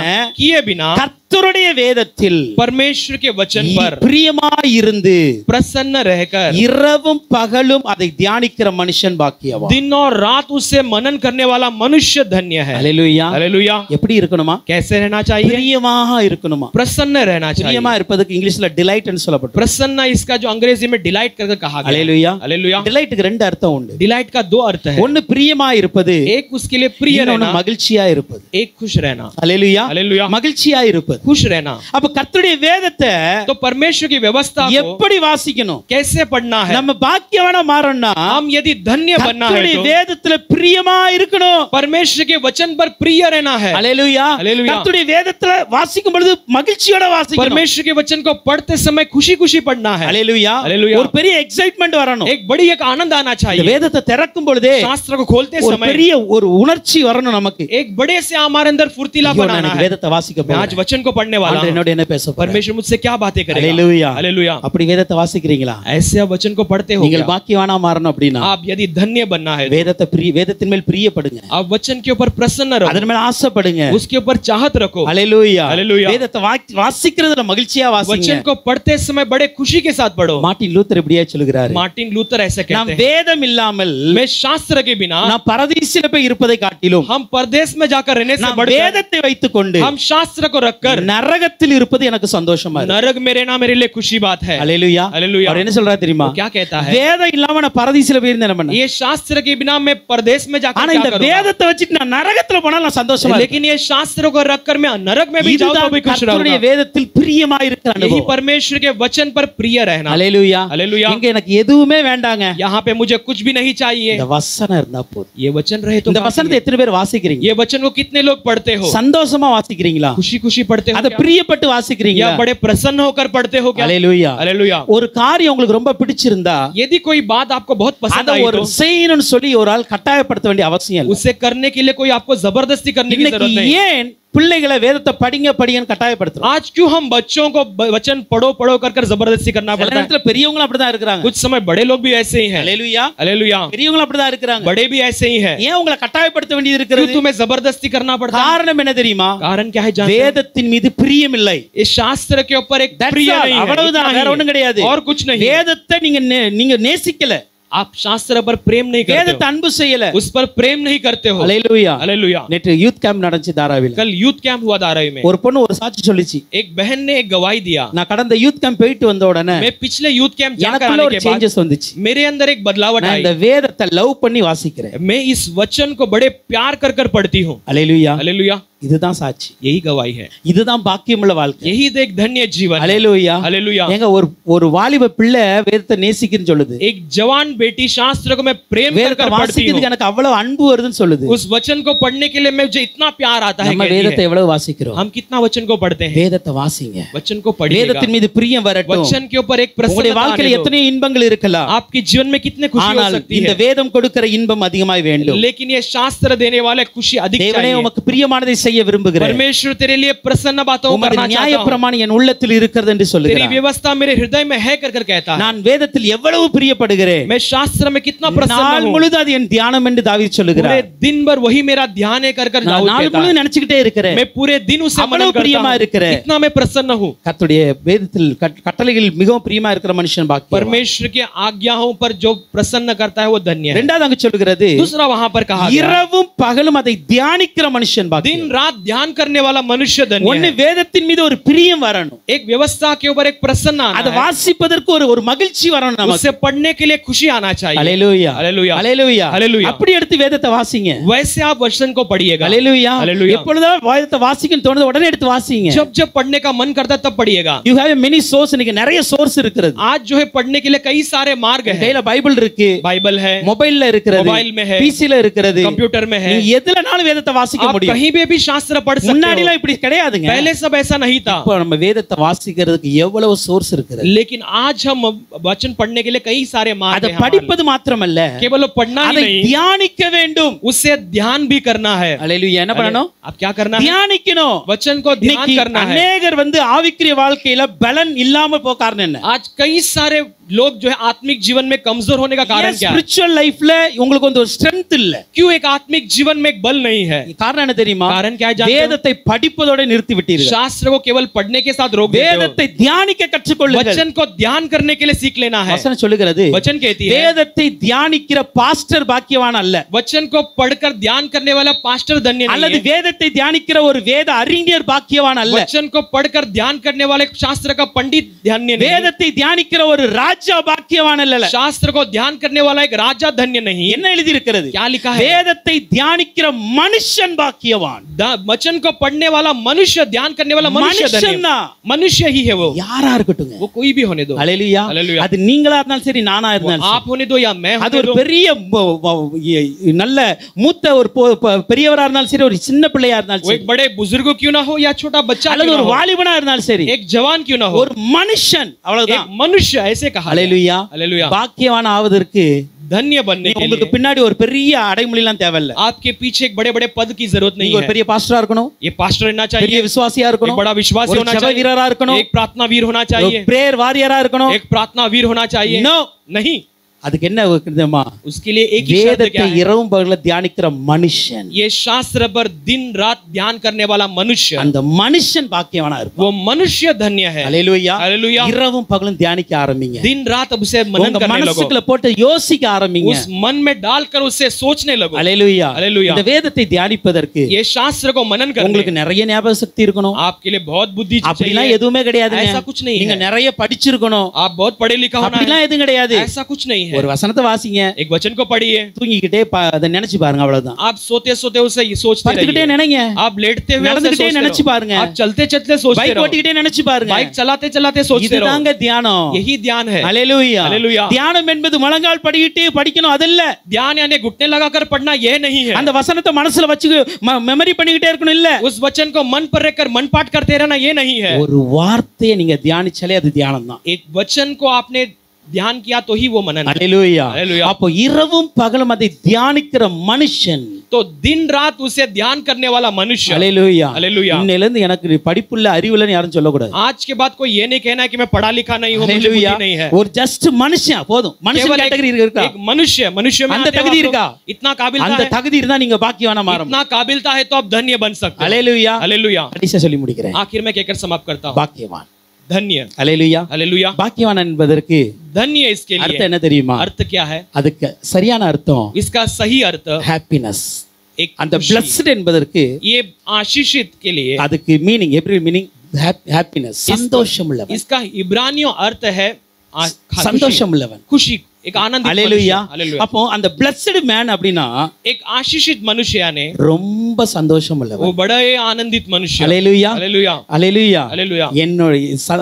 किए बिना கர்த்தருடைய வேதத்தில் परमेश्वर के वचन पर பிரியமாய் இருந்து प्रसन्न रहकर இரவும் பகலும் அதை தியானிக்கிற மனுஷன் பாக்கியவான். दिन और रात उससे मनन करने वाला मनुष्य धन्य है। ஹல்லேலூயா. हालेलुया। எப்படி இருக்கணுமா? कैसे रहना चाहिए? பிரியமாக இருக்கணுமா? प्रसन्न रहना चाहिए। பிரியமா இருப்பதுக்கு இங்கிலீஷ்ல டிலைட் ன்னு சொல்லப்பட்டிருக்கு. प्रसन्न इसका जो अंग्रेजी में डिलाइट करके कहा गया है। ஹல்லேலூயா. हालेलुया। டிலைட்டுக்கு ரெண்டு அர்த்தம் உண்டு. डिलाइट का दो अर्थ है, ஒன்னு பிரியமா இருப்பது, एक उसके लिए प्रिय இன்னொன்னு रहना, மகிழ்ச்சியா இருப்பது. एक खुश रहना। ஹல்லேலூயா. हालेलुया। மகிழ்ச்சியா இருப்பது. खुश रहना। அப்ப கர்த்தருடைய வேதத்தை तो परमेश्वर की व्यवस्था को எப்படி வாசிக்கணும்? कैसे पढ़ना है? நம்ம பாக்கியவானா மாறணும்னா हम यदि धन्य बनना है கர்த்தருடைய तो வேதத்துல பிரியமா இருக்கணும். परमेश्वर के वचन पर प्रिय रहना है। ஹல்லேலூயா. हालेलुया। கர்த்தருடைய வேதத்துல வாசிக்கும் பொழுது மகிழ்ச்சியோட வாசிக்கணும். परमेश्वर के वचन को पढ़ते समय खुशी खुशी पढ़ना है। ஹல்லேலூயா. हालेलुया। ஒரு பெரிய எக்ஸைட்மென்ட் வரணும். एक बड़ी एक आनंद आना இந்த चाहिए। வேதத்தை திறக்கும் பொழுதே शास्त्र को खोलते ஒரு समय பெரிய ஒரு உணர்ச்சி வரணும் நமக்கு. एक बड़े से हमारे अंदर फुर्तीला ஐயோ, बनाना நான் है। வேதத்தை வாசிக்க मैं आज போறேன். वचन को पढ़ने वाला ஆண்டவர் हूं। என்னோட என்ன பேச போறார்? परमेश्वर मुझसे क्या बातें करेगा? ஹல்லேலூயா. हालेलुया। அப்படி வேதத்தை வாசிக்கிறீங்களா? ऐसे आप वचन को पढ़ते हो நீங்கள் क्या? பாக்கியவானா மாறணும் அப்படின்னா आप यदि धन्य बनना है तो வேதத்தின் மேல் பிரியப்படுங்க. आप वचन के ऊपर प्रसन्न रहो, அதன் மேல ஆசைப்படுங்க. उसके ऊपर चाहत रखो। ஹல்லேலூயா. हालेलुया। வேதத்தை வாசிக்கிறதுல மகிழ்ச்சியா வாசிங்க. वचन को पढ़ते समय बड़े खुशी के साथ पढ़ो। மார்ட்டின் லூத்தர் இப்படியே சொல்கிறாரு. मार्टिन लूथर ऐसे நாம் कहते हैं, வேதம் இல்லாமல் मैं शास्त्र के बिना நாம் பரதீசில போய் இருப்பதை காட்டிலும் हम परदेश में जाकर रहने से நாம் बढ़कर வேதத்தை வைத்துக்கொண்டு हम शास्त्र को रखकर நரகத்தில் இருப்பது எனக்கு சந்தோஷமா இருக்கு. नरक में रहना मेरे लिए खुशी बात है। ஹல்லேலூயா. हालेलुया। அவர் என்ன சொல்றாரு தெரியுமா? वो क्या कहता है? வேதம் இல்லாம நான் பரதீசில போய் இருந்தேன் பண்ண. ये शास्त्र के बिना मैं परदेश में जाकर ஆனா क्या இந்த करूंगा? வேதத்தை வச்சிட்டு நான் நரகத்துல போனாலும் நான் சந்தோஷமா இருக்கேன். लेकिन ये शास्त्र को रखकर मैं नरक में भी जाऊं तो भी खुश கர்த்தருடைய रहूंगा। வேதத்தில் பிரியமா இருக்கிற यही அனுபவம். परमेश्वर के वचन पर प्रिय रहना। ஹல்லேலூயா. हालेलुया। இங்க எனக்கு எதுவுமே வேண்டாங்க. यहाँ पे मुझे कुछ भी नहीं चाहिए, இந்த வசனம் இருந்தா போதும். ये वचन रहे तो இந்த काफी வசனத்தை है। எத்தனை பேர் வாசிக்கிறீங்க? ये वचन को कितने लोग पढ़ते हो? சந்தோஷமா வாசிக்கிறீங்களா? खुशी खुशी पढ़ते हो அத क्या? பிரியப்பட்டு வாசிக்கிறீங்களா? या बड़े प्रसन्न होकर पढ़ते हो क्या? ஹல்லேலூயா. हालेलुया। ஒரு காரியம் உங்களுக்கு ரொம்ப பிடிச்சிருந்தா यदि कोई बात आपको बहुत पसंद அத आई ஒரு तो செய்யணும்னு சொல்லி ஒரு ஆள் கட்டாயப்படுத்த வேண்டிய அவசியம் இல்லை. उसे करने के लिए कोई आपको जबरदस्ती करने की இன்னைக்கு जरूरत नहीं। ஏன் பிள்ளைகளை வேதத்தை படிங்கன்னு கட்டாயப்படுத்துறோம்? आज क्यों हम बच्चों को वचन पढ़ो पढ़ो कर जबरदस्ती करना சில पड़ता है? நேரத்துல பெரியவங்களும் அப்படிதான் இருக்கிறாங்க. कुछ समय बड़े लोग भी ऐसे ही हैं। ஹல்லேலூயா. हालेलुया। பெரியவங்களும் அப்படிதான் இருக்கிறாங்க. बड़े भी ऐसे ही हैं। ஏன் உங்களை கட்டாயப்படுத்த வேண்டியது क्यों இருக்கிறது? तुम्हें जबरदस्ती करना पड़ता है? காரணம் என்ன தெரியுமா? कारण क्या है जानते हैं? வேதத்தின் மீது பிரியம் இல்லை. इस शास्त्र के ऊपर एक That's प्रिय all. नहीं है, அவ்வளவுதான், इतना வேற ही ஒண்ணும் है। கிடையாது. और कुछ नहीं। வேதத்தை நீங்க நேசிக்கல, आप शास्त्र पर प्रेम नहीं करते வேதத்தை हो, அன்பு செய்யல. उस पर प्रेम नहीं करते हो। ஹல்லேலூயா. हालेलुया। நேற்று யூத் கேம்ப் நடந்துச்சு தாராவில. कल यूथ कैंप हुआ धारावी में। ஒரு பொண்ணு ஒரு சாட்சி சொல்லிச்சு. एक बहन ने एक गवाही दिया। நான் கடந்த யூத் கேம்ப் போயிட்டு வந்த உடனே मैं पिछले यूथ कैंप जाकर எனக்குள்ள आने ஒரு के बाद சேஞ்சஸ் வந்துச்சு. मेरे अंदर एक बदलावट நான் आई। இந்த வேதத்தை லவ் பண்ணி வாசிக்கிறேன். मैं इस वचन को बड़े प्यार कर पढ़ती हूँ। ஹல்லேலூயா. हालेलुया। இதுதான் சாட்சி. यही गवाही है, இதுதான் பாக்கியமுள்ள வாழ்க்கை. यही तो एक धन्य जीवन है। ஹல்லேலூயா. हालेलुया। ஏங்க ஒரு வாலிப பிள்ளை வேதத்தை நேசிக்கிறேன்னு சொல்லுது. एक जवान बेटी शास्त्र को मैं प्रेम வேதத்தை कर पढ़ती हूँ। வாசிக்கிறதுக்கு எனக்கு அவ்வளவு அன்பு வருதுன்னு சொல்லுது. उस वचन को पढ़ने के लिए मुझे इतना प्यार आता है। நம்ம कहती வேதத்தை है। எவ்வளவு வாசிக்கிறோம்? हम कितना वचन को पढ़ते हैं? வேதத்தை வாசிங்க. वचन को पढ़िएगा। வேதத்தின் மீது பிரியம் வரட்டும். वचन के ऊपर एक உங்களுடைய प्रसन्नता வாழ்க்கையில आने दो। எத்தனை இன்பங்கள் இருக்கலாம். आपके जीवन में कितने खुशी हो ஆனால் सकती இந்த है, வேதம் கொடுக்கிற இன்பம் அதிகமாய் வேண்டும். लेकिन ये शास्त्र देने वाले खुशी अधिक தேவனே चाहिए। உமக்கு பிரியமானதை செய்ய விரும்புகிறேன். परमेश्वर तेरे लिए प्रसन्न बातों को உமது करना चाहता हूं। நியாயப்பிரமாணம் என் உள்ளத்தில் இருக்கிறது என்று तेरी சொல்லுகிறார். व्यवस्था मेरे हृदय में है कर कहता है। நான் வேதத்தில் எவ்வளவு பிரியப்படுகிறேன். मैं शास्त्र में कितना प्रसन्न நாள் हूं। முழுதும் அது என் தியானம் என்று தாவீது पूरे சொல்லுகிறார். दिन भर वही मेरा ध्यान है कर நான் दाऊद நாள் कहता முழுதும் है। நினைச்சுக்கிட்டே இருக்கிறேன். मैं पूरे दिन उसे அவ்வளவு मनन பிரியமா करता हूं, இருக்கிறேன். इतना मैं प्रसन्न हूं। கர்த்தருடைய வேதத்தில் கட்டளைகள் மிகவும் பிரியமா இருக்கிற மனுஷன் பாக்கியவான். परमेश्वर के आज्ञाओं पर जो प्रसन्न करता है वो धन्य है। இரண்டாவது அங்க சொல்லுகிறது, दूसरा वहां पर कहा गया, இரவும் பகலும் அதை தியானிக்கிற மனுஷன் दिन பாக்கியவான். रात ध्यान करने वाला मनुष्य धन्य ஒன்னு है। வேதத்தின் மீது ஒரு பிரியம் வரணும். एक व्यवस्था के ऊपर एक प्रसन्न அதை आना है, வாசிப்பதற்கு ஒரு மகிழ்ச்சி வரணும் நமக்கு. उससे पढ़ने के लिए खुशी आना चाहिए। ஹல்லேலூயா. हालेलुया। ஹல்லேலூயா. हालेलुया। அப்படி எடுத்து வேதத்தை வாசிங்க. वैसे आप वचन को पढ़िएगा। ஹல்லேலூயா. हालेलुया। எப்பொழுதாவது வேதத்தை வாசிக்கணும் தோணுது உடனே எடுத்து வாசிங்க. जब जब पढ़ने का मन करता तब पढ़िएगा। You have many source. இன்னைக்கு நிறைய சோர்ஸ் இருக்கிறது. आज जो है पढ़ने के लिए कई सारे मार्ग हैं। கையில பைபிள் இருக்கு, बाइबल है, மொபைல்ல இருக்கிறது, मोबाइल में है, பிசில இருக்கிறது, कंप्यूटर में है, நீ எதுலனாலும் வேதத்தை வாசிக்க आप முடியும். कहीं पे भी शास्त्र पढ़ सकते முன்னாடி हो। எல்லாம் இப்படி கிடையாதுங்க. पहले सब ऐसा नहीं था, இப்போ நம்ம வேதத்தை வாசிக்கிறதுக்கு எவ்வளவு சோர்ஸ் இருக்குது. लेकिन आज हम वचन पढ़ने के लिए कई सारे मार्ग அதை हैं हमारे படிப்பது மாத்திரமல்ல, लिए। केवल वो पढ़ना ही அதை नहीं, தியானிக்க வேண்டும். उससे ध्यान भी करना है। அல்லேலூயா. என்ன பண்ணணும்? आप क्या करना है? தியானிக்கணும். वचन को ध्यान இன்னைக்கு करना है। அநேகர் ஆவிக்குரிய வாழ்க்கையில பலன் இல்லாம போக காரணம் என்ன? आज कई सारे लोग जो है आत्मिक जीवन में कमजोर होने का कारण क्या है? ஸ்பிரிச்சுவல் லைஃப்ல உங்களுக்கு ஒரு ஸ்ட்ரெngth இல்ல. क्यों एक आत्मिक जीवन में एक बल नहीं है? காரணம் என்ன தெரியுமா? कारण क्या है जानते हो? வேதத்தை படிப்பதோட நிறுத்தி விட்டீர்கள். शास्त्र को केवल पढ़ने के साथ रोक देते हो। வேதத்தை தியானிக்க கற்றுக்கொள்ளுங்கள். वचन को ध्यान करने के लिए सीख लेना है। வசனம் சொல்லுகிறது, वचन कहती है வேதத்தை தியானிக்கிற பாஸ்டர் பாக்கியவான் அல்ல, वचन को पढ़कर ध्यान करने वाला पास्टर धन्य அல்லது नहीं है। வேதத்தை தியானிக்கிற ஒரு வேத அறிஞர் பாக்கியவான் அல்ல, वचन को पढ़कर ध्यान करने वाले शास्त्र का पंडित धन्य नहीं है। வேதத்தை தியானிக்கிற ஒரு ராஜா பாக்கியவான் அல்ல. शास्त्र को ध्यान करने वाला एक राजा धन्य नहीं। என்ன எழுதி இருக்கிறது? क्या लिखा है? வேதத்தை தியானிக்கிற மனுஷன் பாக்கியவான். वचन को पढ़ने वाला मनुष्य, ध्यान करने वाला मनुष्य धन्य। மனுஷன் தான். मनुष्य ही है वो யாரா இருக்கட்டுங்க. वो कोई भी होने दो। அல்லேலூயா. அல்லேலூயா। அது நீங்களா இருந்தாலும் சரி, நானா वो இருந்தாலும் आप होने दो या मैं அது होने ஒரு दो। பெரிய நல்ல மூத்த ஒரு பெரியவரா இருந்தாலும் சரி, ஒரு சின்ன பிள்ளையா இருந்தாலும் वो சரி, एक बड़े बुजुर्ग क्यों ना हो या छोटा बच्चा அல்லது क्यों ஒரு ना हो, வாலிபனா இருந்தாலும் சரி, एक जवान क्यों ना हो, ஒரு மனுஷன், அவ்வளவுதான். एक मनुष्य ऐसे कहा है। அல்லேலூயா. हालेलुया। பாக்கியவான் ஆவதற்கு धन्य बनने के உங்களுக்கு लिए பின்னாடி ஒரு பெரிய அடைமொழி எல்லாம் தேவையில்ல. आपके पीछे एक बड़े बड़े पद की जरूरत नहीं நீங்க ஒரு है। பெரிய பாஸ்டரா இருக்கணும், ये पास्टर रहना பெரிய चाहिए, விசுவாசியா एक இருக்கணும், बड़ा विश्वासी ஒரு होना ஜெப चाहिए, வீரரா இருக்கணும், एक प्रार्थना वीर होना ஒரு चाहिए, பிரேயர் வாரியரா இருக்கணும். एक प्रार्थना वीर होना चाहिए। No. नहीं, அதுக்கு என்ன இருக்குதுமா? उसके लिए एक ही शर्त வேதத்தை क्या है? இரவும் பகல தியானிக்கிற மனுஷன், ये शास्त्र पर दिन रात ध्यान करने वाला मनुष्य, அந்த மனுஷன் பாக்கியவானா இருப்பான். वो मनुष्य धन्य है। அல்லேலூயா. हालेलुया। இரவும் பகலும் தியானிக்க ஆரம்பிங்க. दिन रात अब उसे मनन உங்க करने लगो, மனசுக்குள்ள போட்டு யோசிக்க ஆரம்பிங்க. उस मन में डालकर उससे सोचने लगो। அல்லேலூயா. அல்லேலூயா। இந்த வேதத்தை தியானிப்பதற்கு ये शास्त्र को मनन करने உங்களுக்கு நிறைய ஞாபக சக்தி இருக்கணும். आपके लिए बहुत बुद्धि அப்படிலாம் चाहिए। எதுவுமே கிடையாதுங்க. ऐसा कुछ नहीं நீங்க है। நிறைய படிச்சிருக்கணும். आप बहुत पढ़े लिखा होना அப்படிலாம் है, எதுவும் கிடையாது. ऐसा कुछ नहीं है। ஒரு வசனத்தை வாசிங்க, एक वचन को पढ़िए, தூங்கிக்கிட்டே அதை நினைச்சு பாருங்க, அவ்வளவுதான். आप सोते सोते उसे सोचते படுத்துக்கிட்டே रहिए, நினைங்க, आप लेटते हुए उसे நடந்துக்கிட்டே सोचते நினைச்சு रहो, பாருங்க, आप चलते चलते सोचते பைக் रहो, ஓட்டிக்கிட்டே நினைச்சு பாருங்க. बाइक चलाते चलाते सोचते रहो। இதுதாங்க தியானம். यही ध्यान है। அல்லேலூயா. அல்லேலூயா। தியானம் என்பது முழங்கால் படிக்கிட்டே படிக்கணும் அதல்ல. ध्यान यानी घुटने लगाकर पढ़ना यह नहीं है। அந்த வசனத்தை மனசுல வச்சு மெமரி பண்ணிக்கிட்டே இருக்கணும் இல்ல. उस वचन को मन पर रखकर मन पाठ करते रहना ये नहीं है। ஒரு வார்த்தையை நீங்க தியானிச்சாலே அது தியானம் தான். एक वचन को आपने ध्यान किया तो ही वो मनन है। அல்லேலூயா. அல்லேலூயா। அப்போ இரவும் பகலும் அதை தியானிக்கிற மனுஷன், तो दिन रात उसे ध्यान करने वाला मनुष्य। அல்லேலூயா. அல்லேலூயா। இன்னையில இருந்து எனக்கு படிப்புள்ள அறிவுலன்னு யாரும் சொல்லக்கூடாது. आज के बाद कोई ये नहीं कहना है कि मैं पढ़ा लिखा नहीं हूँ, मुझे बुद्धि அல்லேலூயா. नहीं है। ஒரு ஜஸ்ட் மனுஷன் போதும். மனுஷன் केवल கேட்டகரி இருக்கா? एक मनुष्य, मनुष्य में அந்த आते हो தகுதி आप இருக்கா? लोग। इतना काबिलता அந்த है, தகுதி இருந்தா நீங்க பாக்கியவானா மாறும். इतना काबिलता है तो आप धन्य बन सकते हो। அல்லேலூயா. हालेलुया। கடைசியா சொல்லி முடிக்கிறேன். आखिर में कहकर समाप्त करता हूँ, பாக்கியவான். धन्य। அல்லேலூயா. हालेलुया। பாக்கியவான் என்பதற்கு धन्य इसके அர்த்தம் लिए என்ன தெரியுமா? अर्थ क्या है? அதுக்கு சரியான அர்த்தம் इसका सही अर्थ ஹாப்பினஸ். एक அந்த खुशी। பிளஸ்ட் என்பதற்கு ये आशीषित के लिए அதுக்கு மீனிங் எவ்ரி மீனிங் ஹாப்பினஸ், சந்தோஷம் உள்ளவன், इसका इब्रानियों अर्थ है சந்தோஷம் உள்ளவன். खुशी, एक आनंदित அல்லேலூயா. मनुष्य। हालेलुया। அப்போ அந்த பிளஸ்ட் மேன் அப்படின்னா एक आशीषित मनुष्य यानी ரொம்ப சந்தோஷம் वो உள்ளவன். बड़ा ही आनंदित मनुष्य। அல்லேலூயா. हालेलुया। அல்லேலூயா. हालेलुया। என்னோட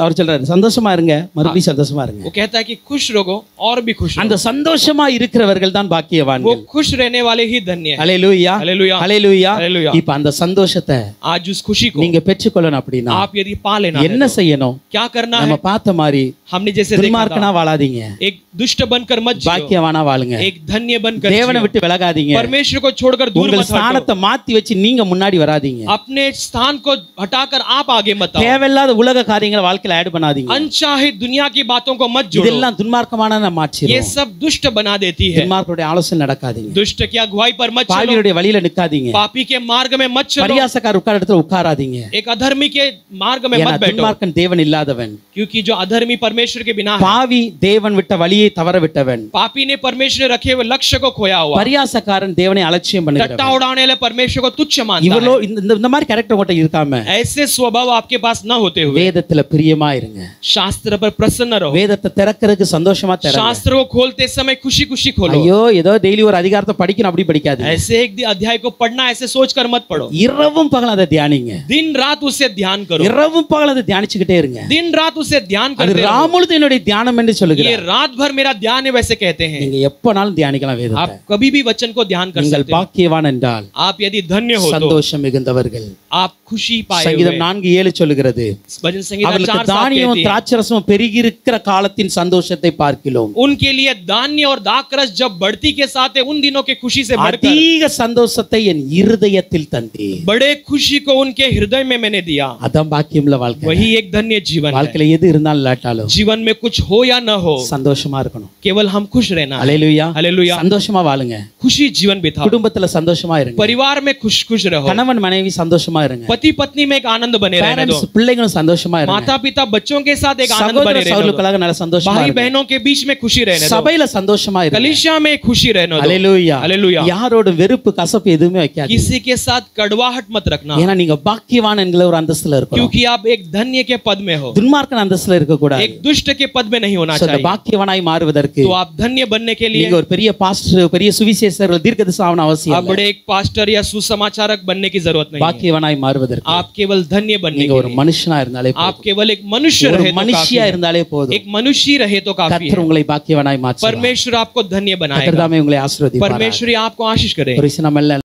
அவர் சொல்றாரு சந்தோஷமா இருங்க, மறுபடியும் சந்தோஷமா இருங்க. वो कहता है कि खुश रहो और भी खुश அந்த रहो। சந்தோஷமா இருக்கிறவர்கள் தான் वो பாக்கியவான்கள். खुश रहने वाले ही धन्य है। அல்லேலூயா. हालेलुया। அல்லேலூயா. हालेलुया। இப்ப அந்த சந்தோஷத்தை आज उस खुशी को நீங்க பெற்றுக்கொள்ளணும் அப்படின்னா आप यदि पा लेना है என்ன तो செய்யணும்? क्या करना நம்ம है? பார்த்த மாதிரி हमने जैसे देखा துன்மார்க்கனா था, வாழாதீங்க, एक दुष्ट बनकर मत जियो, பாக்கியவானா வாழுங்க. एक धन्य बनकर தேவனை जियो। விட்டு விலகாதீங்க. परमेश्वर को छोड़कर दूर உங்கள் मत हटो। ஸ்தானத்தை மாத்தி வச்சு நீங்க முன்னாடி வராதீங்க. अपने स्थान को हटाकर आप आगे मत आओ। தேவையில்லாத உலக காரியங்களை வாழ்க்கையில ஆட் பண்ணாதீங்க. अनचाहे दुनिया की बातों को मत जोड़ो। இதெல்லாம் துன்மார்க்கமான ये மாற்றிடும். सब दुष्ट बना देती है। துன்மார்க்கருடைய ஆலோசனை நடக்காதீங்க. दुष्ट की अगुवाई पर मत चलो, பாவிகளுடைய வழியில நிக்காதீங்க. पापी के मार्ग में मत चलो, பரியாசக்கார உட்கார இடத்துல உட்காராதீங்க. एक अधर्मी के मार्ग में ஏன்னா मत बैठो, துன்மார்க்கன் தேவன் இல்லாதவன், क्योंकि जो अधर्मी परमेश्वर के बिना है, பாவி தேவன் விட்ட வழியை தவற விட்டவன், पापी ने परमेश्वर ने रखे हुए लक्ष्य को खोया हुआ, பரியாசக்காரன் தேவனை அலட்சியம் टट्टा பண்ணுகிறவன். उड़ाने वाले परमेश्वर को तुच्छ मानता இவளோ है। இந்த மாதிரி கேரக்டர் உங்கள்ட்ட இருக்காம ऐसे स्वभाव आपके पास न होते हुए வேதத்துல பிரியமா இருங்க. शास्त्र पर प्रसन्न रहो। வேதத்தை திறக்கிறதுக்கு சந்தோஷமா திறங்க. शास्त्र को खोलते समय खुशी खुशी खोलो। ஐயோ ஏதோ டெய்லி ஒரு அதிகாரத்தை படிக்கணும் அப்படி படிக்காதீங்க. ऐसे एक अध्याय को पढ़ना ऐसे सोचकर मत पढ़ो। இரவும் பகலும் அதை தியானிங்க. दिन रात उसे ध्यान करो, இரவும் பகலும் அதை தியானிச்சுக்கிட்டே இருங்க. दिन रात उसे ध्यान அது करते रहो। ராமுழுது என்னுடைய தியானம் என்று ये சொல்லுகிறார். रात भर मेरा ध्यान है वैसे कहते हैं। நீங்க எப்பனாலும் தியானிக்கலாம் வேதத்தை. आप कभी भी वचन को ध्यान कर நீங்கள் सकते हैं। பாக்கியவான் என்றால் आप यदि धन्य हो तो சந்தோஷம் மிகுந்தவர்கள். आप खुशी पाए சங்கீதம் हुए। 4:7 சொல்லுகிறது, भजन संहिता அவர்களுக்கு 4:7 தானியமும் कहती है, திராட்சரசமும் பெருகியிருக்கிற காலத்தின் சந்தோஷத்தை பார்க்கிறோம். उनके लिए धान्य और दाखरस जब बढ़ती के साथ है, उन दिनों के खुशी से बढ़कर அதிக சந்தோஷத்தை என் இருதயத்தில் தந்தே. बड़े खुशी को उनके हृदय में मैंने दिया। அதான் பாக்கியம்ல வாழ்க்கை. वही एक धन्य जीवन है। வாழ்க்கையில எது இருந்தாலும் இல்லாட்டாலும் जीवन में कुछ हो या न हो, சந்தோஷமா இருக்கணும். केवल हम खुश रहना है। அல்லேலூயா. हालेलुया। சந்தோஷமா வாழுங்க. खुशी जीवन बिताओ। குடும்பத்துல சந்தோஷமா இருங்க. परिवार में खुश खुश रहो। கணவன் மனைவி சந்தோஷமா இருங்க. पति पत्नी में एक आनंद बने रहने दो। பேரண்ட்ஸ் பிள்ளைகளும் சந்தோஷமா இருங்க. माता पिता बच्चों के साथ एक आनंद சகோதர बने रहने दो। சகோதரிகளுக்காக நல்ல சந்தோஷமா भाई இருங்க. बहनों के बीच में खुशी रहने दो। சபையில சந்தோஷமா இருங்க. कलीसिया में खुशी रहने दो। அல்லேலூயா. हालेलुया। யாரோட வெறுப்பு கசப்பு எதுவுமே வைக்காதீங்க. किसी के साथ कड़वाहट मत रखना, ஏன்னா நீங்க பாக்கியவான் என்கிற ஒரு அந்தஸ்துல இருக்கணும். क्योंकि आप एक धन्य के पद में हो, துன்மார்க்கன் அந்தஸ்துல இருக்க கூடாது. एक दुष्ट के पद में नहीं होना So, இந்த चाहिए। பாக்கியவானாய் மாறுவதற்கு तो आप धन्य बनने के लिए நீங்க ஒரு பெரிய பாஸ்டர், பெரிய சுவிசேஷகர், தீர்க்கதரிசி ஆவன அவசியம் आप இல்லை. बड़े एक पास्टर या सुसमाचारक बनने की जरूरत नहीं है। பாக்கியவானாய் மாறுவதற்கு आप केवल धन्य बनने நீங்க के ஒரு लिए மனுஷனா இருந்தாலே आप போதும். केवल एक मनुष्य ஒரு रहे तो काफी மனுஷியா है। இருந்தாலே போதும். एक मनुष्य रहे तो काफी கர்த்தர் है। உங்களை பாக்கியவானாய் மாற்றுவார். परमेश्वर आपको धन्य கர்த்தர் बनाएगा। தாமே உங்களை ஆசீர்வதிப்பார். परमेश्वर आपको आशीष करे। ஒரு விஷயம் நம்ம எல்லாம்